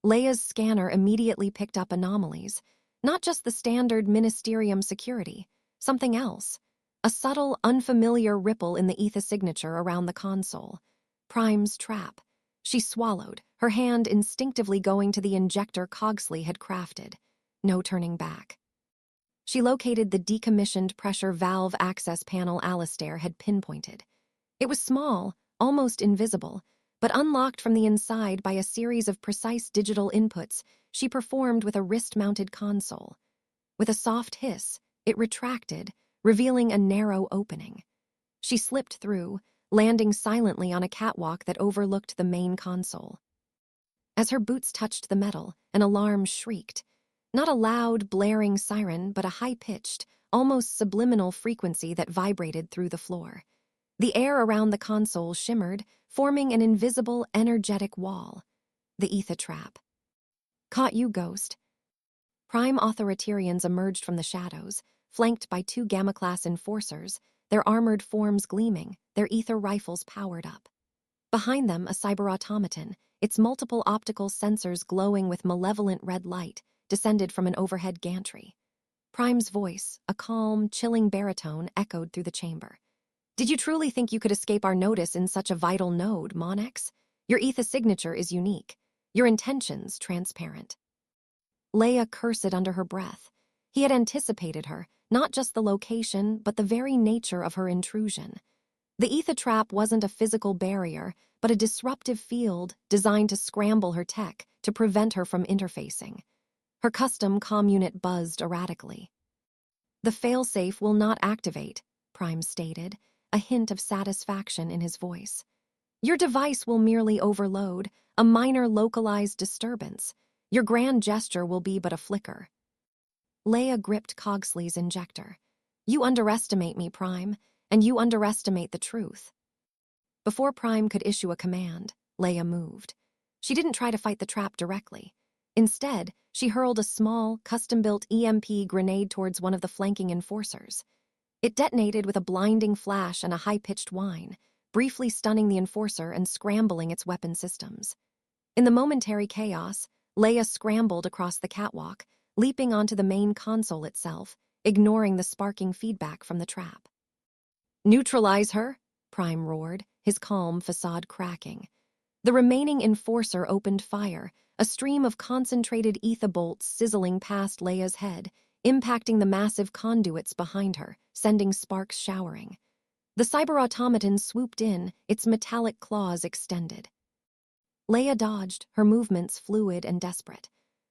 Leia's scanner immediately picked up anomalies, not just the standard Ministerium security, something else. A subtle, unfamiliar ripple in the ether signature around the console. Prime's trap. She swallowed, her hand instinctively going to the injector Cogsley had crafted. No turning back. She located the decommissioned pressure valve access panel Alistair had pinpointed. It was small, almost invisible, but unlocked from the inside by a series of precise digital inputs she performed with a wrist-mounted console. With a soft hiss, it retracted, revealing a narrow opening. She slipped through, landing silently on a catwalk that overlooked the main console. As her boots touched the metal, an alarm shrieked. Not a loud, blaring siren, but a high-pitched, almost subliminal frequency that vibrated through the floor. The air around the console shimmered, forming an invisible, energetic wall. The ether trap. Caught you, Ghost. Prime Authoriterians emerged from the shadows, flanked by 2 Gamma-class enforcers, their armored forms gleaming, their ether rifles powered up. Behind them, a cyber-automaton, its multiple optical sensors glowing with malevolent red light, descended from an overhead gantry. Prime's voice, a calm, chilling baritone, echoed through the chamber. Did you truly think you could escape our notice in such a vital node, Monnex? Your ether signature is unique. Your intentions transparent. Leiah cursed under her breath. He had anticipated her, not just the location, but the very nature of her intrusion. The ether trap wasn't a physical barrier, but a disruptive field designed to scramble her tech to prevent her from interfacing. Her custom comm unit buzzed erratically. The failsafe will not activate, Prime stated, a hint of satisfaction in his voice. Your device will merely overload, a minor localized disturbance. Your grand gesture will be but a flicker. Leiah gripped Cogsley's injector. You underestimate me, Prime, and you underestimate the truth. Before Prime could issue a command, Leiah moved. She didn't try to fight the trap directly. Instead, she hurled a small, custom-built EMP grenade towards one of the flanking enforcers. It detonated with a blinding flash and a high-pitched whine, briefly stunning the enforcer and scrambling its weapon systems. In the momentary chaos, Leiah scrambled across the catwalk, leaping onto the main console itself, ignoring the sparking feedback from the trap. Neutralize her, Prime roared, his calm facade cracking. The remaining enforcer opened fire, a stream of concentrated ether bolts sizzling past Leia's head, impacting the massive conduits behind her, sending sparks showering. The cyber-automaton swooped in, its metallic claws extended. Leiah dodged, her movements fluid and desperate.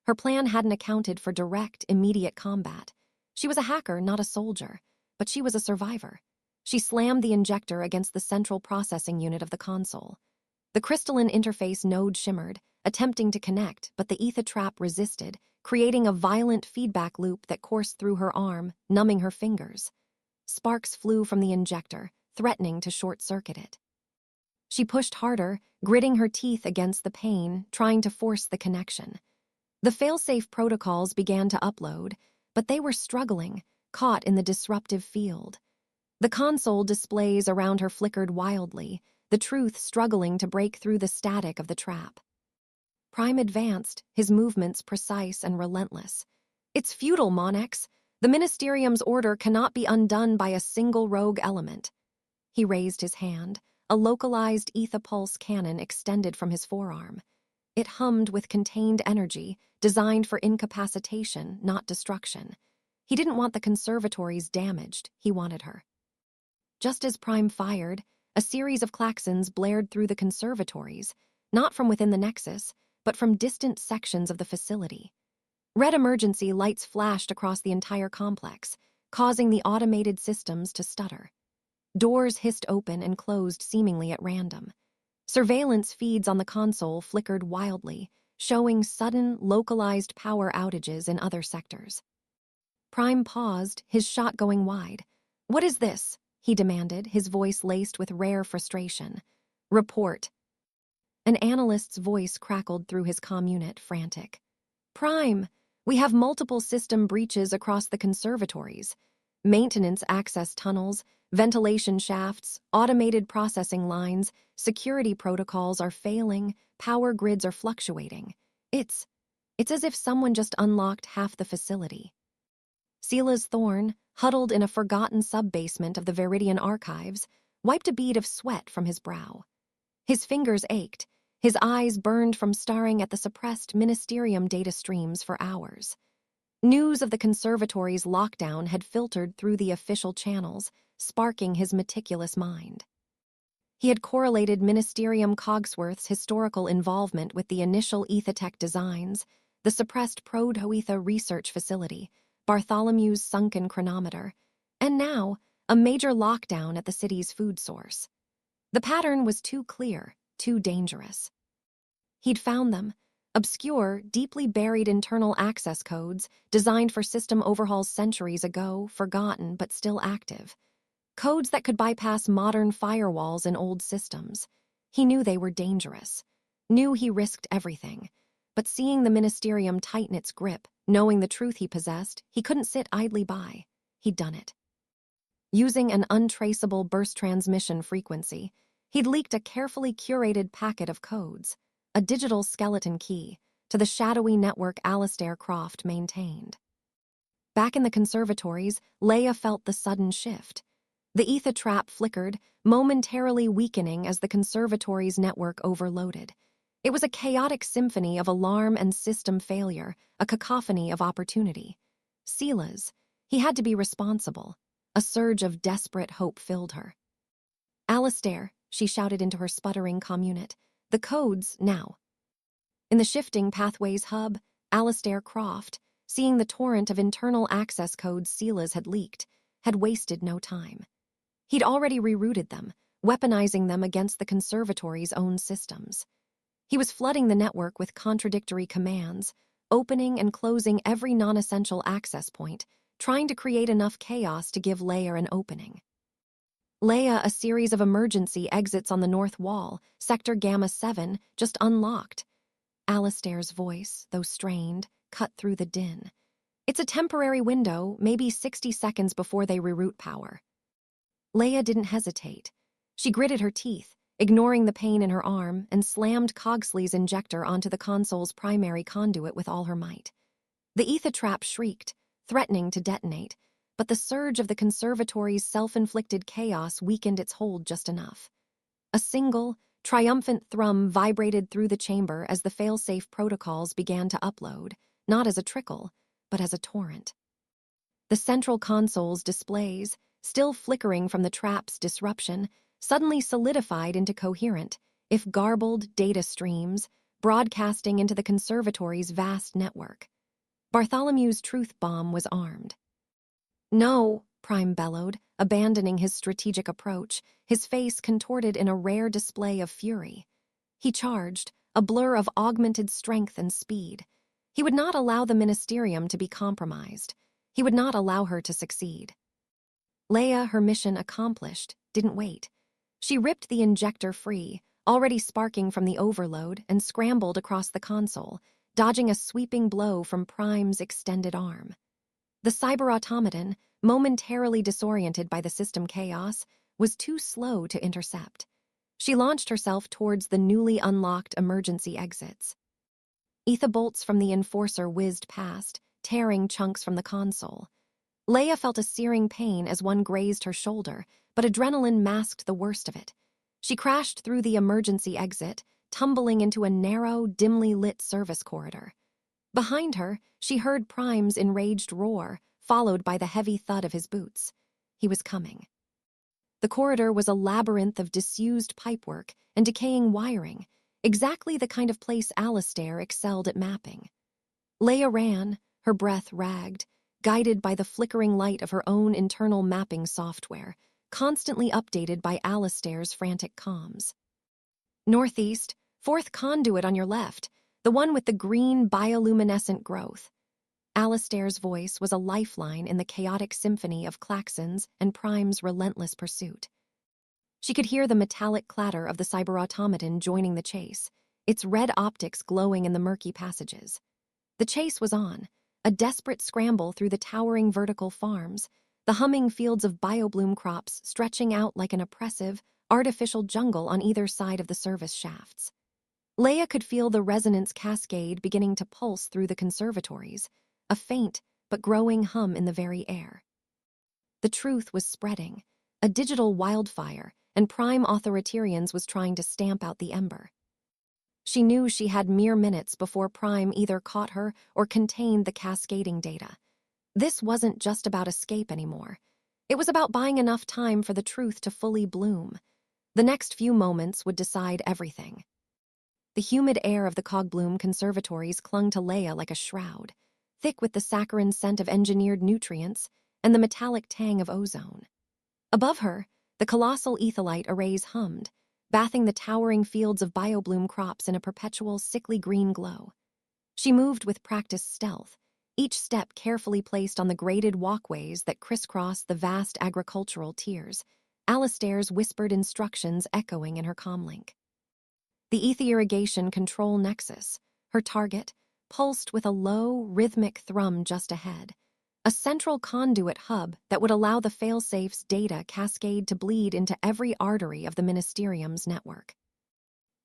Her plan hadn't accounted for direct, immediate combat. She was a hacker, not a soldier, but she was a survivor. She slammed the injector against the central processing unit of the console. The crystalline interface node shimmered, attempting to connect, but the ether trap resisted, creating a violent feedback loop that coursed through her arm, numbing her fingers. Sparks flew from the injector, threatening to short-circuit it. She pushed harder, gritting her teeth against the pain, trying to force the connection. The failsafe protocols began to upload, but they were struggling, caught in the disruptive field. The console displays around her flickered wildly, the truth struggling to break through the static of the trap. Prime advanced, his movements precise and relentless. It's futile, Monnex. The Ministerium's order cannot be undone by a single rogue element. He raised his hand, a localized ether pulse cannon extended from his forearm. It hummed with contained energy, designed for incapacitation, not destruction. He didn't want the conservatories damaged, he wanted her. Just as Prime fired, a series of klaxons blared through the conservatories, not from within the nexus, but from distant sections of the facility. Red emergency lights flashed across the entire complex, causing the automated systems to stutter. Doors hissed open and closed seemingly at random. Surveillance feeds on the console flickered wildly, showing sudden, localized power outages in other sectors. Prime paused, his shot going wide. "What is this?" he demanded, his voice laced with rare frustration. "Report." An analyst's voice crackled through his comm unit, frantic. "Prime, we have multiple system breaches across the conservatories. Maintenance access tunnels, ventilation shafts, automated processing lines, security protocols are failing, power grids are fluctuating. It's as if someone just unlocked half the facility." Silas Thorne, huddled in a forgotten sub-basement of the Viridian archives, wiped a bead of sweat from his brow. His fingers ached, his eyes burned from staring at the suppressed Ministerium data streams for hours. News of the conservatory's lockdown had filtered through the official channels, sparking his meticulous mind. He had correlated Ministerium Cogsworth's historical involvement with the initial Aether-tech designs, the suppressed Proto-Ether research facility, Bartholomew's sunken chronometer, and now a major lockdown at the city's food source. The pattern was too clear, too dangerous. He'd found them. Obscure, deeply buried internal access codes designed for system overhauls centuries ago, forgotten but still active. Codes that could bypass modern firewalls in old systems. He knew they were dangerous. Knew he risked everything. But seeing the Ministerium tighten its grip, knowing the truth he possessed, he couldn't sit idly by. He'd done it. Using an untraceable burst transmission frequency, he'd leaked a carefully curated packet of codes, a digital skeleton key, to the shadowy network Alistair Croft maintained. Back in the conservatories, Leiah felt the sudden shift. The ether trap flickered, momentarily weakening as the conservatory's network overloaded. It was a chaotic symphony of alarm and system failure, a cacophony of opportunity. Silas, he had to be responsible. A surge of desperate hope filled her. "Alistair," she shouted into her sputtering comm unit. "The codes, now." In the shifting pathways hub, Alistair Croft, seeing the torrent of internal access codes Silas had leaked, had wasted no time. He'd already rerouted them, weaponizing them against the conservatory's own systems. He was flooding the network with contradictory commands, opening and closing every non-essential access point, trying to create enough chaos to give Leiah an opening. Leiah, a series of emergency exits on the north wall, Sector Gamma 7, just unlocked. Alistair's voice, though strained, cut through the din. "It's a temporary window, maybe 60 seconds before they reroute power." Leiah didn't hesitate. She gritted her teeth, ignoring the pain in her arm, and slammed Cogsley's injector onto the console's primary conduit with all her might. The ether trap shrieked, threatening to detonate, but the surge of the conservatory's self-inflicted chaos weakened its hold just enough. A single, triumphant thrum vibrated through the chamber as the fail-safe protocols began to upload, not as a trickle, but as a torrent. The central console's displays, still flickering from the trap's disruption, suddenly solidified into coherent, if garbled, data streams, broadcasting into the conservatory's vast network. Bartholomew's truth bomb was armed. "No," Prime bellowed, abandoning his strategic approach, his face contorted in a rare display of fury. He charged, a blur of augmented strength and speed. He would not allow the Ministerium to be compromised. He would not allow her to succeed. Leiah, her mission accomplished, didn't wait. She ripped the injector free, already sparking from the overload, and scrambled across the console, dodging a sweeping blow from Prime's extended arm. The cyber-automaton, momentarily disoriented by the system chaos, was too slow to intercept. She launched herself towards the newly unlocked emergency exits. Ether bolts from the Enforcer whizzed past, tearing chunks from the console. Leiah felt a searing pain as one grazed her shoulder, but adrenaline masked the worst of it. She crashed through the emergency exit, tumbling into a narrow, dimly lit service corridor. Behind her, she heard Prime's enraged roar, followed by the heavy thud of his boots. He was coming. The corridor was a labyrinth of disused pipework and decaying wiring, exactly the kind of place Alistair excelled at mapping. Leiah ran, her breath ragged, guided by the flickering light of her own internal mapping software, constantly updated by Alistair's frantic comms. "Northeast, fourth conduit on your left. the one with the green bioluminescent growth. Alistair's voice was a lifeline in the chaotic symphony of Klaxon's and Prime's relentless pursuit. She could hear the metallic clatter of the cyber-automaton joining the chase, its red optics glowing in the murky passages. The chase was on, a desperate scramble through the towering vertical farms, the humming fields of biobloom crops stretching out like an oppressive, artificial jungle on either side of the service shafts. Leiah could feel the resonance cascade beginning to pulse through the conservatories, a faint but growing hum in the very air. The truth was spreading, a digital wildfire, and Prime Authoriterians was trying to stamp out the ember. She knew she had mere minutes before Prime either caught her or contained the cascading data. This wasn't just about escape anymore. It was about buying enough time for the truth to fully bloom. The next few moments would decide everything. The humid air of the Cogbloom conservatories clung to Leiah like a shroud, thick with the saccharine scent of engineered nutrients and the metallic tang of ozone. Above her, the colossal etholite arrays hummed, bathing the towering fields of biobloom crops in a perpetual sickly green glow. She moved with practiced stealth, each step carefully placed on the graded walkways that crisscrossed the vast agricultural tiers, Alistair's whispered instructions echoing in her comlink. The Aether-Irrigation Control Nexus, her target, pulsed with a low, rhythmic thrum just ahead, a central conduit hub that would allow the failsafe's data cascade to bleed into every artery of the Ministerium's network.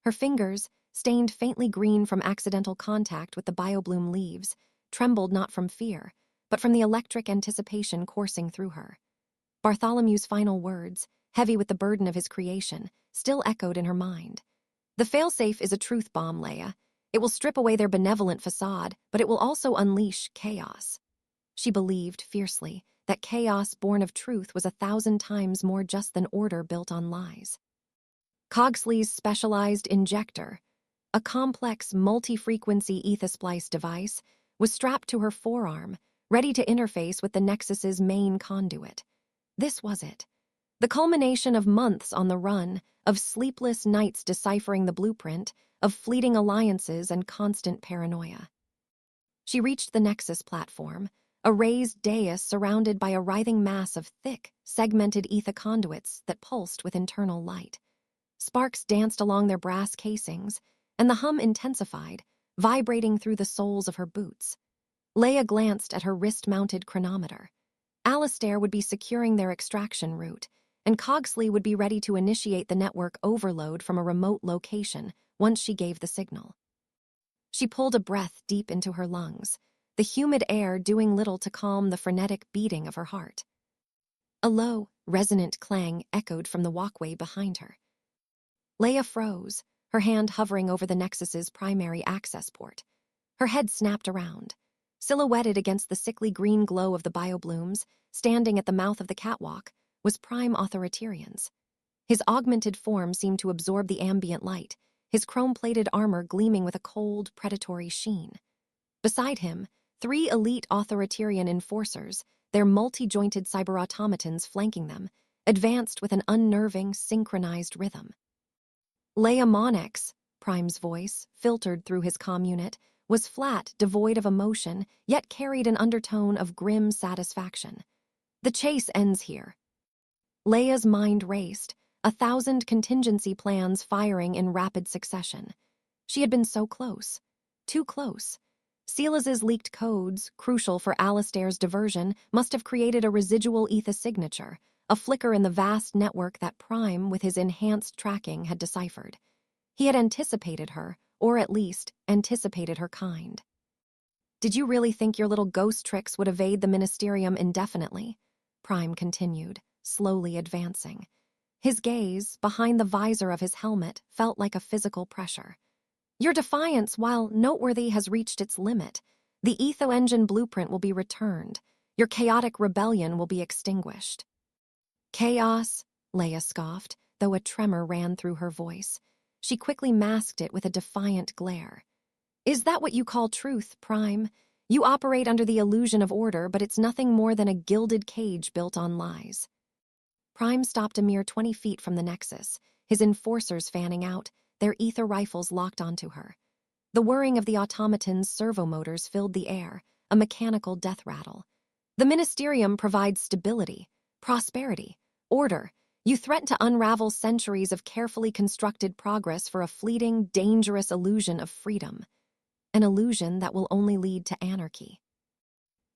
Her fingers, stained faintly green from accidental contact with the biobloom leaves, trembled not from fear, but from the electric anticipation coursing through her. Bartholomew's final words, heavy with the burden of his creation, still echoed in her mind. The failsafe is a truth bomb, Leiah. It will strip away their benevolent facade, but it will also unleash chaos. She believed, fiercely, that chaos born of truth was 1,000 times more just than order built on lies. Cogsley's specialized injector, a complex multi-frequency ether-splice device, was strapped to her forearm, ready to interface with the Nexus's main conduit. This was it. The culmination of months on the run, of sleepless nights deciphering the blueprint, of fleeting alliances and constant paranoia. She reached the Nexus platform, a raised dais surrounded by a writhing mass of thick, segmented ether conduits that pulsed with internal light. Sparks danced along their brass casings, and the hum intensified, vibrating through the soles of her boots. Leiah glanced at her wrist-mounted chronometer. Alistair would be securing their extraction route, and Cogsley would be ready to initiate the network overload from a remote location once she gave the signal. She pulled a breath deep into her lungs, the humid air doing little to calm the frenetic beating of her heart. A low, resonant clang echoed from the walkway behind her. Leiah froze, her hand hovering over the Nexus's primary access port. Her head snapped around. Silhouetted against the sickly green glow of the bioblooms, standing at the mouth of the catwalk, was Prime Authoriterians. His augmented form seemed to absorb the ambient light, his chrome-plated armor gleaming with a cold, predatory sheen. Beside him, 3 elite Authoritarian enforcers, their multi-jointed cyber-automatons flanking them, advanced with an unnerving, synchronized rhythm. Leiah Monnex, Prime's voice, filtered through his comm unit, was flat, devoid of emotion, yet carried an undertone of grim satisfaction. The chase ends here. Leia's mind raced, 1,000 contingency plans firing in rapid succession. She had been so close. Too close. Silas's leaked codes, crucial for Alistair's diversion, must have created a residual ether signature, a flicker in the vast network that Prime, with his enhanced tracking, had deciphered. He had anticipated her, or at least, anticipated her kind. "Did you really think your little ghost tricks would evade the Ministerium indefinitely?" Prime continued, slowly advancing. His gaze, behind the visor of his helmet, felt like a physical pressure. "Your defiance, while noteworthy, has reached its limit. The Aether-Engine Blueprint will be returned. Your chaotic rebellion will be extinguished." "Chaos," Leiah scoffed, though a tremor ran through her voice. She quickly masked it with a defiant glare. "Is that what you call truth, Prime? You operate under the illusion of order, but it's nothing more than a gilded cage built on lies." Prime stopped a mere 20 feet from the Nexus, his enforcers fanning out, their ether rifles locked onto her. The whirring of the automaton's servomotors filled the air, a mechanical death rattle. The Ministerium provides stability, prosperity, order. You threaten to unravel centuries of carefully constructed progress for a fleeting, dangerous illusion of freedom. An illusion that will only lead to anarchy.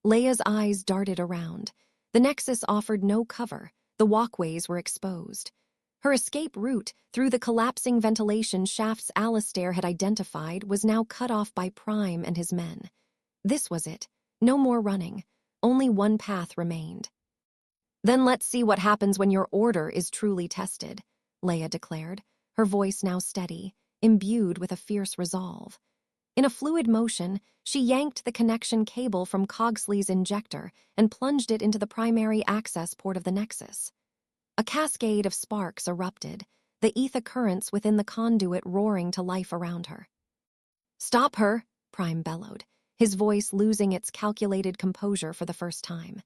Leia's eyes darted around. The Nexus offered no cover. The walkways were exposed. Her escape route through the collapsing ventilation shafts Alistair had identified was now cut off by Prime and his men. This was it. No more running. Only one path remained. "Then let's see what happens when your order is truly tested," Leiah declared, her voice now steady, imbued with a fierce resolve. In a fluid motion, she yanked the connection cable from Cogsley's injector and plunged it into the primary access port of the Nexus. A cascade of sparks erupted, the ether currents within the conduit roaring to life around her. "Stop her!" Prime bellowed, his voice losing its calculated composure for the first time.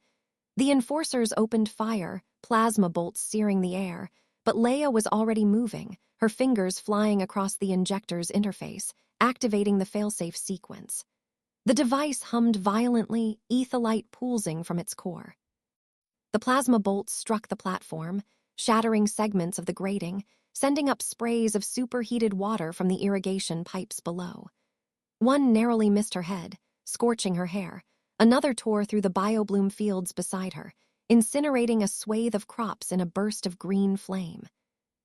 The enforcers opened fire, plasma bolts searing the air, but Leiah was already moving, her fingers flying across the injector's interface, activating the failsafe sequence. The device hummed violently, etherlight pulsing from its core. The plasma bolts struck the platform, shattering segments of the grating, sending up sprays of superheated water from the irrigation pipes below. One narrowly missed her head, scorching her hair. Another tore through the biobloom fields beside her, incinerating a swathe of crops in a burst of green flame.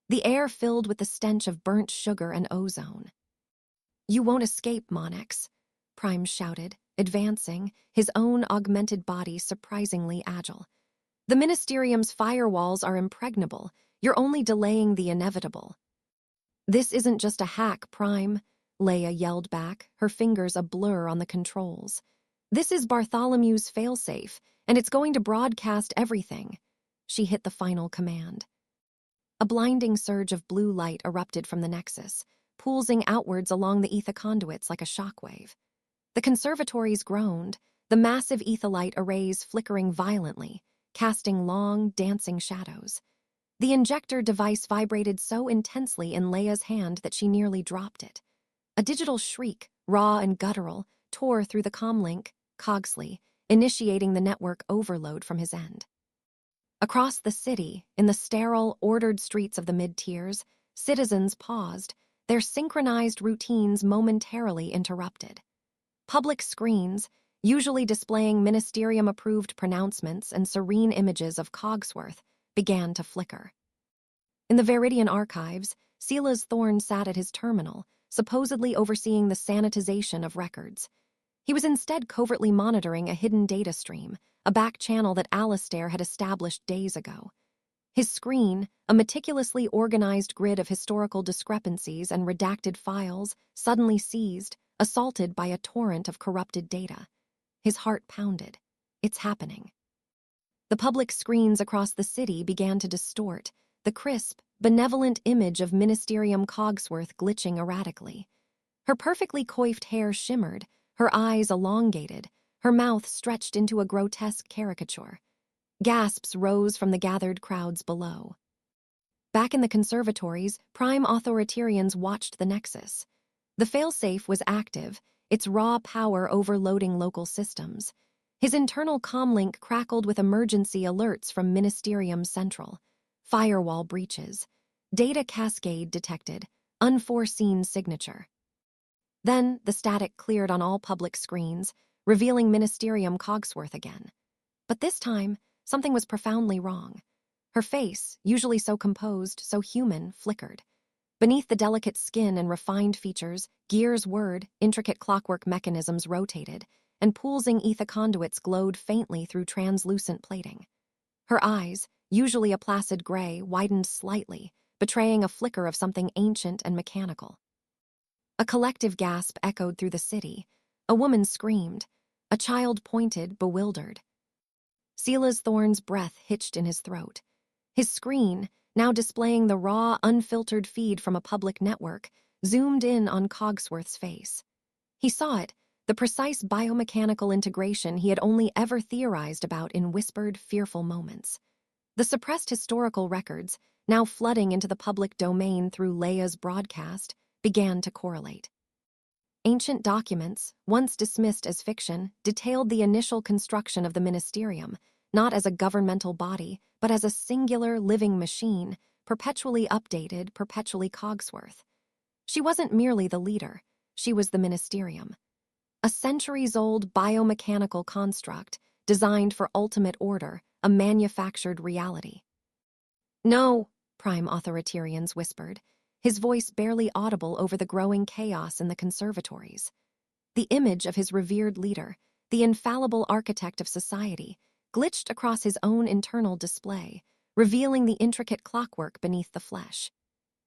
The air filled with the stench of burnt sugar and ozone. "You won't escape, Monnex," Prime shouted, advancing, his own augmented body surprisingly agile. "The Ministerium's firewalls are impregnable. You're only delaying the inevitable." "This isn't just a hack, Prime," Leiah yelled back, her fingers a blur on the controls. "This is Bartholomew's failsafe, and it's going to broadcast everything." She hit the final command. A blinding surge of blue light erupted from the Nexus, pulsing outwards along the ether conduits like a shockwave. The conservatories groaned, the massive etherlight arrays flickering violently, casting long, dancing shadows. The injector device vibrated so intensely in Leia's hand that she nearly dropped it. A digital shriek, raw and guttural, tore through the comlink, Cogsley, initiating the network overload from his end. Across the city, in the sterile, ordered streets of the mid-tiers, citizens paused, their synchronized routines momentarily interrupted. Public screens, usually displaying Ministerium-approved pronouncements and serene images of Cogsworth, began to flicker. In the Veridian archives, Silas Thorne sat at his terminal, supposedly overseeing the sanitization of records. He was instead covertly monitoring a hidden data stream, a back channel that Alistair had established days ago. His screen, a meticulously organized grid of historical discrepancies and redacted files, suddenly seized, assaulted by a torrent of corrupted data. His heart pounded. It's happening. The public screens across the city began to distort, the crisp, benevolent image of Ministerium Cogsworth glitching erratically. Her perfectly coiffed hair shimmered, her eyes elongated, her mouth stretched into a grotesque caricature. Gasps rose from the gathered crowds below. Back in the conservatories, Prime Authoriterians watched the Nexus. The failsafe was active, its raw power overloading local systems. His internal comlink crackled with emergency alerts from Ministerium Central. Firewall breaches. Data cascade detected. Unforeseen signature. Then the static cleared on all public screens, revealing Ministerium Cogsworth again. But this time, something was profoundly wrong. Her face, usually so composed, so human, flickered. Beneath the delicate skin and refined features, gears whirred, intricate clockwork mechanisms rotated, and pulsing ether conduits glowed faintly through translucent plating. Her eyes, usually a placid gray, widened slightly, betraying a flicker of something ancient and mechanical. A collective gasp echoed through the city. A woman screamed. A child pointed, bewildered. Silas Thorne's breath hitched in his throat. His screen, now displaying the raw, unfiltered feed from a public network, zoomed in on Cogsworth's face. He saw it, the precise biomechanical integration he had only ever theorized about in whispered, fearful moments. The suppressed historical records, now flooding into the public domain through Leiah's broadcast, began to correlate. Ancient documents, once dismissed as fiction, detailed the initial construction of the Ministerium, not as a governmental body, but as a singular living machine, perpetually updated, perpetually Cogsworth. She wasn't merely the leader, she was the Ministerium. A centuries-old biomechanical construct designed for ultimate order, a manufactured reality. "No," Prime Authoriterians whispered, his voice barely audible over the growing chaos in the conservatories. The image of his revered leader, the infallible architect of society, glitched across his own internal display, revealing the intricate clockwork beneath the flesh.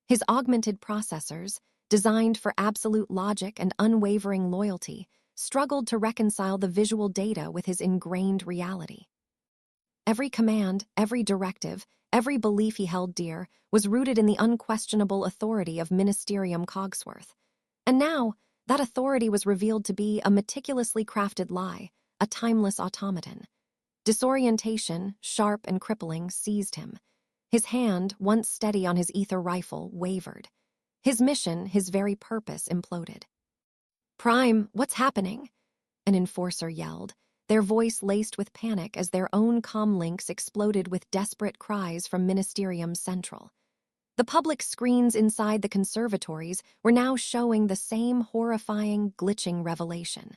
His augmented processors, designed for absolute logic and unwavering loyalty, struggled to reconcile the visual data with his ingrained reality. Every command, every directive, every belief he held dear was rooted in the unquestionable authority of Ministerium Cogsworth. And now, that authority was revealed to be a meticulously crafted lie, a timeless automaton. Disorientation, sharp and crippling, seized him. His hand, once steady on his ether rifle, wavered. His mission, his very purpose, imploded. "Prime, what's happening?" an enforcer yelled, their voice laced with panic as their own comlinks exploded with desperate cries from Ministerium Central. The public screens inside the conservatories were now showing the same horrifying, glitching revelation.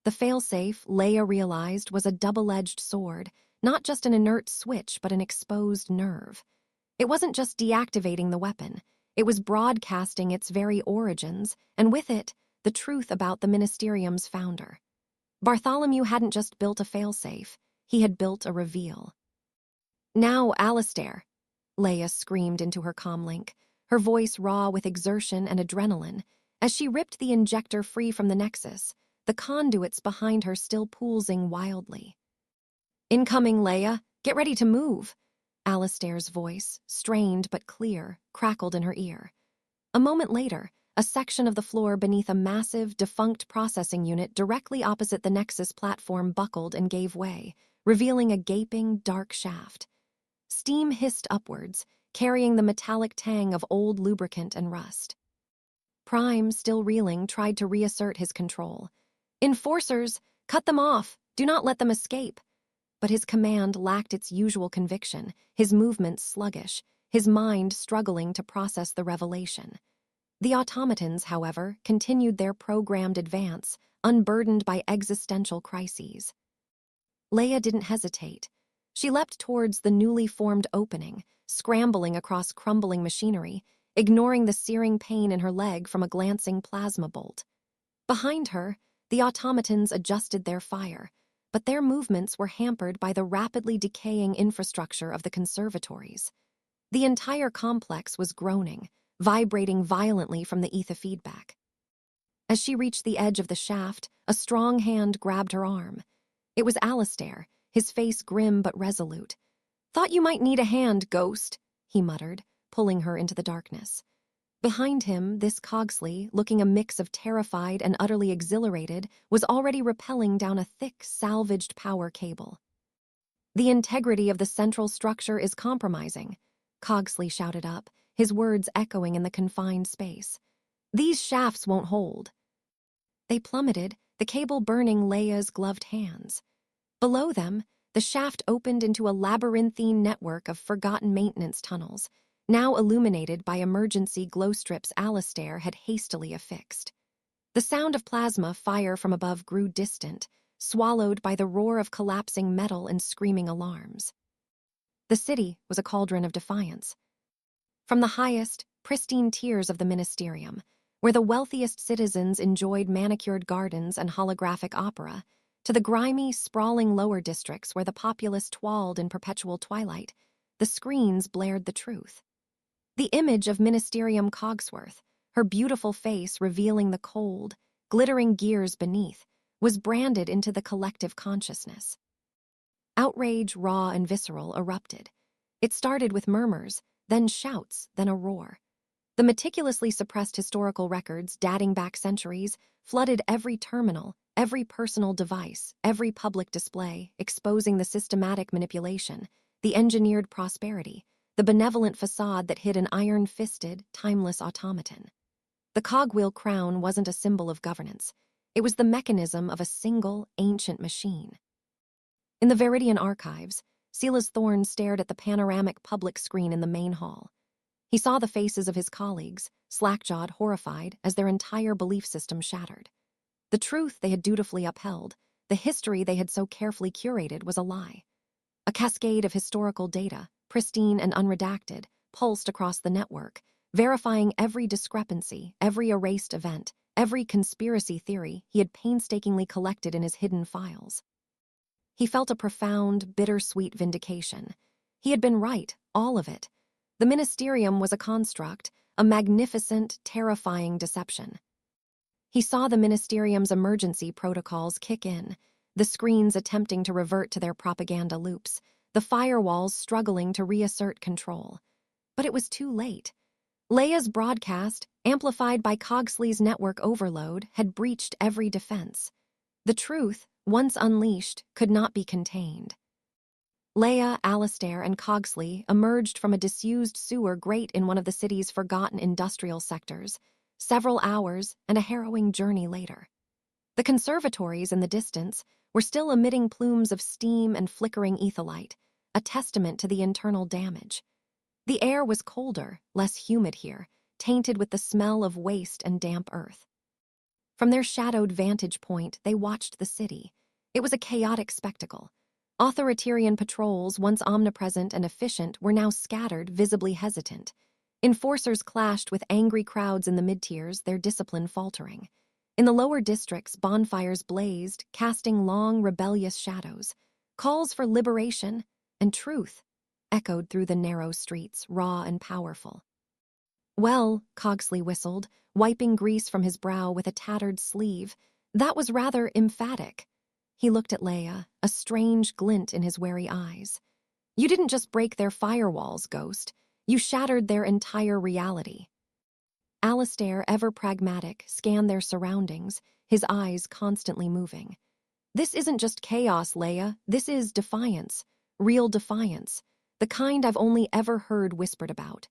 The failsafe, Leiah realized, was a double-edged sword, not just an inert switch but an exposed nerve. It wasn't just deactivating the weapon, it was broadcasting its very origins, and with it, the truth about the Ministerium's founder. Bartholomew hadn't just built a failsafe, he had built a reveal. "Now, Alistair," Leiah screamed into her comlink, her voice raw with exertion and adrenaline, as she ripped the injector free from the nexus, the conduits behind her still pulsing wildly. "Incoming, Leiah. Get ready to move." Alistair's voice, strained but clear, crackled in her ear. A moment later, a section of the floor beneath a massive, defunct processing unit directly opposite the Nexus platform buckled and gave way, revealing a gaping, dark shaft. Steam hissed upwards, carrying the metallic tang of old lubricant and rust. Prime, still reeling, tried to reassert his control. "Enforcers! Cut them off! Do not let them escape!" But his command lacked its usual conviction, his movements sluggish, his mind struggling to process the revelation. The automatons, however, continued their programmed advance, unburdened by existential crises. Leiah didn't hesitate. She leapt towards the newly formed opening, scrambling across crumbling machinery, ignoring the searing pain in her leg from a glancing plasma bolt. Behind her, the automatons adjusted their fire, but their movements were hampered by the rapidly decaying infrastructure of the conservatories. The entire complex was groaning, vibrating violently from the ether feedback. As she reached the edge of the shaft, a strong hand grabbed her arm. It was Alistair, his face grim but resolute. "Thought you might need a hand, Ghost," he muttered, pulling her into the darkness. Behind him, this Cogsley, looking a mix of terrified and utterly exhilarated, was already rappelling down a thick, salvaged power cable. "The integrity of the central structure is compromising," Cogsley shouted up, his words echoing in the confined space. "These shafts won't hold." They plummeted, the cable burning Leiah's gloved hands. Below them, the shaft opened into a labyrinthine network of forgotten maintenance tunnels, now illuminated by emergency glow strips Alistair had hastily affixed. The sound of plasma fire from above grew distant, swallowed by the roar of collapsing metal and screaming alarms. The city was a cauldron of defiance. From the highest, pristine tiers of the Ministerium, where the wealthiest citizens enjoyed manicured gardens and holographic opera, to the grimy, sprawling lower districts where the populace twalled in perpetual twilight, the screens blared the truth. The image of Ministerium Cogsworth, her beautiful face revealing the cold, glittering gears beneath, was branded into the collective consciousness. Outrage, raw and visceral, erupted. It started with murmurs, then shouts, then a roar. The meticulously suppressed historical records, dating back centuries, flooded every terminal, every personal device, every public display, exposing the systematic manipulation, the engineered prosperity, the benevolent facade that hid an iron-fisted, timeless automaton. The Cogwheel Crown wasn't a symbol of governance. It was the mechanism of a single, ancient machine. In the Viridian archives, Silas Thorne stared at the panoramic public screen in the main hall. He saw the faces of his colleagues, slack-jawed, horrified, as their entire belief system shattered. The truth they had dutifully upheld, the history they had so carefully curated, was a lie. A cascade of historical data, pristine and unredacted, pulsed across the network, verifying every discrepancy, every erased event, every conspiracy theory he had painstakingly collected in his hidden files. He felt a profound, bittersweet vindication. He had been right, all of it. The Ministerium was a construct, a magnificent, terrifying deception. He saw the Ministerium's emergency protocols kick in, the screens attempting to revert to their propaganda loops, the firewalls struggling to reassert control. But it was too late. Leiah's broadcast, amplified by Cogsley's network overload, had breached every defense. The truth, once unleashed, could not be contained. Leiah, Alastair, and Cogsley emerged from a disused sewer grate in one of the city's forgotten industrial sectors, several hours and a harrowing journey later. The conservatories in the distance were still emitting plumes of steam and flickering etholite, a testament to the internal damage. The air was colder, less humid here, tainted with the smell of waste and damp earth. From their shadowed vantage point, they watched the city. It was a chaotic spectacle. Authoritarian patrols, once omnipresent and efficient, were now scattered, visibly hesitant. Enforcers clashed with angry crowds in the mid-tiers, their discipline faltering. In the lower districts, bonfires blazed, casting long, rebellious shadows. Calls for liberation and truth echoed through the narrow streets, raw and powerful. "Well," Cogsley whistled, wiping grease from his brow with a tattered sleeve, "that was rather emphatic." He looked at Leiah, a strange glint in his wary eyes. "You didn't just break their firewalls, Ghost. You shattered their entire reality." Alastair, ever pragmatic, scanned their surroundings, his eyes constantly moving. "This isn't just chaos, Leiah. This is defiance. Real defiance. The kind I've only ever heard whispered about."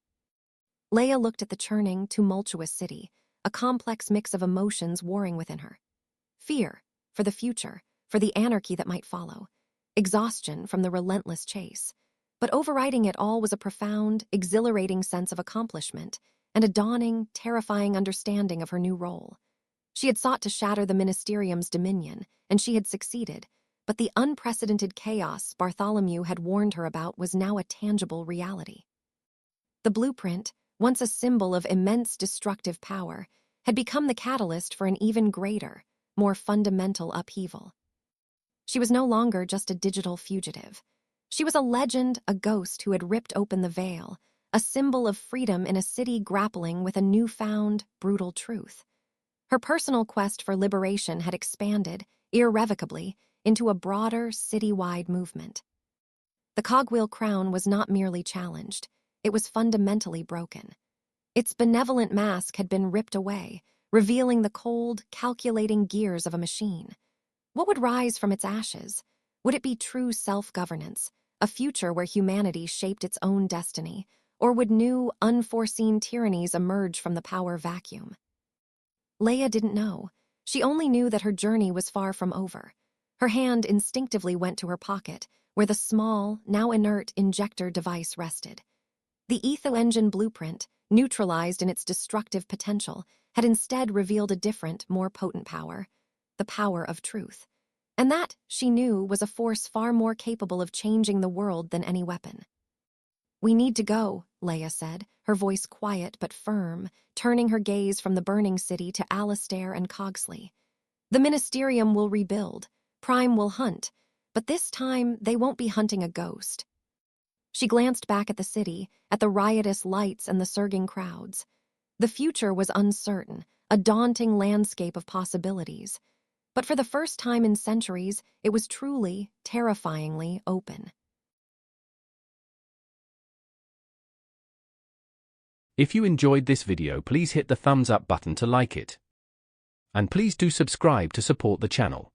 Leiah looked at the churning, tumultuous city, a complex mix of emotions warring within her. Fear, for the future, for the anarchy that might follow. Exhaustion from the relentless chase. But overriding it all was a profound, exhilarating sense of accomplishment and a dawning, terrifying understanding of her new role. She had sought to shatter the Ministerium's dominion, and she had succeeded, but the unprecedented chaos Bartholomew had warned her about was now a tangible reality. The blueprint, once a symbol of immense destructive power, had become the catalyst for an even greater, more fundamental upheaval. She was no longer just a digital fugitive. She was a legend, a ghost who had ripped open the veil, a symbol of freedom in a city grappling with a newfound, brutal truth. Her personal quest for liberation had expanded, irrevocably, into a broader, citywide movement. The Cogwheel Crown was not merely challenged, it was fundamentally broken. Its benevolent mask had been ripped away, revealing the cold, calculating gears of a machine. What would rise from its ashes? Would it be true self-governance, a future where humanity shaped its own destiny, or would new, unforeseen tyrannies emerge from the power vacuum? Leiah didn't know. She only knew that her journey was far from over. Her hand instinctively went to her pocket, where the small, now inert injector device rested. The Aether-Engine Blueprint, neutralized in its destructive potential, had instead revealed a different, more potent power, the power of truth. And that, she knew, was a force far more capable of changing the world than any weapon. "We need to go," Leiah said, her voice quiet but firm, turning her gaze from the burning city to Alastair and Cogsley. "The Ministerium will rebuild, Prime will hunt, but this time they won't be hunting a ghost." She glanced back at the city, at the riotous lights and the surging crowds. The future was uncertain, a daunting landscape of possibilities. But for the first time in centuries, it was truly, terrifyingly open. If you enjoyed this video, please hit the thumbs up button to like it. And please do subscribe to support the channel.